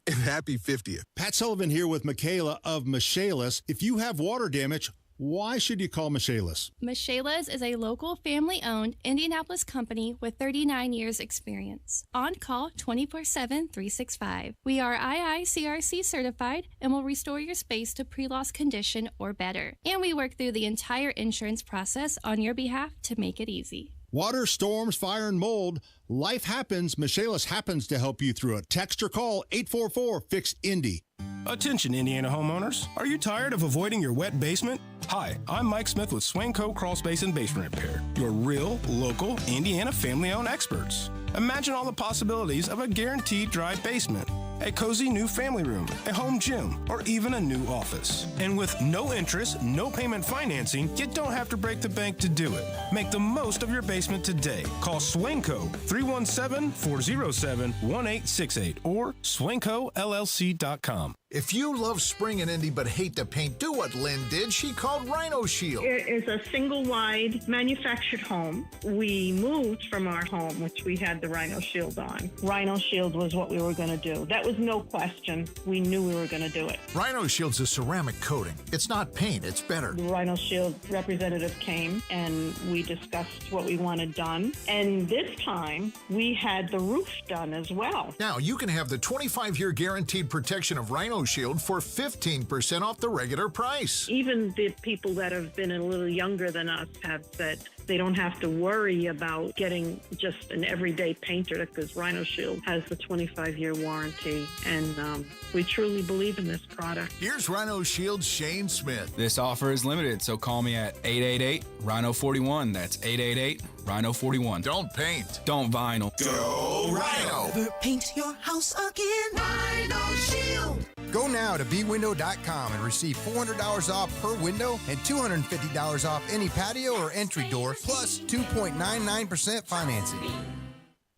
and happy 50th. Pat Sullivan here with Michaela of Michaelis. If you have water damage, why should you call Michaelis? Michaelis is a local family-owned Indianapolis company with 39 years experience. On call 24/7, 365. We are IICRC certified and will restore your space to pre-loss condition or better. And we work through the entire insurance process on your behalf to make it easy. Water, storms, fire, and mold. Life happens. Michaelis happens to help you through it. Text or call 844-FIX-INDY. Attention, Indiana homeowners. Are you tired of avoiding your wet basement? Hi, I'm Mike Smith with Swanco Crawl Space and Basement Repair, your real, local, Indiana family-owned experts. Imagine all the possibilities of a guaranteed dry basement, a cozy new family room, a home gym, or even a new office. And with no interest, no payment financing, you don't have to break the bank to do it. Make the most of your basement today. Call Swanco 317-407-1868 or swancollc.com. If you love spring in Indy but hate to paint, do what Lynn did. She called Rhino Shield. It is a single-wide manufactured home. We moved from our home, which we had the Rhino Shield on. Rhino Shield was what we were going to do. That was no question. We knew we were going to do it. Rhino Shield's a ceramic coating. It's not paint, it's better. The Rhino Shield representative came and we discussed what we wanted done. And this time, we had the roof done as well. Now, you can have the 25-year guaranteed protection of Rhino Shield for 15% off the regular price. Even the people that have been a little younger than us have said they don't have to worry about getting just an everyday painter because Rhino Shield has the 25-year warranty, and we truly believe in this product. Here's Rhino Shield's Shane Smith. This offer is limited, so call me at 888-RHINO-41. That's 888-RHINO-41. Don't paint. Don't vinyl. Go Rhino. Never paint your house again. Rhino Shield. Go now to bwindow.com and receive $400 off per window and $250 off any patio or entry door, plus 2.99% financing.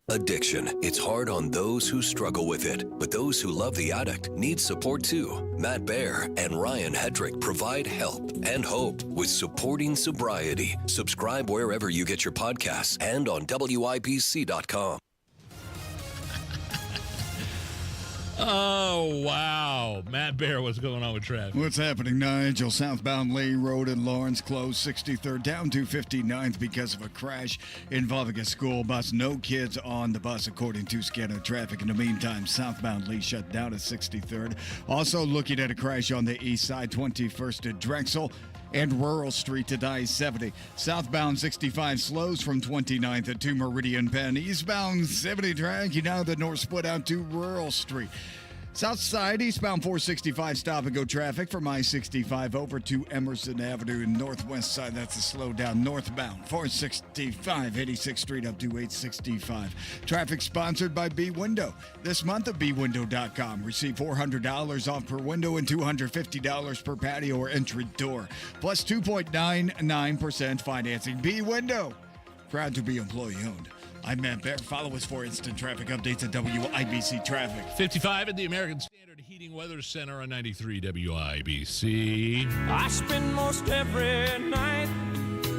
Addiction. It's hard on those who struggle with it, but those who love the addict need support too. Matt Baer and Ryan Hedrick provide help and hope with Supporting Sobriety. Subscribe wherever you get your podcasts and on WIBC.com. Oh, wow. Matt Baer, what's going on with traffic? What's happening, Nigel? Southbound Lee Road in Lawrence closed 63rd down to 59th because of a crash involving a school bus. No kids on the bus, according to scanner traffic. In the meantime, southbound Lee shut down at 63rd. Also looking at a crash on the east side, 21st at Drexel and Rural Street to I-70. Southbound 65 slows from 29th at 2 Meridian Penn. Eastbound 70 dragging out the north split out to Rural Street. South side, eastbound 465 stop-and-go traffic from I-65 over to Emerson Avenue and northwest side. That's a slowdown northbound 465, 86th Street up to 865. Traffic sponsored by B-Window. This month at bwindow.com. Receive $400 off per window and $250 per patio or entry door. Plus 2.99% financing. B-Window. Proud to be employee-owned. I'm Matt Baer. Follow us for instant traffic updates at WIBC Traffic. 55 at the American Standard Heating Weather Center on 93 WIBC. I spend most every night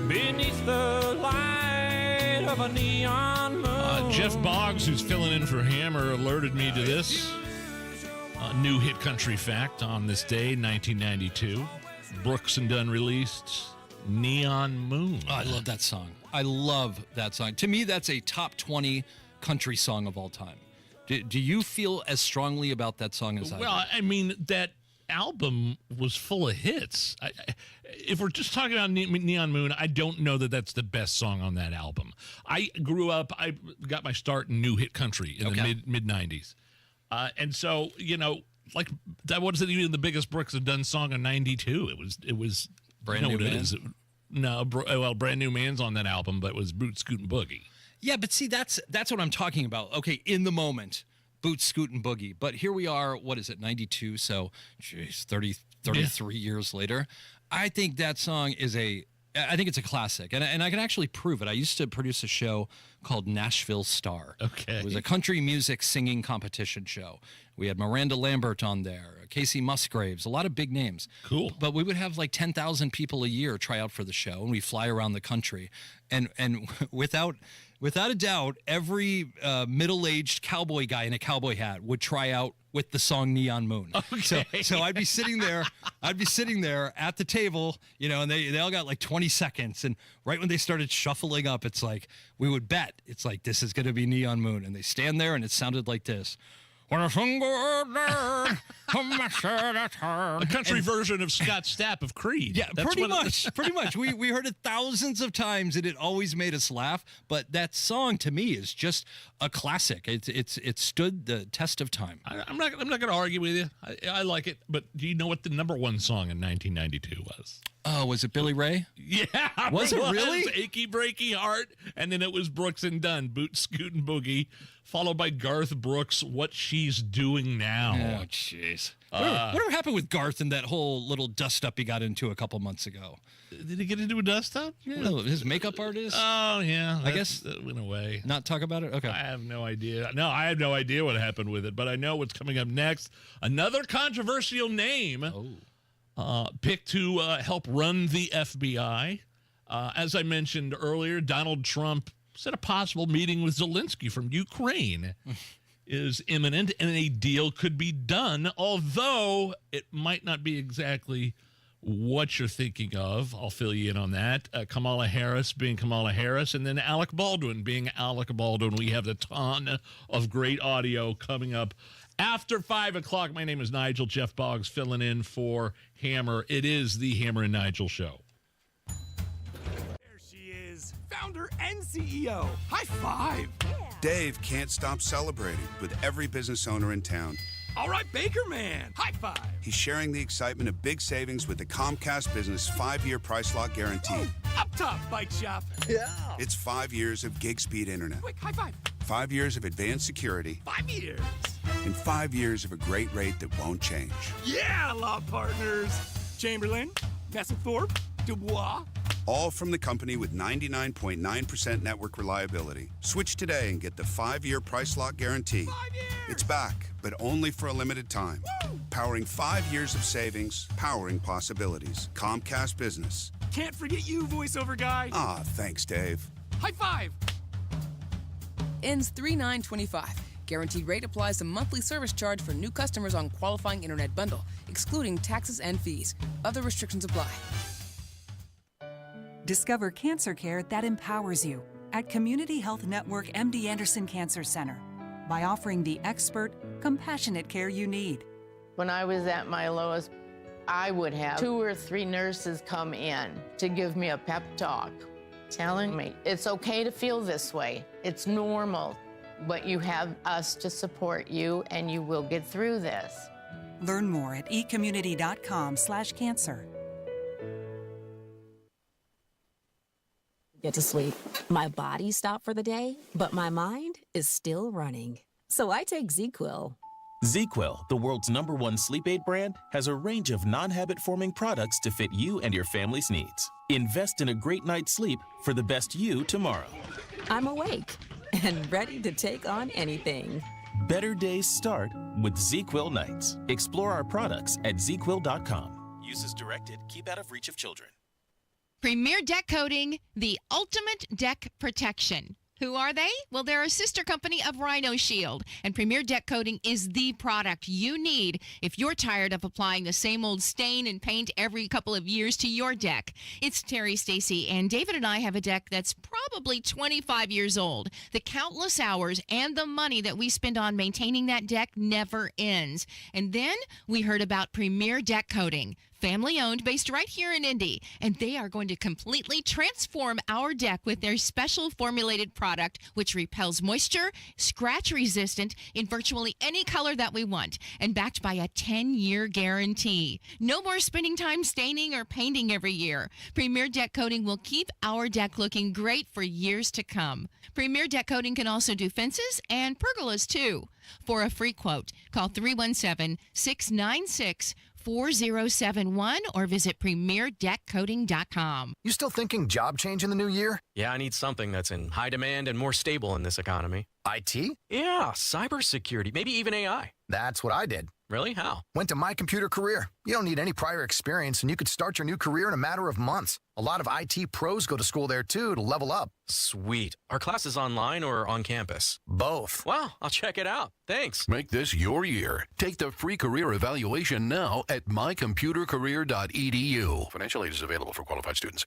beneath the light of a neon moon. Jeff Boggs, who's filling in for Hammer, alerted me to this new hit country fact on this day, 1992. Brooks and Dunn released Neon Moon. Oh, I love that song. I love that song. To me, that's a top 20 country song of all time. Do you feel as strongly about that song as I do? Well, I mean, that album was full of hits. If we're just talking about Neon Moon, I don't know that that's the best song on that album. I grew up, I got my start in new hit country in the mid-90s. And so, you know, like, that wasn't even the biggest Brooks and Dunn song in 92. It was Brand New Man? No, Brand New Man's on that album, but it was Boot, Scoot, and Boogie. Yeah, but see, that's what I'm talking about. Okay, in the moment, Boot, Scoot, and Boogie. But here we are, what is it, 92? So, geez, 33 years later. I think that song is I think it's a classic, and I can actually prove it. I used to produce a show called Nashville Star. Okay. It was a country music singing competition show. We had Miranda Lambert on there, Casey Musgraves, a lot of big names. Cool. But we would have like 10,000 people a year try out for the show, and we fly around the country. And without a doubt, every middle-aged cowboy guy in a cowboy hat would try out with the song Neon Moon. Okay. So I'd be sitting there at the table, and they all got like 20 seconds. And right when they started shuffling up, it's like, we would bet, it's like, this is going to be Neon Moon. And they stand there and it sounded like this. When a sun goes down, the country version of Scott Stapp of Creed. Yeah, pretty much. We heard it thousands of times, and it always made us laugh. But that song to me is just a classic. It stood the test of time. I'm not going to argue with you. I like it. But do you know what the number one song in 1992 was? Oh, was it Billy Ray? Yeah. Was it really? Achy Breaky Heart, and then it was Brooks and Dunn, Boot Scootin' Boogie, followed by Garth Brooks, What She's Doing Now. Oh, jeez. Whatever happened with Garth and that whole little dust-up he got into a couple months ago? Did he get into a dust-up? Yeah, his makeup artist? Oh, yeah. I guess that went away. Not talk about it? Okay. I have no idea. No, I have no idea what happened with it, but I know what's coming up next. Another controversial name. Picked to help run the FBI. As I mentioned earlier, Donald Trump said a possible meeting with Zelensky from Ukraine is imminent and a deal could be done, although it might not be exactly what you're thinking of. I'll fill you in on that. Kamala Harris being Kamala Harris, and then Alec Baldwin being Alec Baldwin. We have a ton of great audio coming up after 5 o'clock. My name is Nigel. Jeff Boggs filling in for Hammer. It is the Hammer and Nigel Show. There she is, founder and CEO. High five. Dave can't stop celebrating with every business owner in town. All right, Baker Man. High five. He's sharing the excitement of big savings with the Comcast Business 5-year price lock guarantee. Up top, Bike Shop. Yeah. It's 5 years of gig speed internet. Quick, high five. 5 years of advanced security. 5 years. And 5 years of a great rate that won't change. Yeah, law partners. Chamberlain, Messelthorpe, Dubois. All from the company with 99.9% network reliability. Switch today and get the 5-year price lock guarantee. 5 years. It's back, but only for a limited time. Woo. Powering 5 years of savings, powering possibilities. Comcast Business. Can't forget you, voiceover guy. Ah, thanks, Dave. High five. Ends 3/9/25. Guaranteed rate applies to monthly service charge for new customers on qualifying internet bundle, excluding taxes and fees. Other restrictions apply. Discover cancer care that empowers you at Community Health Network MD Anderson Cancer Center by offering the expert, compassionate care you need. When I was at my lowest, I would have 2 or 3 nurses come in to give me a pep talk, telling me it's okay to feel this way. It's normal, but you have us to support you and you will get through this. Learn more at ecommunity.com/cancer. Get to sleep. My body stopped for the day, but my mind is still running. So I take ZQuil. ZQuil, the world's #1 sleep aid brand, has a range of non-habit-forming products to fit you and your family's needs. Invest in a great night's sleep for the best you tomorrow. I'm awake and ready to take on anything. Better days start with ZQuil nights. Explore our products at ZQuil.com. Use as directed. Keep out of reach of children. Premier Deck Coating, the ultimate deck protection. Who are they? Well, they're a sister company of Rhino Shield, and Premier Deck Coating is the product you need if you're tired of applying the same old stain and paint every couple of years to your deck. It's Terry, Stacy, and David and I have a deck that's probably 25 years old. The countless hours and the money that we spend on maintaining that deck never ends. And then we heard about Premier Deck Coating. Family owned, based right here in Indy, and they are going to completely transform our deck with their special formulated product, which repels moisture, scratch resistant in virtually any color that we want, and backed by a 10-year guarantee. No more spending time staining or painting every year. Premier Deck Coating will keep our deck looking great for years to come. Premier Deck Coating can also do fences and pergolas too. For a free quote, call 317-696-4071 or visit premierdeckcoating.com. You still thinking job change in the new year? Yeah, I need something that's in high demand and more stable in this economy. IT? Yeah, cybersecurity, maybe even AI. That's what I did. Really? How? Went to My Computer Career. You don't need any prior experience, and you could start your new career in a matter of months. A lot of IT pros go to school there, too, to level up. Sweet. Are classes online or on campus? Both. Wow, I'll check it out. Thanks. Make this your year. Take the free career evaluation now at mycomputercareer.edu. Financial aid is available for qualified students.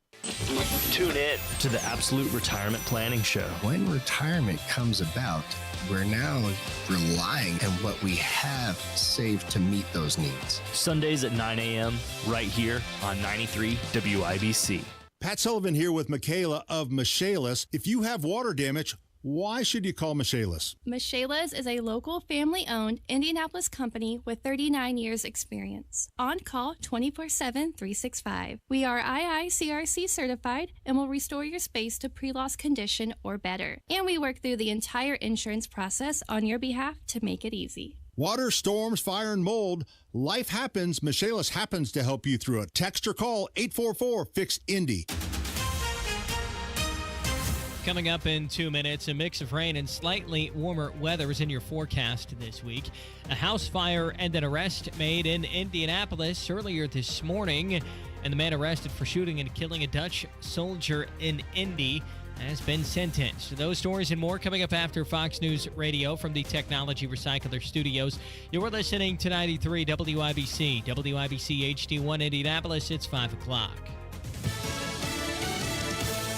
Tune in to the Absolute Retirement Planning Show. When retirement comes about, we're now relying on what we have saved to meet those needs. Sundays at 9 a.m. right here on 93 WIBC. Pat Sullivan here with Michaela of Michaelis. If you have water damage, why should you call Michaelis? Michaelis is a local family-owned Indianapolis company with 39 years experience. On call 24/7, 365. We are IICRC certified and will restore your space to pre-loss condition or better. And we work through the entire insurance process on your behalf to make it easy. Water, storms, fire, and mold. Life happens. Michaelis happens to help you through it. Text or call 844-FIX-INDY. Coming up in 2 minutes, a mix of rain and slightly warmer weather is in your forecast this week. A house fire and an arrest made in Indianapolis earlier this morning, and the man arrested for shooting and killing a Dutch soldier in Indy has been sentenced. Those stories and more coming up after Fox News Radio from the Technology Recycler Studios. You're listening to 93 WIBC, WIBC HD1 Indianapolis. It's 5 o'clock.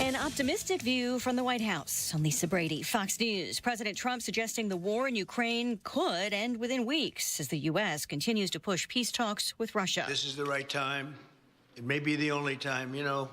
An optimistic view from the White House. I'm Lisa Brady, Fox News. President Trump suggesting the war in Ukraine could end within weeks as the U.S. continues to push peace talks with Russia. This is the right time. It may be the only time. You know,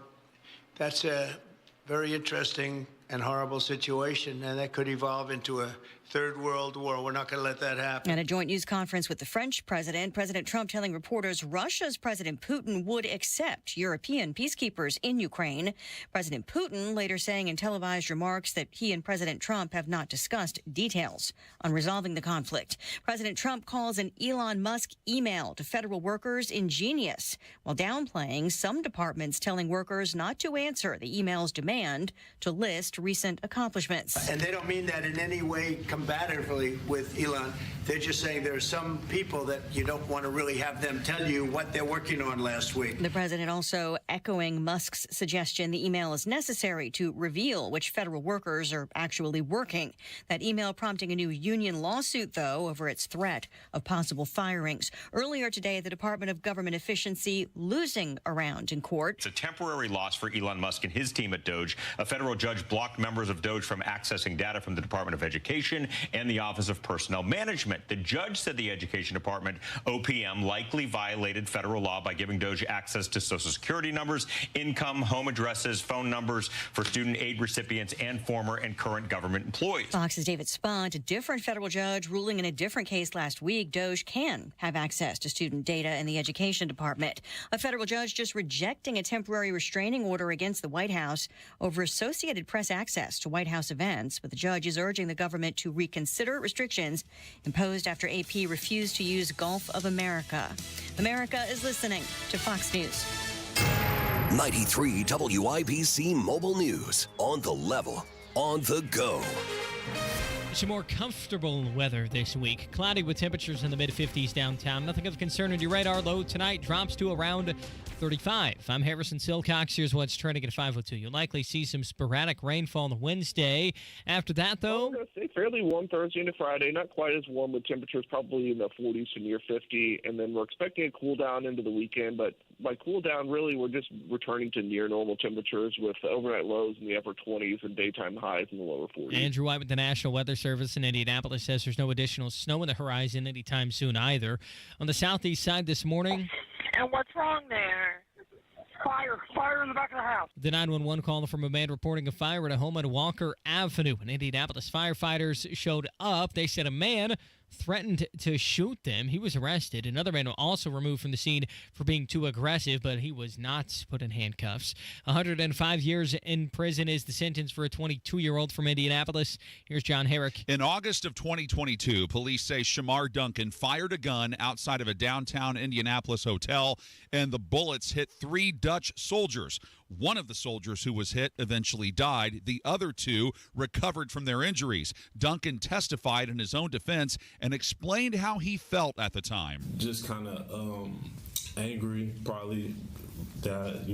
that's a very interesting and horrible situation, and that could evolve into a third world war. We're not going to let that happen. At a joint news conference with the French president, President Trump telling reporters Russia's President Putin would accept European peacekeepers in Ukraine. President Putin later saying in televised remarks that he and President Trump have not discussed details on resolving the conflict. President Trump calls an Elon Musk email to federal workers ingenious, while downplaying some departments telling workers not to answer the email's demand to list recent accomplishments. And they don't mean that in any way combatively with Elon. They're just saying there are some people that you don't want to really have them tell you what they're working on last week. The president also echoing Musk's suggestion the email is necessary to reveal which federal workers are actually working. That email prompting a new union lawsuit, though, over its threat of possible firings. Earlier today, the Department of Government Efficiency losing a round in court. It's a temporary loss for Elon Musk and his team at Doge. A federal judge blocked members of Doge from accessing data from the Department of Education and the Office of Personnel Management. The judge said the Education Department, OPM, likely violated federal law by giving Doge access to Social Security numbers, income, home addresses, phone numbers for student aid recipients and former and current government employees. Fox's David Spont, a different federal judge ruling in a different case last week, Doge can have access to student data in the Education Department. A federal judge just rejecting a temporary restraining order against the White House over Associated Press access to White House events, but the judge is urging the government to reconsider restrictions imposed after AP refused to use Gulf of America. America is listening to Fox News. 93 WIBC Mobile News. On the level, on the go. Some more comfortable weather this week. Cloudy with temperatures in the mid-50s downtown. Nothing of concern on your radar. Low tonight drops to around 35. I'm Harrison Silcox. Here's what's trending at 5:02. You'll likely see some sporadic rainfall on Wednesday. After that, though, I'm going to say fairly warm Thursday into Friday. Not quite as warm, with temperatures probably in the 40s to near 50. And then we're expecting a cool down into the weekend. But by cool down, really, we're just returning to near normal temperatures with overnight lows in the upper 20s and daytime highs in the lower 40s. Andrew White with the National Weather Service in Indianapolis says there's no additional snow on the horizon anytime soon either. On the southeast side this morning. And what's wrong there? Fire in the back of the house. The 911 call from a man reporting a fire at a home on Walker Avenue in Indianapolis. Firefighters showed up. They said a man threatened to shoot them. He was arrested. Another man also removed from the scene for being too aggressive, but he was not put in handcuffs. 105 years in prison is the sentence for a 22-year-old from Indianapolis. Here's John Herrick. In August of 2022, police say Shamar Duncan fired a gun outside of a downtown Indianapolis hotel, and the bullets hit 3 Dutch soldiers. One of the soldiers who was hit eventually died. The other two recovered from their injuries. Duncan testified in his own defense and explained how he felt at the time. Just kind of angry, probably, that,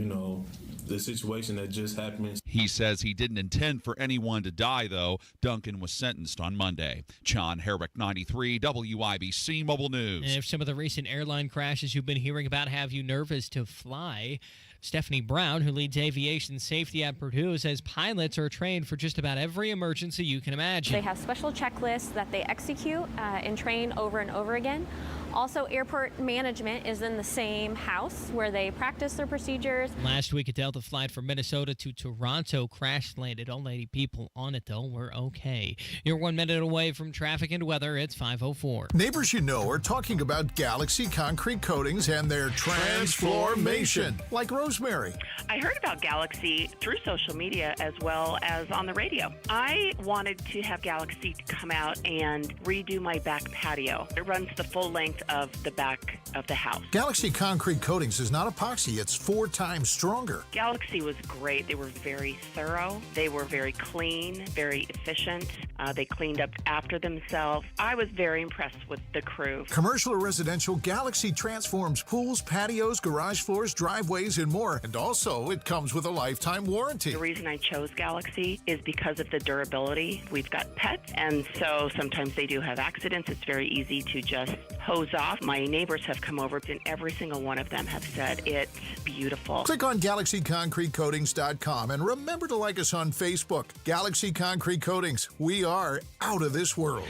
the situation that just happened. He says he didn't intend for anyone to die, though. Duncan was sentenced on Monday. John Herrick, 93, WIBC Mobile News. And if some of the recent airline crashes you've been hearing about have you nervous to fly, Stephanie Brown, who leads aviation safety at Purdue, says pilots are trained for just about every emergency you can imagine. They have special checklists that they execute and train over and over again. Also, airport management is in the same house where they practice their procedures. Last week, a Delta flight from Minnesota to Toronto crash-landed. All 80 people on it, though, were okay. You're 1 minute away from traffic and weather. It's 5:04. Neighbors you know are talking about Galaxy concrete coatings and their transformation, like Rosemary. I heard about Galaxy through social media as well as on the radio. I wanted to have Galaxy come out and redo my back patio. It runs the full length of the back of the house. Galaxy concrete coatings is not epoxy. It's 4 times stronger. Galaxy was great. They were very thorough. They were very clean, very efficient. They cleaned up after themselves. I was very impressed with the crew. Commercial or residential, Galaxy transforms pools, patios, garage floors, driveways, and more. And also, it comes with a lifetime warranty. The reason I chose Galaxy is because of the durability. We've got pets, and so sometimes they do have accidents. It's very easy to just hose off. My neighbors have come over, and every single one of them have said it's beautiful. Click on GalaxyConcreteCoatings.com and remember to like us on Facebook. Galaxy Concrete Coatings. We are out of this world.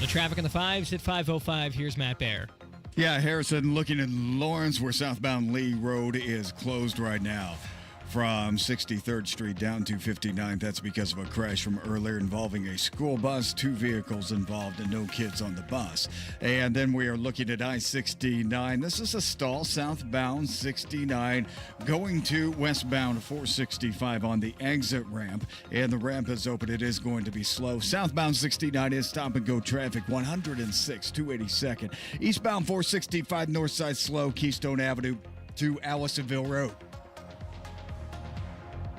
The traffic on the 5s at 5:05. Here's Matt Baer. Yeah, Harrison, looking at Lawrence, where southbound Lee Road is closed right now. From 63rd Street down to 59th. That's because of a crash from earlier involving a school bus, 2 vehicles involved and no kids on the bus. And then we are looking at I-69. This is a stall southbound 69 going to westbound 465 on the exit ramp. And the ramp is open. It is going to be slow. Southbound 69 is stop and go traffic 106, 282nd. Eastbound 465 north side slow, Keystone Avenue to Allisonville Road.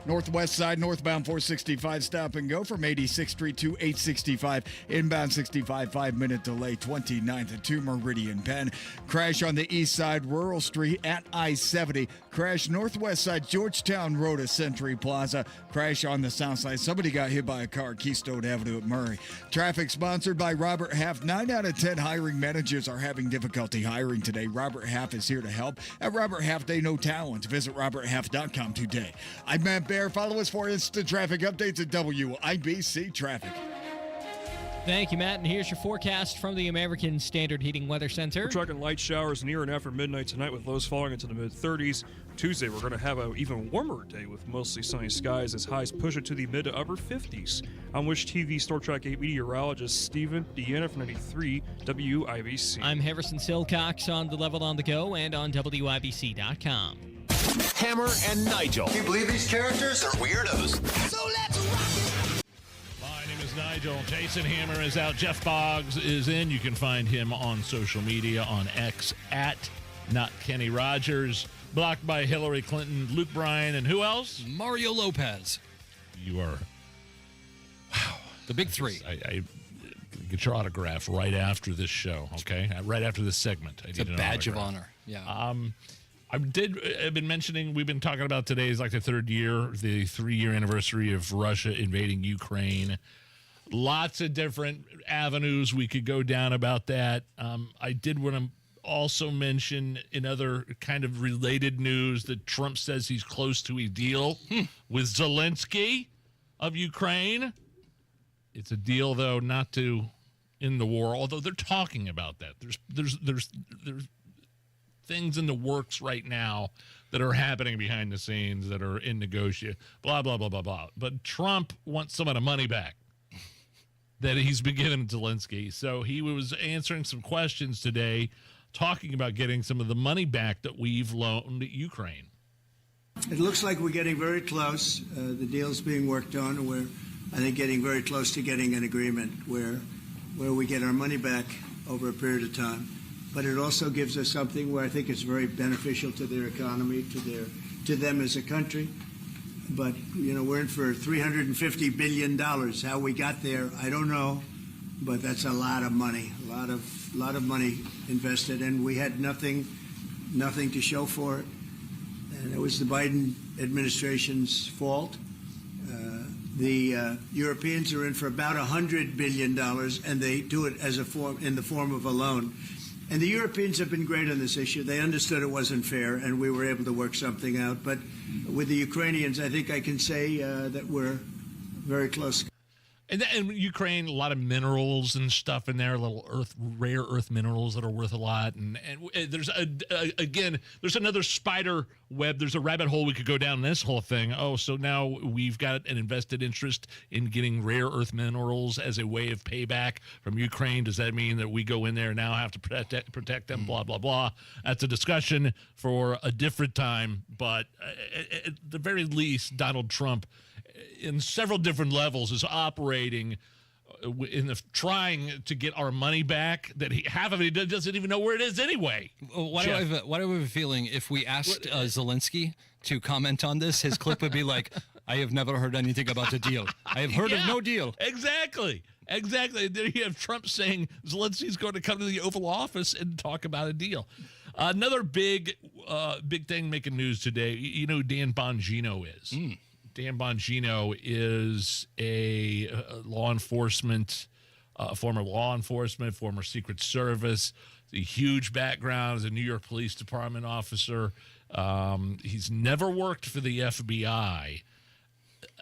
Northwest side, northbound 465, stop and go from 86th Street to 865. Inbound 65, 5-minute delay, 29th to Meridian Penn. Crash on the east side, Rural Street at I-70. Crash northwest side, Georgetown Road at Century Plaza. Crash on the south side. Somebody got hit by a car, Keystone Avenue at Murray. Traffic sponsored by Robert Half. 9 out of 10 hiring managers are having difficulty hiring today. Robert Half is here to help. At Robert Half, they know talent. Visit roberthalf.com today. I'm Matt Baer. Follow us for instant traffic updates at WIBC Traffic. Thank you, Matt. And here's your forecast from the American Standard Heating Weather Center. We're talking light showers near and after midnight tonight with lows falling into the mid-30s. Tuesday, we're going to have an even warmer day with mostly sunny skies as highs push it to the mid to upper 50s. I'm Wish TV Star Trek 8 meteorologist Stephen Deanna from 93 WIBC. I'm Harrison Silcox on the Level on the Go and on WIBC.com. Hammer and Nigel. Can you believe these characters are weirdos? So let's rock it! My name is Nigel. Jason Hammer is out. Jeff Boggs is in. You can find him on social media on X at Not Kenny Rogers. Blocked by Hillary Clinton, Luke Bryan, and who else? Mario Lopez. You are... Wow. The big three. I get your autograph right after this show, okay? Right after this segment. It's a badge of honor. Yeah. I've been mentioning, we've been talking about today is like the 3-year anniversary of Russia invading Ukraine. Lots of different avenues we could go down about that. I did want to also mention in other kind of related news that Trump says he's close to a deal with Zelensky of Ukraine. It's a deal, though, not to end the war, although they're talking about that. There's things in the works right now that are happening behind the scenes that are in negotiation, blah, blah, blah, blah, blah. But Trump wants some of the money back that he's been giving Zelensky. So he was answering some questions today, talking about getting some of the money back that we've loaned Ukraine. It looks like we're getting very close. The deal's being worked on, and we're, I think, getting very close to getting an agreement where we get our money back over a period of time. but it also gives us something where I think it's very beneficial to their economy, to them as a country. But, we're in for $350 billion. How we got there, I don't know, but that's a lot of money, a lot of money invested, and we had nothing to show for it. And it was the Biden administration's fault. The Europeans are in for about $100 billion, and they do it in the form of a loan. And the Europeans have been great on this issue. They understood it wasn't fair, and we were able to work something out. But with the Ukrainians, I think I can say that we're very close. And Ukraine, a lot of minerals and stuff in there, rare earth minerals that are worth a lot. And there's there's another spider web. There's a rabbit hole we could go down this whole thing. Oh, so now we've got an invested interest in getting rare earth minerals as a way of payback from Ukraine. Does that mean that we go in there now have to protect them? Blah, blah, blah. That's a discussion for a different time. But at the very least, Donald Trump, in several different levels, is operating in trying to get our money back. That half of it doesn't even know where it is anyway. Why do I have a feeling if we asked Zelensky to comment on this, his clip would be like, "I have never heard anything about the deal. I have heard of no deal." Exactly. There you have Trump saying Zelensky's going to come to the Oval Office and talk about a deal. Another big thing making news today. You know who Dan Bongino is. Dan Bongino is a law enforcement, former law enforcement, former Secret Service, a huge background as a New York Police Department officer. He's never worked for the FBI,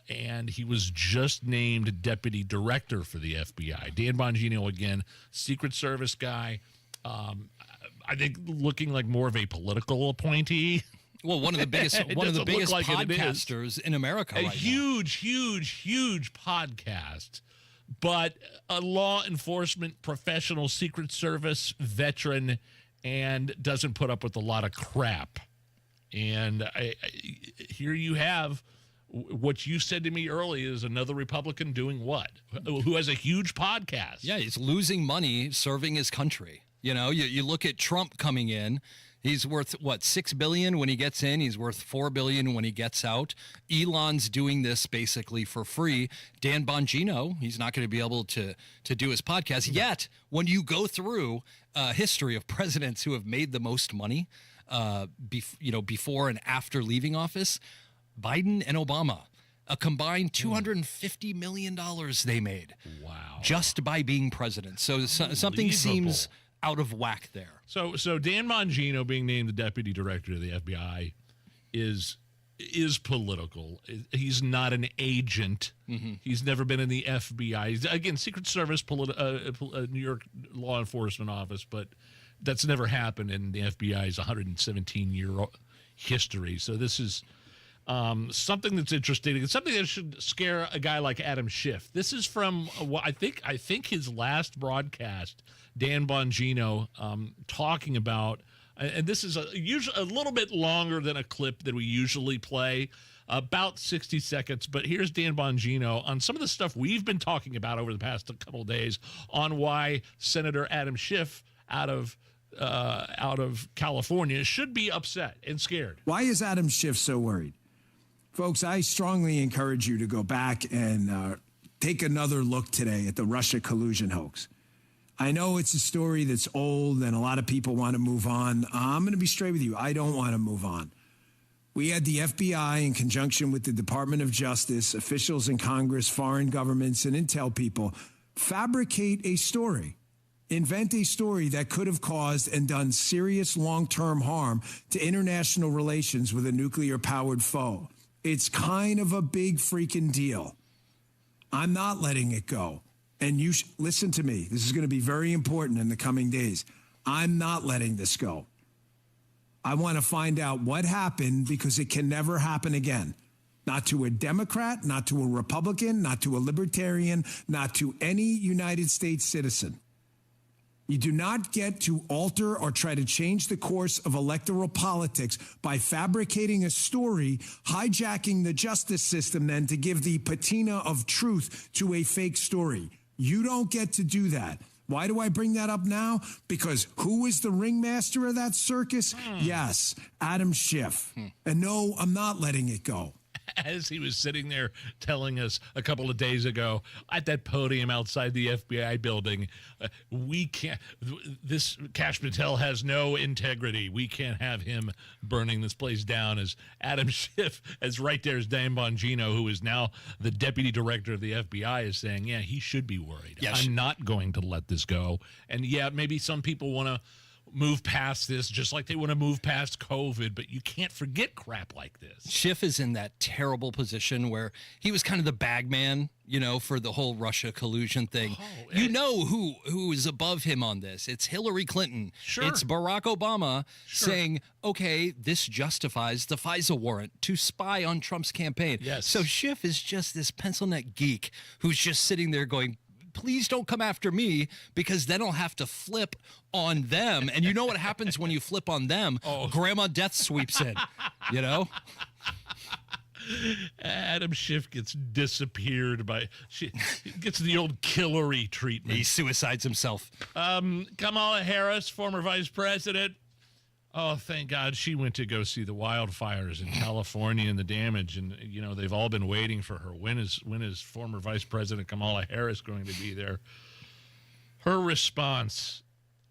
and he was just named deputy director for the FBI. Dan Bongino, again, Secret Service guy. I think looking like more of a political appointee. Well, one of the biggest podcasters in America right now. Huge podcast, but a law enforcement professional, Secret Service veteran, and doesn't put up with a lot of crap. And here you have what you said to me earlier is another Republican doing what? Who has a huge podcast. Yeah, he's losing money serving his country. You look at Trump coming in. He's worth, what, $6 billion when he gets in. He's worth $4 billion when he gets out. Elon's doing this basically for free. Dan Bongino, he's not going to be able to do his podcast. Yet, when you go through a history of presidents who have made the most money, before and after leaving office, Biden and Obama, a combined $250 million they made. Wow. Just by being president. So something seems out of whack there. So Dan Bongino being named the deputy director of the FBI is political. He's not an agent. Mm-hmm. He's never been in the FBI. He's, again, Secret Service, New York law enforcement office, but that's never happened in the FBI's 117-year history. So this is something that's interesting. It's something that should scare a guy like Adam Schiff. This is from I think his last broadcast. Dan Bongino talking about, and this is usually a little bit longer than a clip that we usually play, about 60 seconds. But here's Dan Bongino on some of the stuff we've been talking about over the past couple of days on why Senator Adam Schiff out of California should be upset and scared. Why is Adam Schiff so worried? Folks, I strongly encourage you to go back and take another look today at the Russia collusion hoax. I know it's a story that's old and a lot of people want to move on. I'm going to be straight with you. I don't want to move on. We had the FBI in conjunction with the Department of Justice, officials in Congress, foreign governments, and intel people fabricate a story, invent a story that could have caused and done serious long-term harm to international relations with a nuclear-powered foe. It's kind of a big freaking deal. I'm not letting it go. And you listen to me. This is going to be very important in the coming days. I'm not letting this go. I want to find out what happened because it can never happen again. Not to a Democrat, not to a Republican, not to a Libertarian, not to any United States citizen. You do not get to alter or try to change the course of electoral politics by fabricating a story, hijacking the justice system then to give the patina of truth to a fake story. You don't get to do that. Why do I bring that up now? Because who is the ringmaster of that circus? Yes, Adam Schiff. And no, I'm not letting it go. As he was sitting there telling us a couple of days ago at that podium outside the FBI building, we can't, this Kash Patel has no integrity. We can't have him burning this place down. As Adam Schiff, as right there is Dan Bongino, who is now the deputy director of the FBI, is saying, yeah, he should be worried. Yes. I'm not going to let this go. And yeah, maybe some people want to move past this just like they want to move past COVID, but you can't forget crap like this. Schiff is in that terrible position where he was kind of the bag man, for the whole Russia collusion thing. Who is above him on this? It's Hillary Clinton. Sure. It's Barack Obama saying, okay, this justifies the FISA warrant to spy on Trump's campaign. Yes. So Schiff is just this pencil neck geek who's just sitting there going, please don't come after me, because then I'll have to flip on them. And you know what happens when you flip on them? Grandma Death sweeps in, Adam Schiff gets disappeared gets the old Hillary treatment. He suicides himself. Kamala Harris, former vice president. Oh, thank God she went to go see the wildfires in California and the damage. And, they've all been waiting for her. When is former Vice President Kamala Harris going to be there? Her response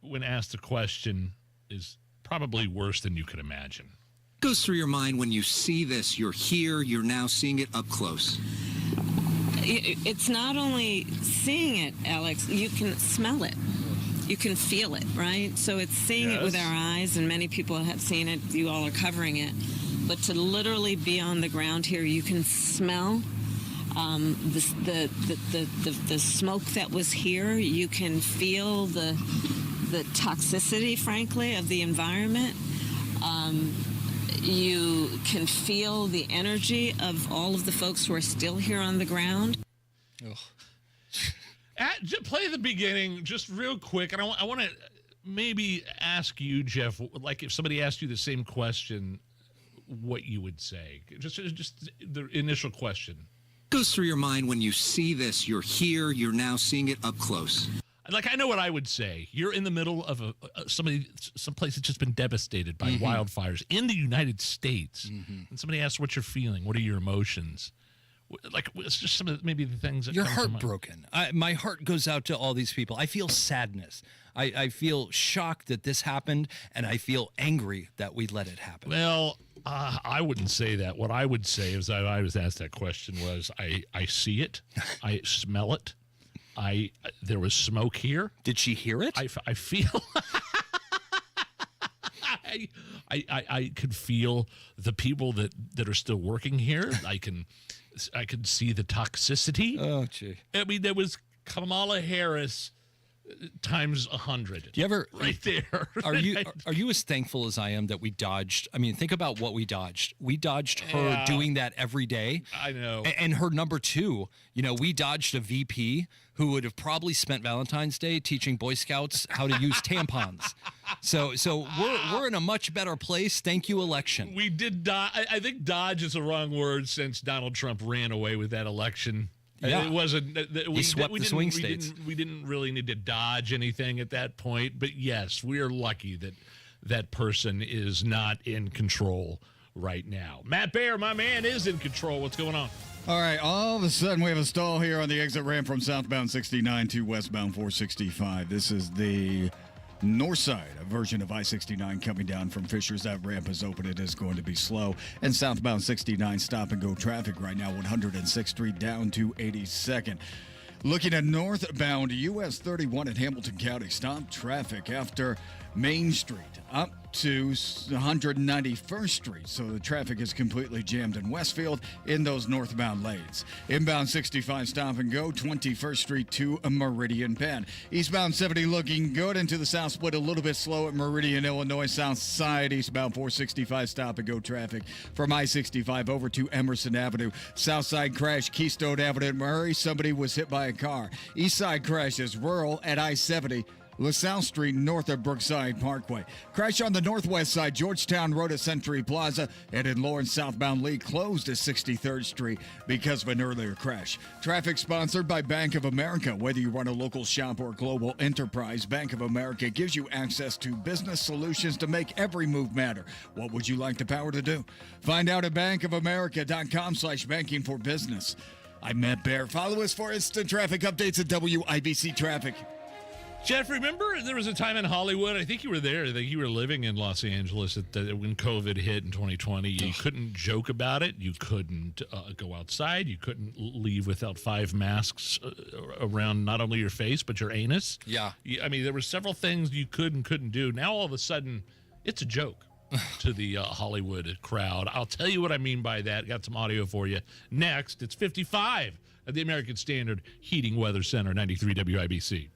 when asked the question is probably worse than you could imagine. Goes through your mind when you see this? You're here, you're now seeing it up close. It's not only seeing it, Alex, you can smell it. You can feel it, right? So it's seeing it with our eyes, and many people have seen it. You all are covering it. But to literally be on the ground here, you can smell the smoke that was here. You can feel the toxicity, frankly, of the environment. You can feel the energy of all of the folks who are still here on the ground. Play the beginning just real quick, and I want to maybe ask you, Jeff, like if somebody asked you the same question, what you would say. Just the initial question. Goes through your mind when you see this? You're here, you're now seeing it up close. Like, I know what I would say. You're in the middle of someplace that's just been devastated by wildfires in the United States, and somebody asks what you're feeling. What are your emotions? Like, it's just some of maybe the things that you're heartbroken. My heart goes out to all these people. I feel sadness. I feel shocked that this happened, and I feel angry that we let it happen. Well, I wouldn't say that. What I would say is I was asked that question was I see it, I smell it, there was smoke here. Did she hear it? I feel. I could feel the people that are still working here. I could see the toxicity. Oh, gee. I mean, there was Kamala Harris times 100. Do you ever right there? Are you as thankful as I am that we dodged? I mean, think about what we dodged. We dodged her doing that every day. I know. And her number two, we dodged a VP who would have probably spent Valentine's Day teaching Boy Scouts how to use tampons. So we're in a much better place. Thank you, election. We did dodge. I think dodge is the wrong word since Donald Trump ran away with that election. Yeah. It wasn't. He swept the swing states. We didn't really need to dodge anything at that point. But yes, we are lucky that person is not in control right now. Matt Baer, my man, is in control. What's going on? All right, all of a sudden we have a stall here on the exit ramp from southbound 69 to westbound 465. This is the north side, a version of I-69 coming down from Fishers. That ramp is open. It is going to be slow. And southbound 69 stop-and-go traffic right now, 106th Street down to 82nd. Looking at northbound US 31 in Hamilton County, stop traffic after Main Street up to 191st Street. So the traffic is completely jammed in Westfield in those northbound lanes. Inbound 65 stop and go, 21st Street to Meridian Penn. Eastbound 70 looking good into the south split, a little bit slow at Meridian, Illinois. South side, eastbound 465 stop and go traffic from I-65 over to Emerson Avenue. South side crash, Keystone Avenue at Murray. Somebody was hit by a car. East side crashes, rural at I-70. LaSalle Street north of Brookside Parkway. Crash on the northwest side, Georgetown Road at Century Plaza, and in Lawrence southbound Lee closed at 63rd Street because of an earlier crash. Traffic sponsored by Bank of America. Whether you run a local shop or global enterprise, Bank of America gives you access to business solutions to make every move matter. What would you like the power to do? Find out at bankofamerica.com/banking for business. I'm Matt Bear. Follow us for instant traffic updates at WIBC Traffic. Jeff, remember there was a time in Hollywood, I think you were there, I think you were living in Los Angeles when COVID hit in 2020. You couldn't joke about it. You couldn't go outside. You couldn't leave without 5 masks around not only your face, but your anus. Yeah. I mean, there were several things you could and couldn't do. Now, all of a sudden, it's a joke to the Hollywood crowd. I'll tell you what I mean by that. Got some audio for you. Next, it's 55 at the American Standard Heating Weather Center, 93 WIBC.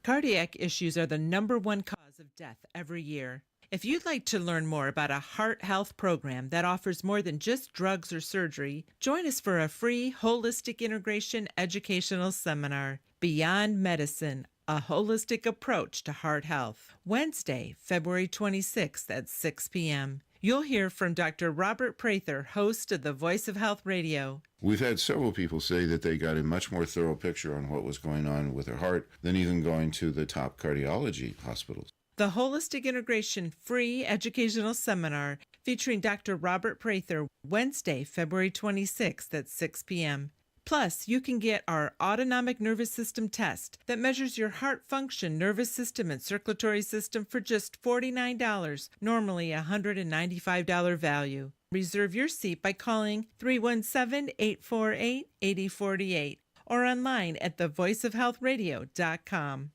Cardiac issues are the #1 cause of death every year. If you'd like to learn more about a heart health program that offers more than just drugs or surgery, join us for a free holistic integration educational seminar, Beyond Medicine, a holistic approach to heart health, Wednesday, February 26th at 6 p.m. You'll hear from Dr. Robert Prather, host of the Voice of Health Radio. We've had several people say that they got a much more thorough picture on what was going on with their heart than even going to the top cardiology hospitals. The Holistic Integration Free Educational Seminar featuring Dr. Robert Prather, Wednesday, February 26th at 6 p.m. Plus, you can get our autonomic nervous system test that measures your heart function, nervous system, and circulatory system for just $49, normally a $195 value. Reserve your seat by calling 317-848-8048 or online at thevoiceofhealthradio.com.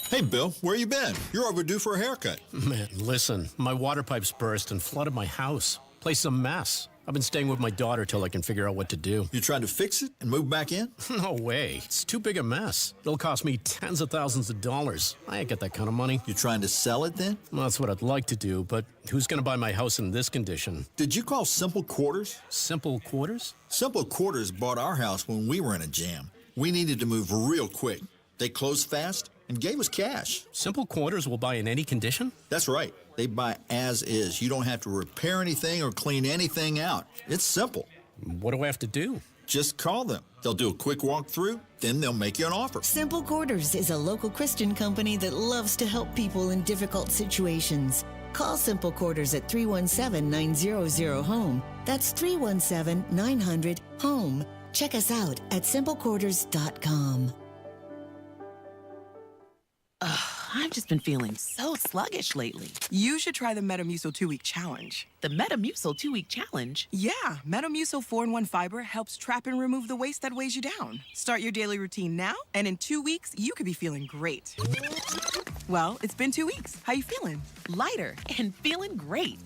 Hey, Bill, where you been? You're overdue for a haircut. Man, listen, my water pipes burst and flooded my house. Place a mess. I've been staying with my daughter till I can figure out what to do. You trying to fix it and move back in? No way. It's too big a mess. It'll cost me tens of thousands of dollars. I ain't got that kind of money. You trying to sell it then? Well, that's what I'd like to do, but who's going to buy my house in this condition? Did you call Simple Quarters? Simple Quarters? Simple Quarters bought our house when we were in a jam. We needed to move real quick. They closed fast and gave us cash. Simple Quarters will buy in any condition? That's right. They buy as is. You don't have to repair anything or clean anything out. It's simple. What do I have to do? Just call them. They'll do a quick walkthrough, then they'll make you an offer. Simple Quarters is a local Christian company that loves to help people in difficult situations. Call Simple Quarters at 317-900-HOME. That's 317-900-HOME. Check us out at simplequarters.com. I've just been feeling so sluggish lately. You should try the Metamucil 2-Week Challenge. The Metamucil 2-Week Challenge? Yeah, Metamucil 4-in-1 Fiber helps trap and remove the waste that weighs you down. Start your daily routine now, and in 2 weeks, you could be feeling great. Well, it's been 2 weeks. How you feeling? Lighter and feeling great.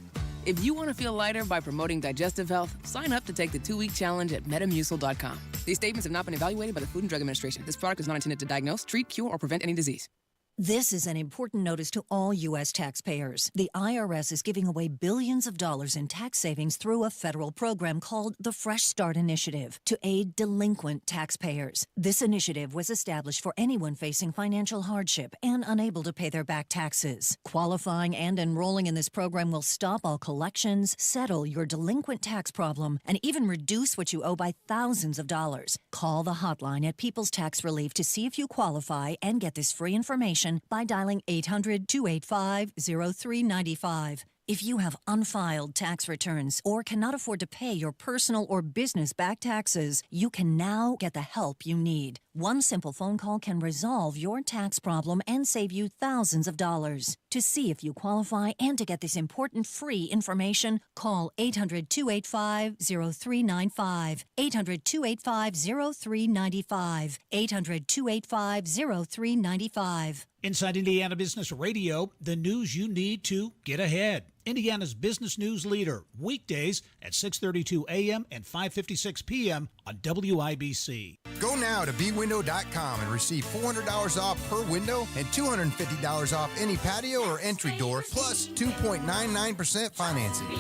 If you want to feel lighter by promoting digestive health, sign up to take the 2-week challenge at Metamucil.com. These statements have not been evaluated by the Food and Drug Administration. This product is not intended to diagnose, treat, cure, or prevent any disease. This is an important notice to all U.S. taxpayers. The IRS is giving away billions of dollars in tax savings through a federal program called the Fresh Start Initiative to aid delinquent taxpayers. This initiative was established for anyone facing financial hardship and unable to pay their back taxes. Qualifying and enrolling in this program will stop all collections, settle your delinquent tax problem, and even reduce what you owe by thousands of dollars. Call the hotline at People's Tax Relief to see if you qualify and get this free information by dialing 800-285-0395. If you have unfiled tax returns or cannot afford to pay your personal or business back taxes, you can now get the help you need. One simple phone call can resolve your tax problem and save you thousands of dollars. To see if you qualify and to get this important free information, call 800-285-0395. 800-285-0395. 800-285-0395. Inside Indiana Business Radio, the news you need to get ahead. Indiana's business news leader, weekdays at 6:32 a.m. and 5:56 p.m. on WIBC. Go now to bwindow.com and receive $400 off per window and $250 off any patio or entry door, plus 2.99% financing.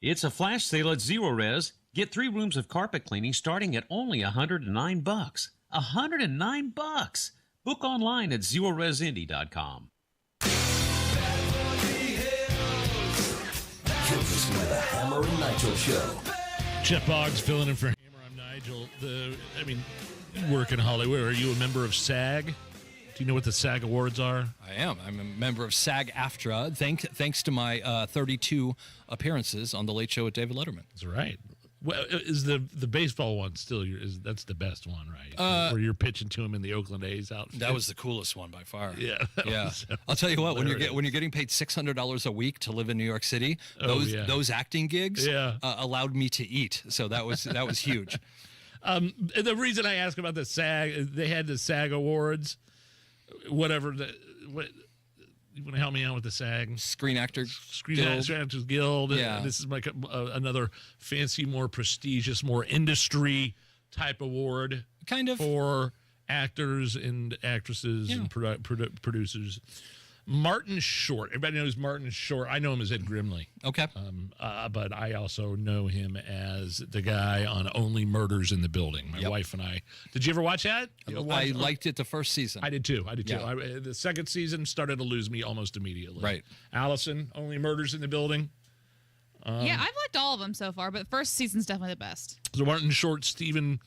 It's a flash sale at Zero Res. Get 3 rooms of carpet cleaning starting at only $109. $109. Book online at zeroresindy.com. You're listening to the Hammer and Nigel Show. Jeff Boggs filling in for Hammer. I'm Nigel. You work in Hollywood. Are you a member of SAG? Do you know what the SAG Awards are? I am. I'm a member of SAG-AFTRA, thanks to my 32 appearances on The Late Show with David Letterman. That's right. Well, is the baseball one still that's the best one, right? Where you're pitching to him in the Oakland A's outfit. That was the coolest one by far. Yeah. Yeah. I'll tell you what, when you're getting paid $600 a week to live in New York City, those acting gigs allowed me to eat. So that was huge. The reason I ask about the SAG, they had the SAG Awards, whatever. You want to help me out with the SAG? Screen Actors Guild. Yeah. This is like another fancy, more prestigious, more industry type award. Kind of. For actors and actresses and producers. Martin Short. Everybody knows Martin Short. I know him as Ed Grimley. Okay. But I also know him as the guy on Only Murders in the Building. My wife and I. Did you ever watch that? I liked it the first season. I did too. Yeah. The second season started to lose me almost immediately. Right. Allison, Only Murders in the Building. Yeah, I've liked all of them so far, but the first season's definitely the best. So Martin Short, Steve Martin,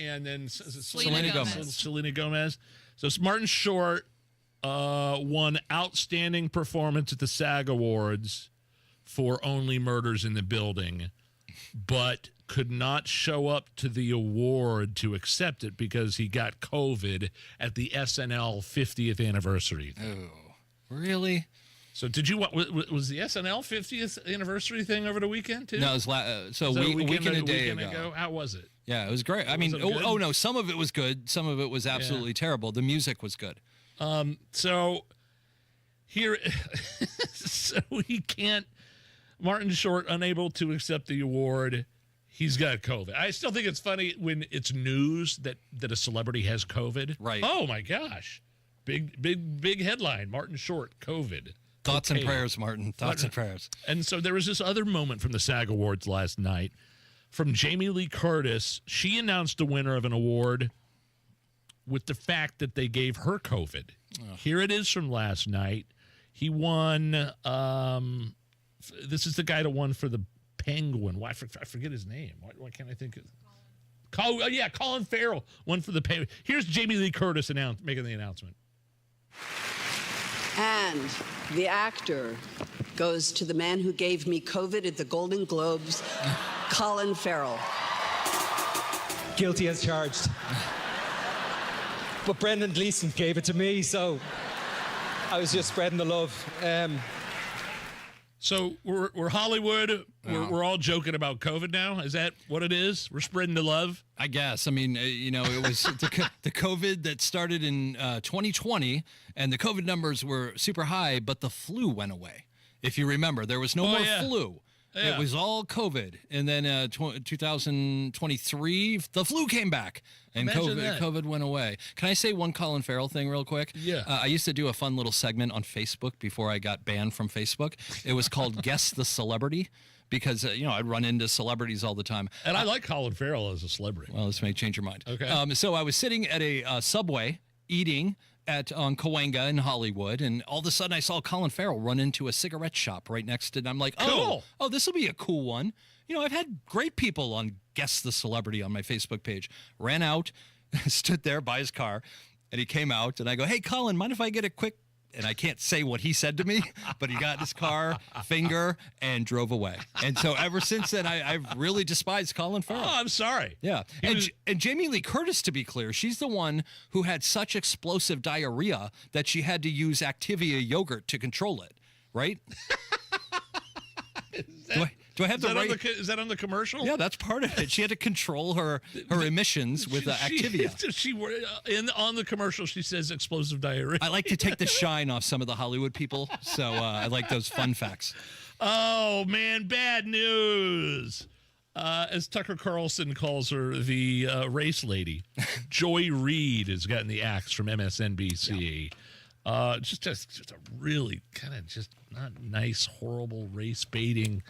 and then Selena Gomez. Selena Gomez. So it's Martin Short won Outstanding Performance at the SAG Awards for Only Murders in the Building, but could not show up to the award to accept it because he got COVID at the SNL 50th anniversary. Oh, really? So was the SNL 50th anniversary thing over the weekend too? No, it was a week and a day ago. How was it? Yeah, it was great. I mean, no, some of it was good. Some of it was absolutely terrible. The music was good. So here, Martin Short unable to accept the award. He's got COVID. I still think it's funny when it's news that a celebrity has COVID. Right. Oh my gosh. Big headline. Martin Short, COVID. Thoughts and prayers, Martin. Thoughts and prayers. And so there was this other moment from the SAG Awards last night from Jamie Lee Curtis. She announced the winner of an award with the fact that they gave her COVID. Oh. Here it is from last night. He won, this is the guy that won for the Penguin. Why I forget his name. Why can't I think of Colin Farrell won for the Penguin. Here's Jamie Lee Curtis making the announcement. And the actor goes to the man who gave me COVID at the Golden Globes, Colin Farrell. Guilty as charged. But Brendan Gleeson gave it to me, so I was just spreading the love. So we're Hollywood. We're all joking about COVID now. Is that what it is? We're spreading the love? I guess. I mean, it was the COVID that started in 2020, and the COVID numbers were super high, but the flu went away. If you remember, there was no more flu. Yeah. It was all COVID. And then 2023, the flu came back, and COVID went away. Can I say one Colin Farrell thing real quick? Yeah. I used to do a fun little segment on Facebook before I got banned from Facebook. It was called Guess the Celebrity, because, I'd run into celebrities all the time. And I like Colin Farrell as a celebrity. Well, this may change your mind. Okay. So I was sitting at a Subway eating on Cahuenga in Hollywood, and all of a sudden I saw Colin Farrell run into a cigarette shop right next to it, and I'm like, oh, this will be a cool one. I've had great people on Guess the Celebrity on my Facebook page. Ran out, stood there by his car, and he came out, and I go, hey, Colin, mind if I get a quick... And I can't say what he said to me, but he got in his car, finger, and drove away. And so ever since then, I've really despised Colin Farrell. Oh, I'm sorry. Yeah. And Jamie Lee Curtis, to be clear, she's the one who had such explosive diarrhea that she had to use Activia yogurt to control it, right? Do I have the right? Is that on the commercial? Yeah, that's part of it. She had to control her emissions with Activia. On the commercial, she says explosive diarrhea. I like to take the shine off some of the Hollywood people, so I like those fun facts. Oh, man, bad news. As Tucker Carlson calls her, the race lady, Joy Reid has gotten the axe from MSNBC. Yeah. Just a really kind of just not nice, horrible race baiting.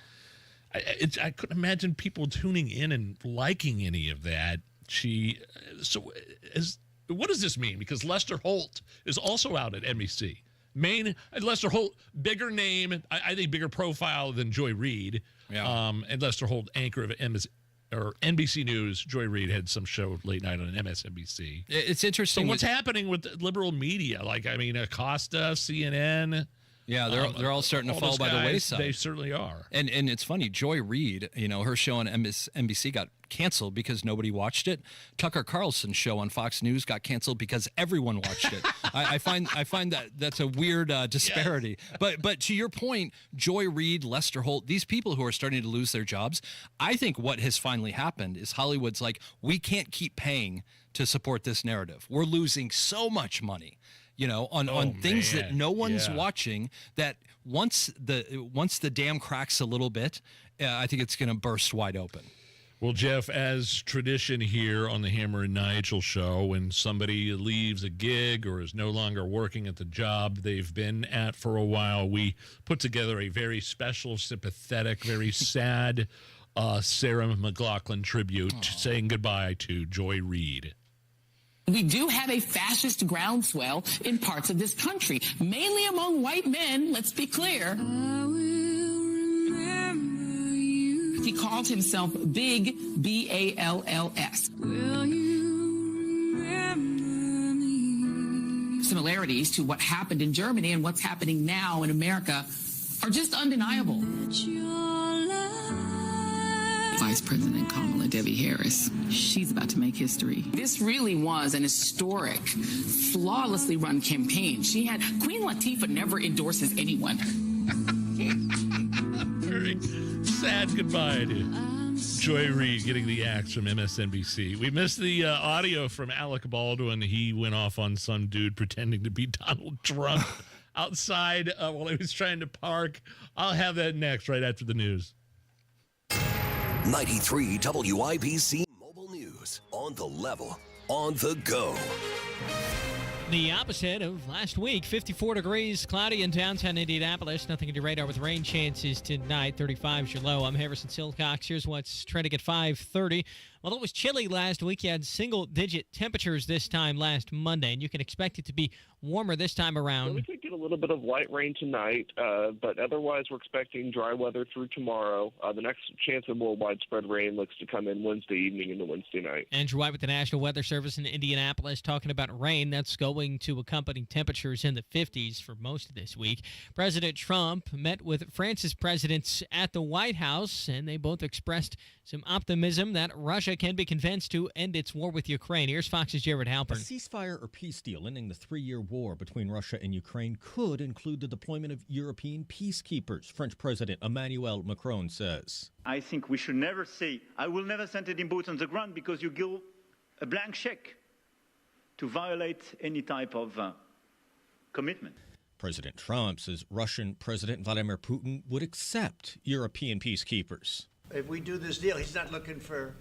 I couldn't imagine people tuning in and liking any of that. what does this mean? Because Lester Holt is also out at NBC. Lester Holt, bigger name, I think bigger profile than Joy Reid. Yeah. And Lester Holt, anchor of NBC News. Joy Reid had some show late night on MSNBC. It's interesting. So what's happening with liberal media? Acosta, CNN. Yeah, they're all starting to fall by the wayside. They certainly are. And it's funny, Joy Reid, her show on NBC got canceled because nobody watched it. Tucker Carlson's show on Fox News got canceled because everyone watched it. I find that's a weird disparity. Yes. But to your point, Joy Reid, Lester Holt, these people who are starting to lose their jobs, I think what has finally happened is Hollywood's like, we can't keep paying to support this narrative. We're losing so much money. On things that no one's watching, that once the dam cracks a little bit, I think it's going to burst wide open. Well, Jeff, as tradition here on the Hammer and Nigel show, when somebody leaves a gig or is no longer working at the job they've been at for a while, we put together a very special, sympathetic, very sad Sarah McLachlan tribute saying goodbye to Joy Reid. We do have a fascist groundswell in parts of this country, mainly among white men, let's be clear. He called himself Big, B-A-L-L-S. Similarities to what happened in Germany and what's happening now in America are just undeniable. Vice President Kamala Debbie Harris, she's about to make history. This really was an historic, flawlessly run campaign. Queen Latifah never endorses anyone. Very sad goodbye to Joy Reid getting the axe from MSNBC. We missed the audio from Alec Baldwin. He went off on some dude pretending to be Donald Trump outside while he was trying to park. I'll have that next, right after the news. 93 WIBC Mobile News. On the level, on the go. The opposite of last week. 54 degrees, cloudy in downtown Indianapolis. Nothing in your radar with rain chances tonight. 35 is your low. I'm Harrison Silcox. Here's what's trending at 5:30. Well, it was chilly last week. You had single-digit temperatures this time last Monday, and you can expect it to be warmer this time around. Well, we could get a little bit of light rain tonight, but otherwise we're expecting dry weather through tomorrow. The next chance of more widespread rain looks to come in Wednesday evening into Wednesday night. Andrew White with the National Weather Service in Indianapolis talking about rain that's going to accompany temperatures in the 50s for most of this week. President Trump met with France's presidents at the White House, and they both expressed some optimism that Russia can be convinced to end its war with Ukraine. Here's Fox's Jared Halpern. A ceasefire or peace deal ending the 3-year war between Russia and Ukraine could include the deployment of European peacekeepers, French President Emmanuel Macron says. I think we should never say, I will never send any boots on the ground, because you give a blank check to violate any type of commitment. President Trump says Russian President Vladimir Putin would accept European peacekeepers. If we do this deal, he's not looking for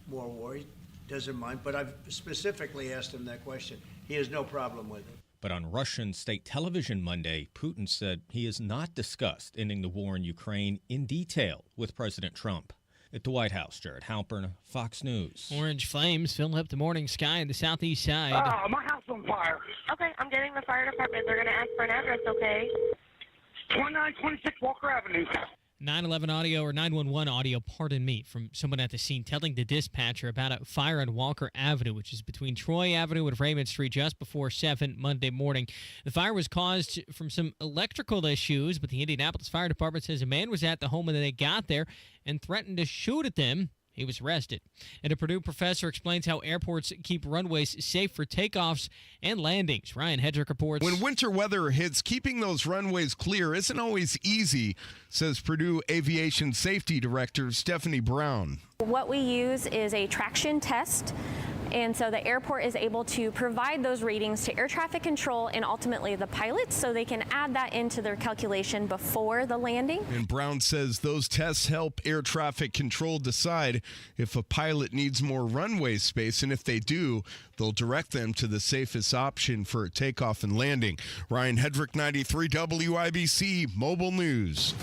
more war. He doesn't mind. But I've specifically asked him that question. He has no problem with it. But on Russian state television Monday, Putin said he has not discussed ending the war in Ukraine in detail with President Trump. At the White House, Jared Halpern, Fox News. Orange flames fill up the morning sky in the southeast side. Oh, my house on fire. Okay, I'm getting the fire department. They're going to ask for an address, okay? 2926 Walker Avenue. 911 audio or 911 audio, pardon me, from someone at the scene telling the dispatcher about a fire on Walker Avenue, which is between Troy Avenue and Raymond Street just before 7 Monday morning. The fire was caused from some electrical issues, but the Indianapolis Fire Department says a man was at the home when they got there and threatened to shoot at them. He was arrested. And a Purdue professor explains how airports keep runways safe for takeoffs and landings. Ryan Hedrick reports. When winter weather hits, keeping those runways clear isn't always easy, says Purdue Aviation Safety Director Stephanie Brown. What we use is a traction test. And so the airport is able to provide those readings to air traffic control and ultimately the pilots, so they can add that into their calculation before the landing. And Brown says those tests help air traffic control decide if a pilot needs more runway space, and if they do, they'll direct them to the safest option for a takeoff and landing. Ryan Hedrick, 93 WIBC Mobile News.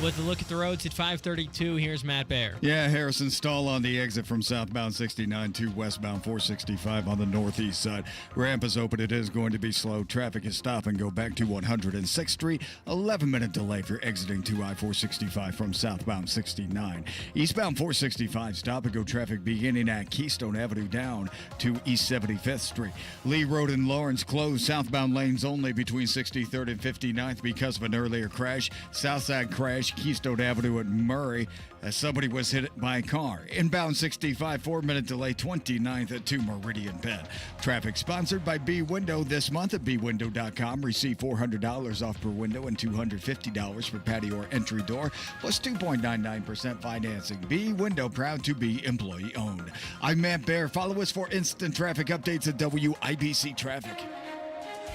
With a look at the roads at 532, here's Matt Baer. Yeah, Harrison, stall on the exit from southbound 69 to westbound 465 on the northeast side. Ramp is open. It is going to be slow. Traffic is stop and go back to 106th Street. 11-minute delay if you're exiting to I-465 from southbound 69. Eastbound 465 stop and go traffic beginning at Keystone Avenue down to East 75th Street. Lee Road in Lawrence closed. Southbound lanes only between 63rd and 59th because of an earlier crash. Southside crash, Keystone Avenue at Murray, as somebody was hit by a car. Inbound 65, 4-minute delay, 29th at 2 Meridian Penn. Traffic sponsored by B Window this month at bwindow.com. Receive $400 off per window and $250 for patio or entry door, plus 2.99% financing. B Window, proud to be employee owned. I'm Matt Baer. Follow us for instant traffic updates at WIBC Traffic.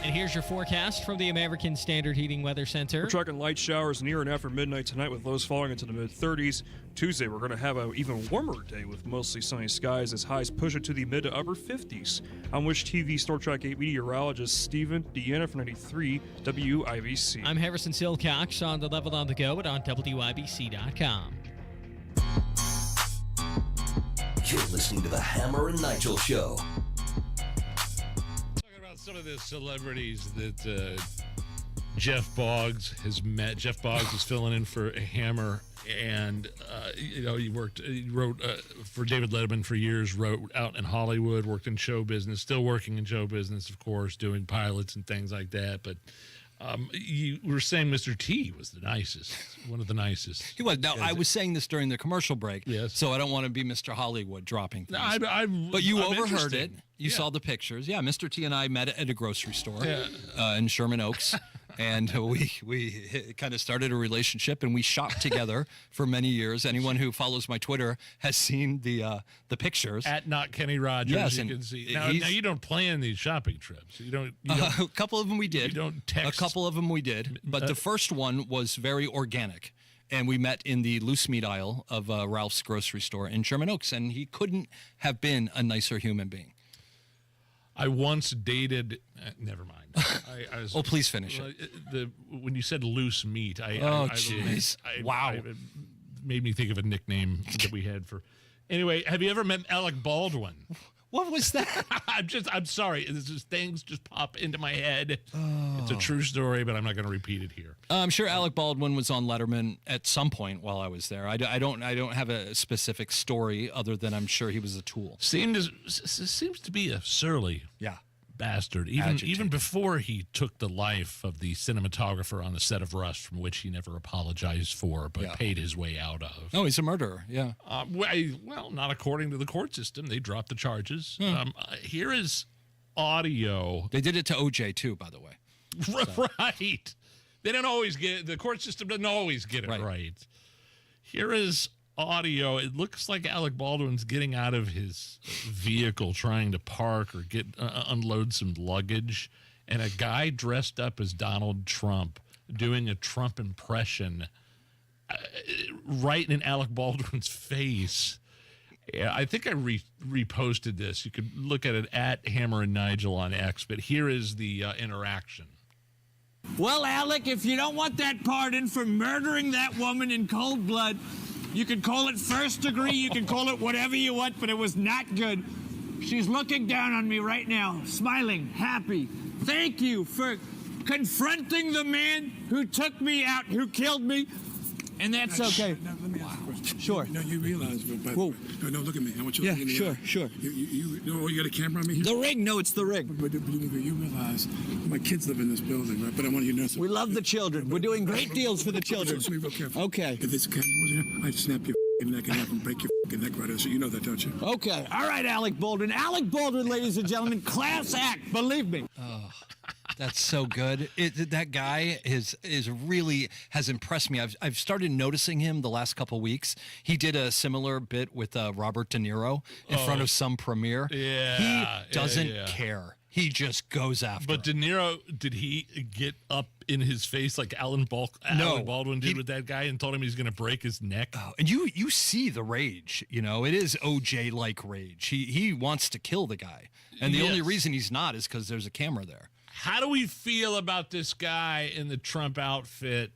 And here's your forecast from the American Standard Heating Weather Center. We're tracking light showers near and after midnight tonight with lows falling into the mid-30s. Tuesday, we're going to have an even warmer day with mostly sunny skies as highs push it to the mid to upper 50s. I'm Wish TV Star Trek 8 meteorologist Stephen Deanna from 93 WIBC. I'm Harrison Silcox on the Level on the Go and on WIBC.com. You're listening to the Hammer and Nigel Show. Some of the celebrities that Jeff Boggs has met. Jeff Boggs is filling in for Hammer, and he wrote for David Letterman for years, wrote out in Hollywood, worked in show business, still working in show business, of course, doing pilots and things like that. But you were saying Mr. T was the nicest, one of the nicest. He was. Now, I was saying this during the commercial break, yes. So I don't want to be Mr. Hollywood dropping things. No, but you I'm overheard interested. it. You saw the pictures. Yeah, Mr. T and I met at a grocery store Yeah. in Sherman Oaks. And we kind of started a relationship, and we shopped together for many years. Anyone who follows my Twitter has seen the pictures. At Not Kenny Rogers, yes, you can see. Now you don't plan these shopping trips. You don't. A couple of them we did. You don't text. A couple of them we did, but the first one was very organic. And we met in the loose meat aisle of Ralph's grocery store in Sherman Oaks, and he couldn't have been a nicer human being. I once dated. Never mind. I was, please finish it. When you said loose meat, jeez! Wow, it made me think of a nickname that we had for. Anyway, have you ever met Alec Baldwin? What was that? I'm sorry. It's just things just pop into my head. It's a true story, but I'm not going to repeat it here. I'm sure Alec Baldwin was on Letterman at some point while I was there. I don't have a specific story other than I'm sure he was a tool. Seems to be a surly bastard. Even before he took the life of the cinematographer on the set of Rust, from which he never apologized for, but paid his way out of. Oh, he's a murderer. Yeah. Well, not according to the court system. They dropped the charges. Here is audio. They did it to OJ too, by the way. So. Right. They don't always get it. The court system doesn't always get it right. Here is audio. It looks like Alec Baldwin's getting out of his vehicle trying to park or get unload some luggage, and a guy dressed up as Donald Trump doing a Trump impression right in Alec Baldwin's face. Yeah, I think I reposted this. You could look at it at Hammer and Nigel on X, but here is the interaction. Well, Alec, if you don't want that pardon for murdering that woman in cold blood, you can call it first degree, you can call it whatever you want, but it was not good. She's looking down on me right now, smiling, happy. Thank you for confronting the man who took me out, who killed me, and that's okay. Now, let me ask you a question. Sure. No, you realize, but no, look at me. I want you to look at me. Sure. You got a camera on me? The ring, no, it's the ring. But you realize my kids live in this building, right? But I want you to know something. We love the children. We're doing great deals for the children. Listen to me real careful. Okay. If this camera was here, I'd snap your neck in half and break your neck right out. So you know that, don't you? Okay. All right, Alec Baldwin. Alec Baldwin, ladies and gentlemen, class act. Believe me. Oh, that's so good. That guy is really has impressed me. I've started noticing him the last couple weeks. He did a similar bit with Robert De Niro in front of some premiere. Yeah, he doesn't care. He just goes after. But De Niro, did he get up in his face like Alec Baldwin did with that guy and told him he's going to break his neck? Oh, and you see the rage. You know, it is OJ-like rage. He wants to kill the guy. And the only reason he's not is because there's a camera there. How do we feel about this guy in the Trump outfit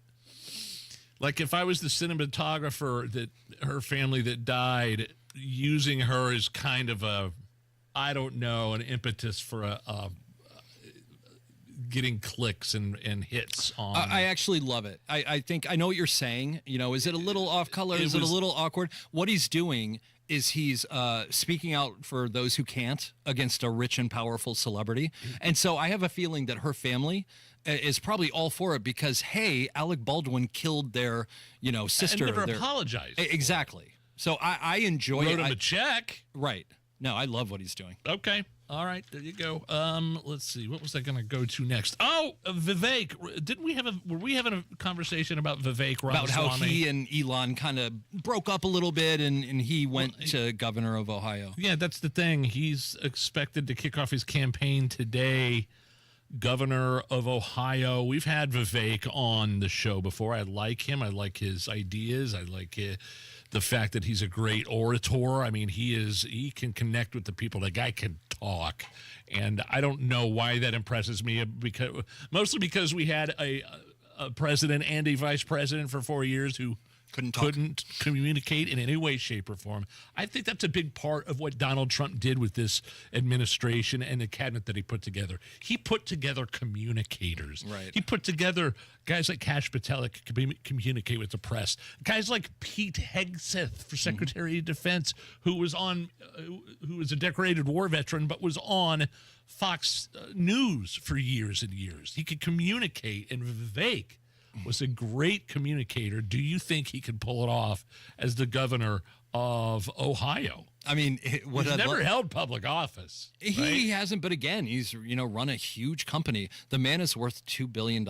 Like if I was the cinematographer that her family that died, using her as kind of a, I don't know, an impetus for a getting clicks and hits on. I actually love it. I think I know what you're saying. You know, is it a little off color? Is it a little awkward? What he's doing is he's speaking out for those who can't against a rich and powerful celebrity. And so I have a feeling that her family is probably all for it because, hey, Alec Baldwin killed their, sister. And never apologized. Exactly. So I enjoy it. Wrote him a check. Right. No, I love what he's doing. Okay. All right, there you go. Let's see. What was I going to go to next? Oh, Vivek. Were we having a conversation about Vivek Ramaswamy? About how he and Elon kind of broke up a little bit and he went to governor of Ohio. Yeah, that's the thing. He's expected to kick off his campaign today, governor of Ohio. We've had Vivek on the show before. I like him. I like his ideas. I like the fact that he's a great orator. I mean, he can connect with the people. The guy can talk, and I don't know why that impresses me. Mostly because we had a president and a vice president for 4 years who couldn't communicate in any way, shape, or form. I think that's a big part of what Donald Trump did with this administration and the cabinet that he put together. He put together communicators. Right. He put together guys like Kash Patel that could communicate with the press. Guys like Pete Hegseth for Secretary of Defense, who was a decorated war veteran, but was on Fox News for years and years. He could communicate, and Vivek was a great communicator. Do you think he could pull it off as the governor of Ohio? I mean, he's never held public office. He hasn't, but again, he's run a huge company. The man is worth $2 billion.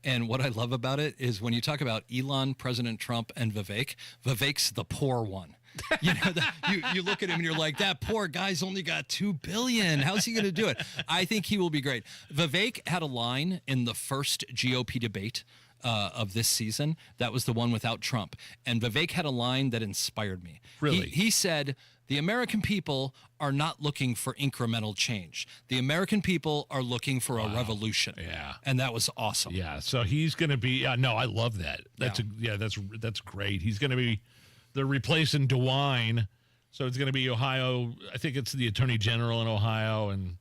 And what I love about it is when you talk about Elon, President Trump, and Vivek's the poor one. You look at him and you're like, that poor guy's only got $2 billion. How's he going to do it? I think he will be great. Vivek had a line in the first GOP debate of this season. That was the one without Trump. And Vivek had a line that inspired me. Really? He said, the American people are not looking for incremental change. The American people are looking for a revolution. Yeah. And that was awesome. Yeah. So he's going to be, no, I love that. That's great. He's going to be, they're replacing DeWine. So it's going to be Ohio. I think it's the Attorney General in Ohio and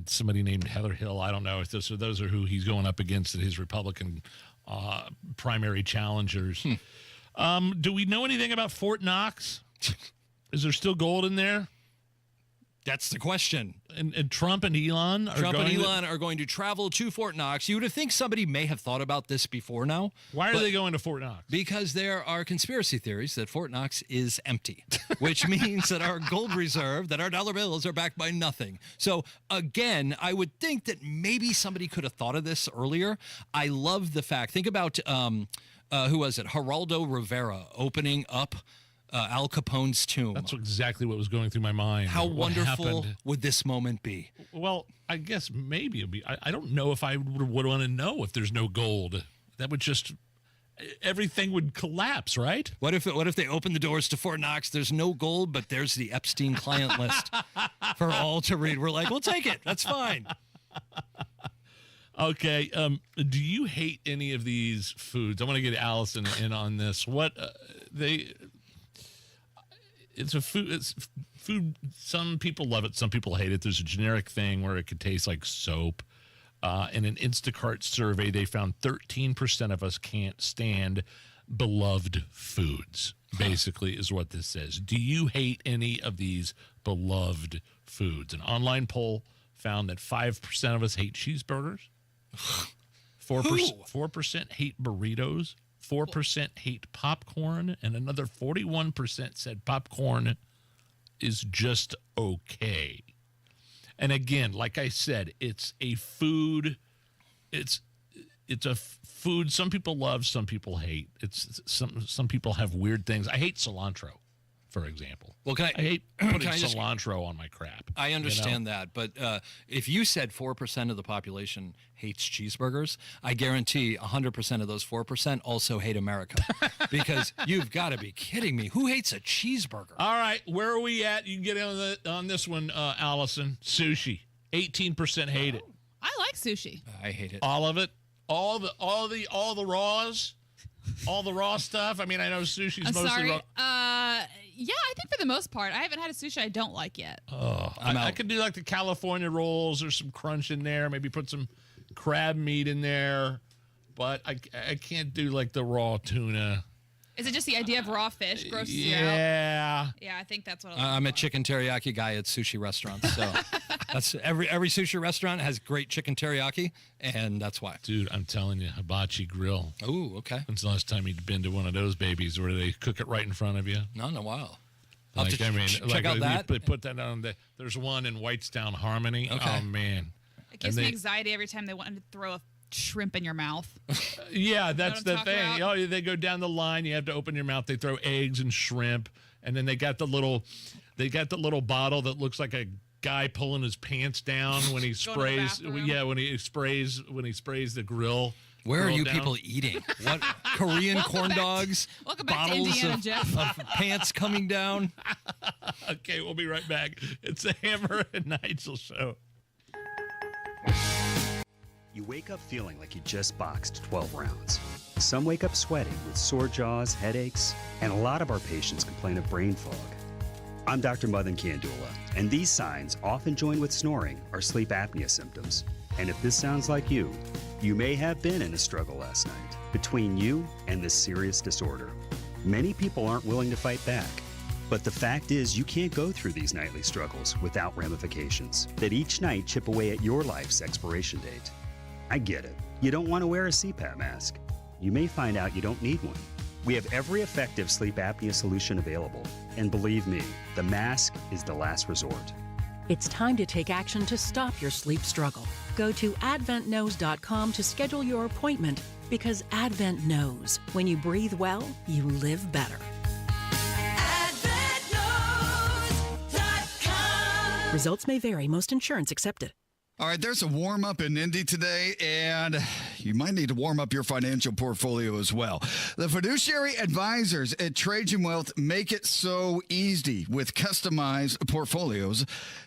somebody named Heather Hill. I don't know. Those are who he's going up against his Republican primary challengers. Do we know anything about Fort Knox? Is there still gold in there? That's the question. And Trump and Elon are going to travel to Fort Knox. You would think somebody may have thought about this before now. Why are they going to Fort Knox? Because there are conspiracy theories that Fort Knox is empty, which means that our gold reserve, that our dollar bills are backed by nothing. So again, I would think that maybe somebody could have thought of this earlier. I love the fact. Think about, who was it? Geraldo Rivera opening up Al Capone's tomb. That's exactly what was going through my mind. How wonderful would this moment be? Well, I guess maybe it'd be. I don't know if I would want to know if there's no gold. That would just, everything would collapse, right? What if they open the doors to Fort Knox? There's no gold, but there's the Epstein client list for all to read. We're like, we'll take it. That's fine. Okay. Do you hate any of these foods? I want to get Allison in on this. What It's food. Some people love it. Some people hate it. There's a generic thing where it could taste like soap. In an Instacart survey, they found 13% of us can't stand beloved foods, basically, is what this says. Do you hate any of these beloved foods? An online poll found that 5% of us hate cheeseburgers. 4% hate burritos. 4% hate popcorn, and another 41% said popcorn is just okay. And again, like I said, it's a food. It's a food some people love, some people hate. It's some people have weird things. I hate cilantro, for example. Well, I hate putting cilantro on my crap. I understand that, but if you said 4% of the population hates cheeseburgers, I guarantee 100% of those 4% also hate America, because you've got to be kidding me. Who hates a cheeseburger? All right, where are we at? You can get in on this one, Allison. Sushi, 18% hate it. I like sushi. I hate it. All of it, all the raws. All the raw stuff? I mean, I know sushi's I'm mostly sorry. raw. Yeah, I think for the most part. I haven't had a sushi I don't like yet. Oh, I could do like the California rolls. There's some crunch in there. Maybe put some crab meat in there. But I can't do like the raw tuna. Is it just the idea of raw fish grosses you out? Yeah. Yeah, I think that's what I'm a chicken teriyaki guy at sushi restaurants. So that's every sushi restaurant has great chicken teriyaki, and that's why. Dude, I'm telling you, hibachi grill. Ooh, okay. When's the last time you'd been to one of those babies where they cook it right in front of you? Not in a while. Like, check out that. Put that on. There's one in Whitestown Harmony. Okay. Oh, man. It gives me anxiety every time they want to throw a shrimp in your mouth. Yeah, that's the thing. About? Oh, they go down the line. You have to open your mouth. They throw eggs and shrimp, and then they got the little bottle that looks like a guy pulling his pants down when he sprays. Yeah, when he sprays the grill. Where are you down. people eating? What Korean corn dogs? Welcome back to bottles Indiana, of, Jeff. of pants coming down. Okay, we'll be right back. It's the Hammer and Nigel show. You wake up feeling like you just boxed 12 rounds. Some wake up sweating with sore jaws, headaches, and a lot of our patients complain of brain fog. I'm Dr. Madan Kandula, and these signs, often joined with snoring, are sleep apnea symptoms. And if this sounds like you may have been in a struggle last night between you and this serious disorder. Many people aren't willing to fight back. But the fact is, you can't go through these nightly struggles without ramifications that each night chip away at your life's expiration date. I get it. You don't want to wear a CPAP mask. You may find out you don't need one. We have every effective sleep apnea solution available. And believe me, the mask is the last resort. It's time to take action to stop your sleep struggle. Go to adventknows.com to schedule your appointment, because Advent knows when you breathe well, you live better. Results may vary. Most insurance accepted. All right, there's a warm-up in Indy today, and you might need to warm up your financial portfolio as well. The fiduciary advisors at Trajan Wealth make it so easy with customized portfolios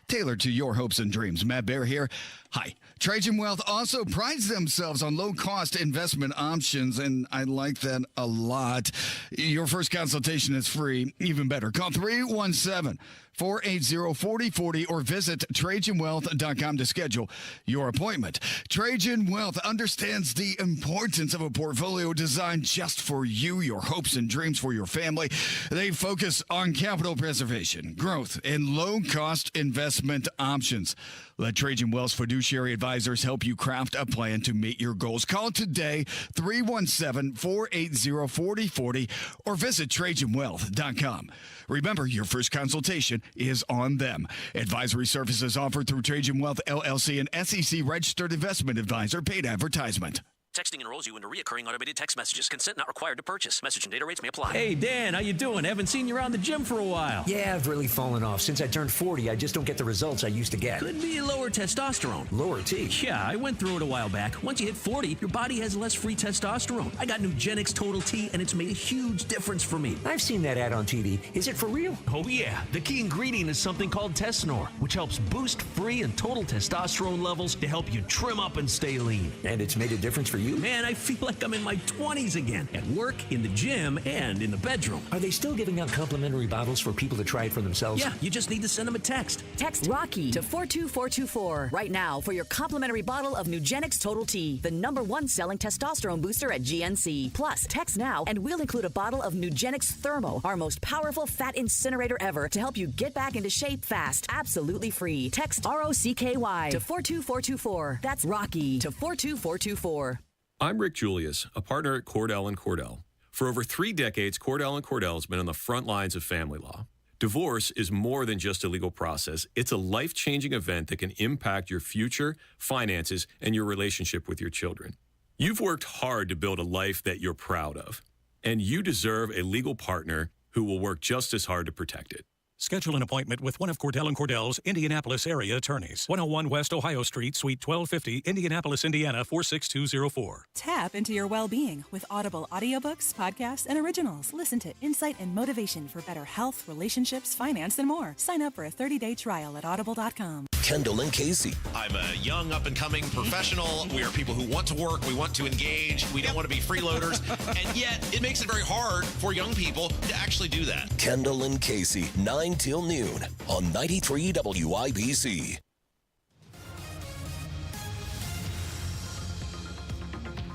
tailored to your hopes and dreams. Matt Bear here. Hi. Trajan Wealth also prides themselves on low-cost investment options, and I like that a lot. Your first consultation is free. Even better. Call 317-480-4040 or visit TrajanWealth.com to schedule your appointment. Trajan Wealth understands the importance of a portfolio designed just for you, your hopes and dreams for your family. They focus on capital preservation, growth, and low-cost investment options. Let Trajan Wealth's fiduciary advisors help you craft a plan to meet your goals. Call today, 317-480-4040, or visit TrajanWealth.com. Remember, your first consultation is on them. Advisory services offered through Trajan Wealth, LLC, an SEC-registered investment advisor. Paid advertisement. Texting enrolls you into recurring automated text messages. Consent not required to purchase. Message and data rates may apply. Hey, Dan, how you doing? Haven't seen you around the gym for a while. Yeah, I've really fallen off. Since I turned 40, I just don't get the results I used to get. Could be lower testosterone. Lower T? Yeah, I went through it a while back. Once you hit 40, your body has less free testosterone. I got Nugenix Total T, and it's made a huge difference for me. I've seen that ad on TV. Is it for real? Oh, yeah. The key ingredient is something called Tesnor, which helps boost free and total testosterone levels to help you trim up and stay lean. And it's made a difference for you? Man, I feel like I'm in my 20s again, at work, in the gym, and in the bedroom. Are they still giving out complimentary bottles for people to try it for themselves? Yeah, you just need to send them a text. Text ROCKY to 42424 right now for your complimentary bottle of Nugenix Total T, the #1 selling testosterone booster at GNC. Plus, text now and we'll include a bottle of Nugenix Thermo, our most powerful fat incinerator ever, to help you get back into shape fast. Absolutely free. Text ROCKY to 42424. That's ROCKY to 42424. I'm Rick Julius, a partner at Cordell & Cordell. For over 3 decades, Cordell & Cordell has been on the front lines of family law. Divorce is more than just a legal process. It's a life-changing event that can impact your future, finances, and your relationship with your children. You've worked hard to build a life that you're proud of, and you deserve a legal partner who will work just as hard to protect it. Schedule an appointment with one of Cordell & Cordell's Indianapolis area attorneys. 101 West Ohio Street, Suite 1250, Indianapolis, Indiana 46204. Tap into your well-being with Audible audiobooks, podcasts, and originals. Listen to insight and motivation for better health, relationships, finance, and more. Sign up for a 30-day trial at audible.com. Kendall and Casey. I'm a young, up-and-coming professional. We are people who want to work. We want to engage. We don't want to be freeloaders. And yet, it makes it very hard for young people to actually do that. Kendall and Casey, 9 till noon on 93 WIBC.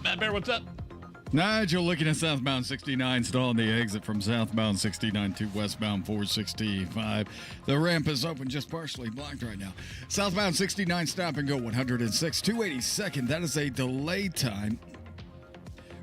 Matt Bear, what's up? Nigel looking at southbound 69, still on the exit from southbound 69 to westbound 465. The ramp is open, just partially blocked right now. Southbound 69, stop and go 106, 282nd. That is a delay time.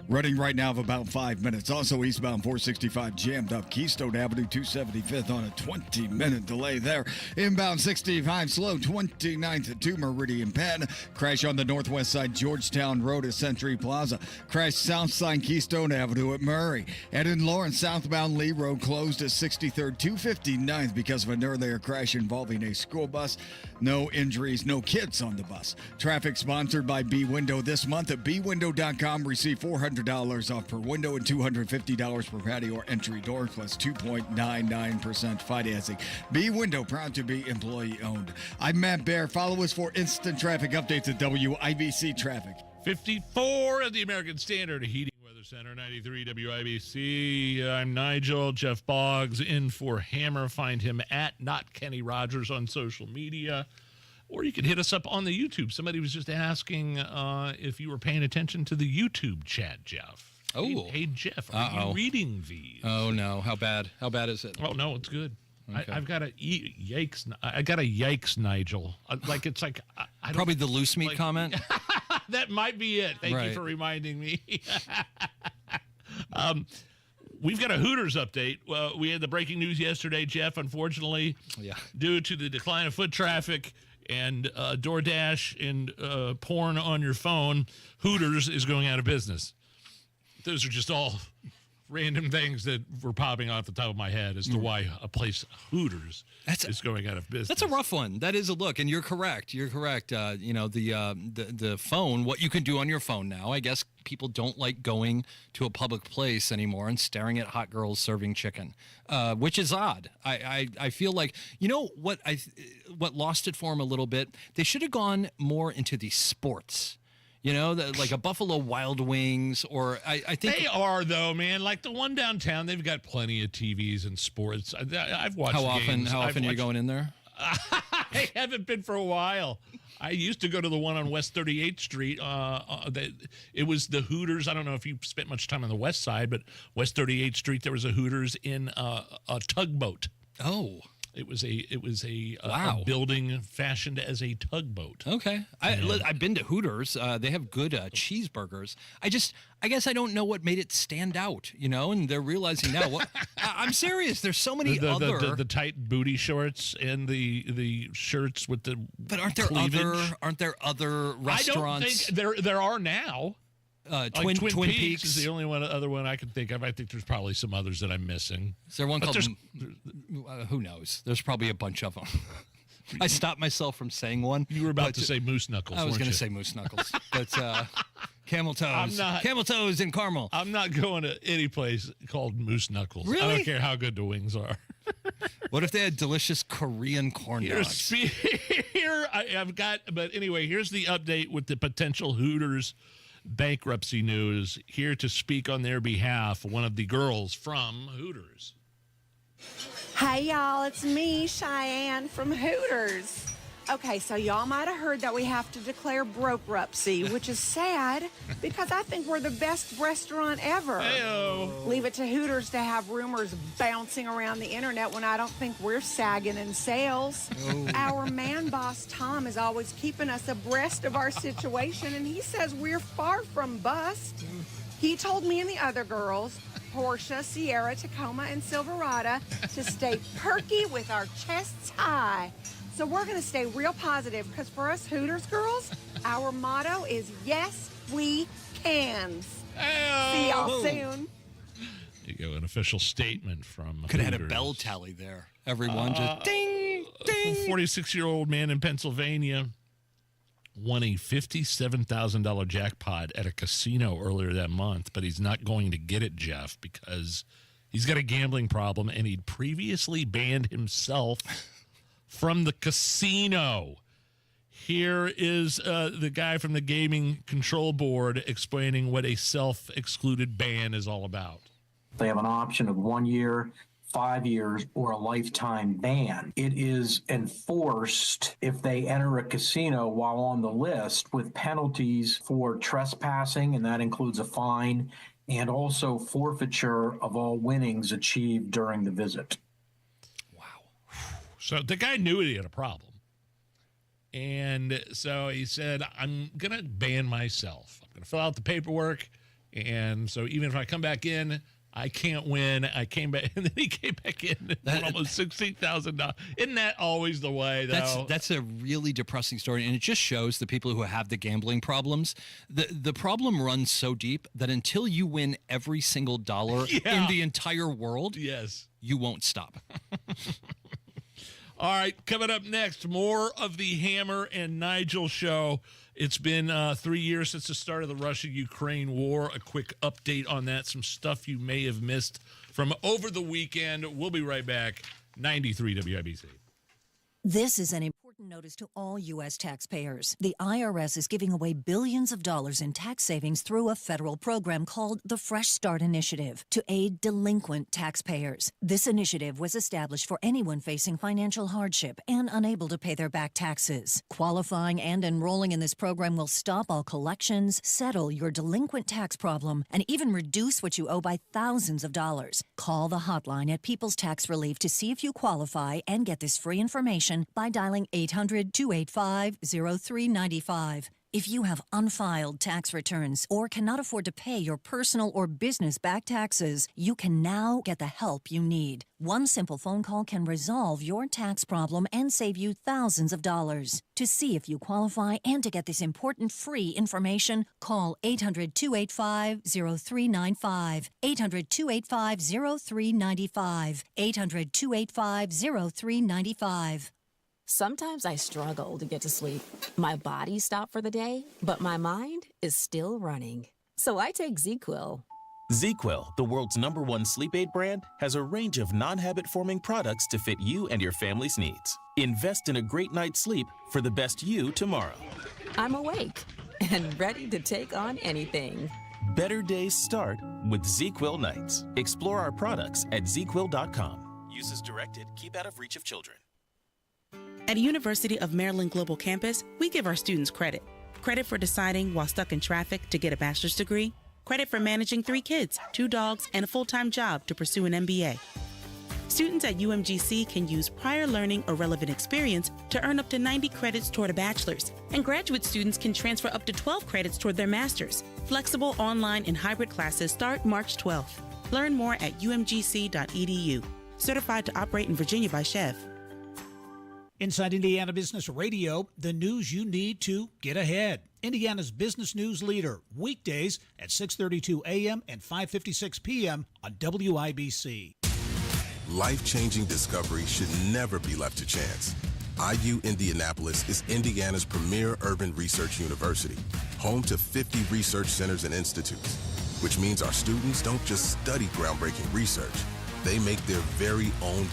Running right now of about 5 minutes. Also eastbound 465 jammed up. Keystone Avenue 275th on a 20-minute delay there. Inbound 65 slow 29th to Meridian Penn. Crash on the northwest side Georgetown Road at Century Plaza. Crash south side Keystone Avenue at Murray. And in Lawrence, southbound Lee Road closed at 63rd 259th because of an earlier crash involving a school bus. No injuries, no kids on the bus. Traffic sponsored by B-Window this month at bwindow.com. Receive $400 off per window and $250 per patio or entry door plus 2.99% financing. B-Window, proud to be employee owned. I'm Matt Bear. Follow us for instant traffic updates at WIBC Traffic. 54 at the American Standard Heating Weather Center, 93 WIBC. I'm Nigel. Jeff Boggs in for Hammer. Find him at Not Kenny Rogers on social media. Or you can hit us up on the YouTube. Somebody was just asking if you were paying attention to the YouTube chat, Jeff. Oh. Hey Jeff, are you reading these? Oh, no. How bad? How bad is it? Oh, no, it's good. Okay. I've got a yikes. I got a yikes, Nigel. Like it's like I don't, probably the loose meat comment. That might be it. Thank you for reminding me. We've got a Hooters update. We had the breaking news yesterday, Jeff. Unfortunately, due to the decline of foot traffic and DoorDash and porn on your phone, Hooters is going out of business. Those are just all random things that were popping off the top of my head as to why a place Hooters is going out of business. That's a rough one. That is a look, and you're correct. You're correct. The phone, what you can do on your phone now, I guess people don't like going to a public place anymore and staring at hot girls serving chicken, which is odd. I feel like, you know what lost it for them a little bit? They should have gone more into the sports. You know, like a Buffalo Wild Wings, or I think they are though, man. Like the one downtown, they've got plenty of TVs and sports. I've watched. How often are you going in there? I haven't been for a while. I used to go to the one on West 38th Street. It was the Hooters. I don't know if you spent much time on the west side, but West 38th Street, there was a Hooters in a tugboat. Oh. It was a building fashioned as a tugboat. Okay. I've been to Hooters. They have good cheeseburgers. I guess I don't know what made it stand out, you know, and they're realizing now. I'm serious. There's so many the tight booty shorts and the shirts with the But cleavage. aren't there other restaurants? I don't think there are now. Twin Peaks is the only other one I can think of. I think there's probably some others that I'm missing. Is there one called? Who knows? There's probably a bunch of them. I stopped myself from saying one. You were about to say Moose Knuckles. I was going to say Moose Knuckles, but Camel Toes. Camel Toes in Carmel. I'm not going to any place called Moose Knuckles. Really? I don't care how good the wings are. What if they had delicious Korean corn dogs? But anyway, here's the update with the potential Hooters bankruptcy news. Here to speak on their behalf, one of the girls from Hooters. Hey y'all, it's me, Cheyenne from Hooters. Okay, so y'all might have heard that we have to declare bankruptcy, which is sad because I think we're the best restaurant ever. Hey-o. Leave it to Hooters to have rumors bouncing around the internet when I don't think we're sagging in sales. Oh. Our man boss, Tom, is always keeping us abreast of our situation, and he says we're far from bust. He told me and the other girls, Portia, Sierra, Tacoma, and Silverado, to stay perky with our chests high. So we're going to stay real positive because for us Hooters girls, our motto is yes, we can. See y'all soon. There you go, an official statement from Could have Hooters. had a bell tally there. Everyone just ding, ding. A 46-year-old man in Pennsylvania won a $57,000 jackpot at a casino earlier that month, but he's not going to get it, Jeff, because he's got a gambling problem, and he'd previously banned himself from the casino. Here is the guy from the Gaming Control Board explaining what a self-excluded ban is all about. They have an option of 1 year, 5 years, or a lifetime ban. It is enforced if they enter a casino while on the list, with penalties for trespassing, and that includes a fine, and also forfeiture of all winnings achieved during the visit. So the guy knew he had a problem. And so he said, I'm going to ban myself. I'm going to fill out the paperwork. And so even if I come back in, I can't win. I came back, and then he came back in and won almost $16,000. Isn't that always the way, though? That's a really depressing story, and it just shows the people who have the gambling problems. The problem runs so deep that until you win every single dollar in the entire world, you won't stop. All right, coming up next, more of the Hammer and Nigel show. It's been 3 years since the start of the Russia-Ukraine war. A quick update on that, some stuff you may have missed from over the weekend. We'll be right back. 93 WIBC. This is an important notice to all U.S. taxpayers. The IRS is giving away billions of dollars in tax savings through a federal program called the Fresh Start Initiative to aid delinquent taxpayers. This initiative was established for anyone facing financial hardship and unable to pay their back taxes. Qualifying and enrolling in this program will stop all collections, settle your delinquent tax problem, and even reduce what you owe by thousands of dollars. Call the hotline at People's Tax Relief to see if you qualify and get this free information by dialing 800-285-0395. If you have unfiled tax returns or cannot afford to pay your personal or business back taxes, you can now get the help you need. One simple phone call can resolve your tax problem and save you thousands of dollars. To see if you qualify and to get this important free information, call 800-285-0395. 800-285-0395. 800-285-0395. Sometimes I struggle to get to sleep. My body stopped for the day, but my mind is still running. So I take ZzzQuil. ZzzQuil, the world's #1 sleep aid brand, has a range of non-habit-forming products to fit you and your family's needs. Invest in a great night's sleep for the best you tomorrow. I'm awake and ready to take on anything. Better days start with ZzzQuil nights. Explore our products at ZzzQuil.com. Use as directed. Keep out of reach of children. At University of Maryland Global Campus, we give our students credit. Credit for deciding while stuck in traffic to get a bachelor's degree. Credit for managing 3 kids, 2 dogs, and a full-time job to pursue an MBA. Students at UMGC can use prior learning or relevant experience to earn up to 90 credits toward a bachelor's. And graduate students can transfer up to 12 credits toward their master's. Flexible online and hybrid classes start March 12th. Learn more at umgc.edu. Certified to operate in Virginia by Chev. Inside Indiana Business Radio, the news you need to get ahead. Indiana's business news leader, weekdays at 6:32 a.m. and 5:56 p.m. on WIBC. Life-changing discovery should never be left to chance. IU Indianapolis is Indiana's premier urban research university, home to 50 research centers and institutes, which means our students don't just study groundbreaking research, they make their very own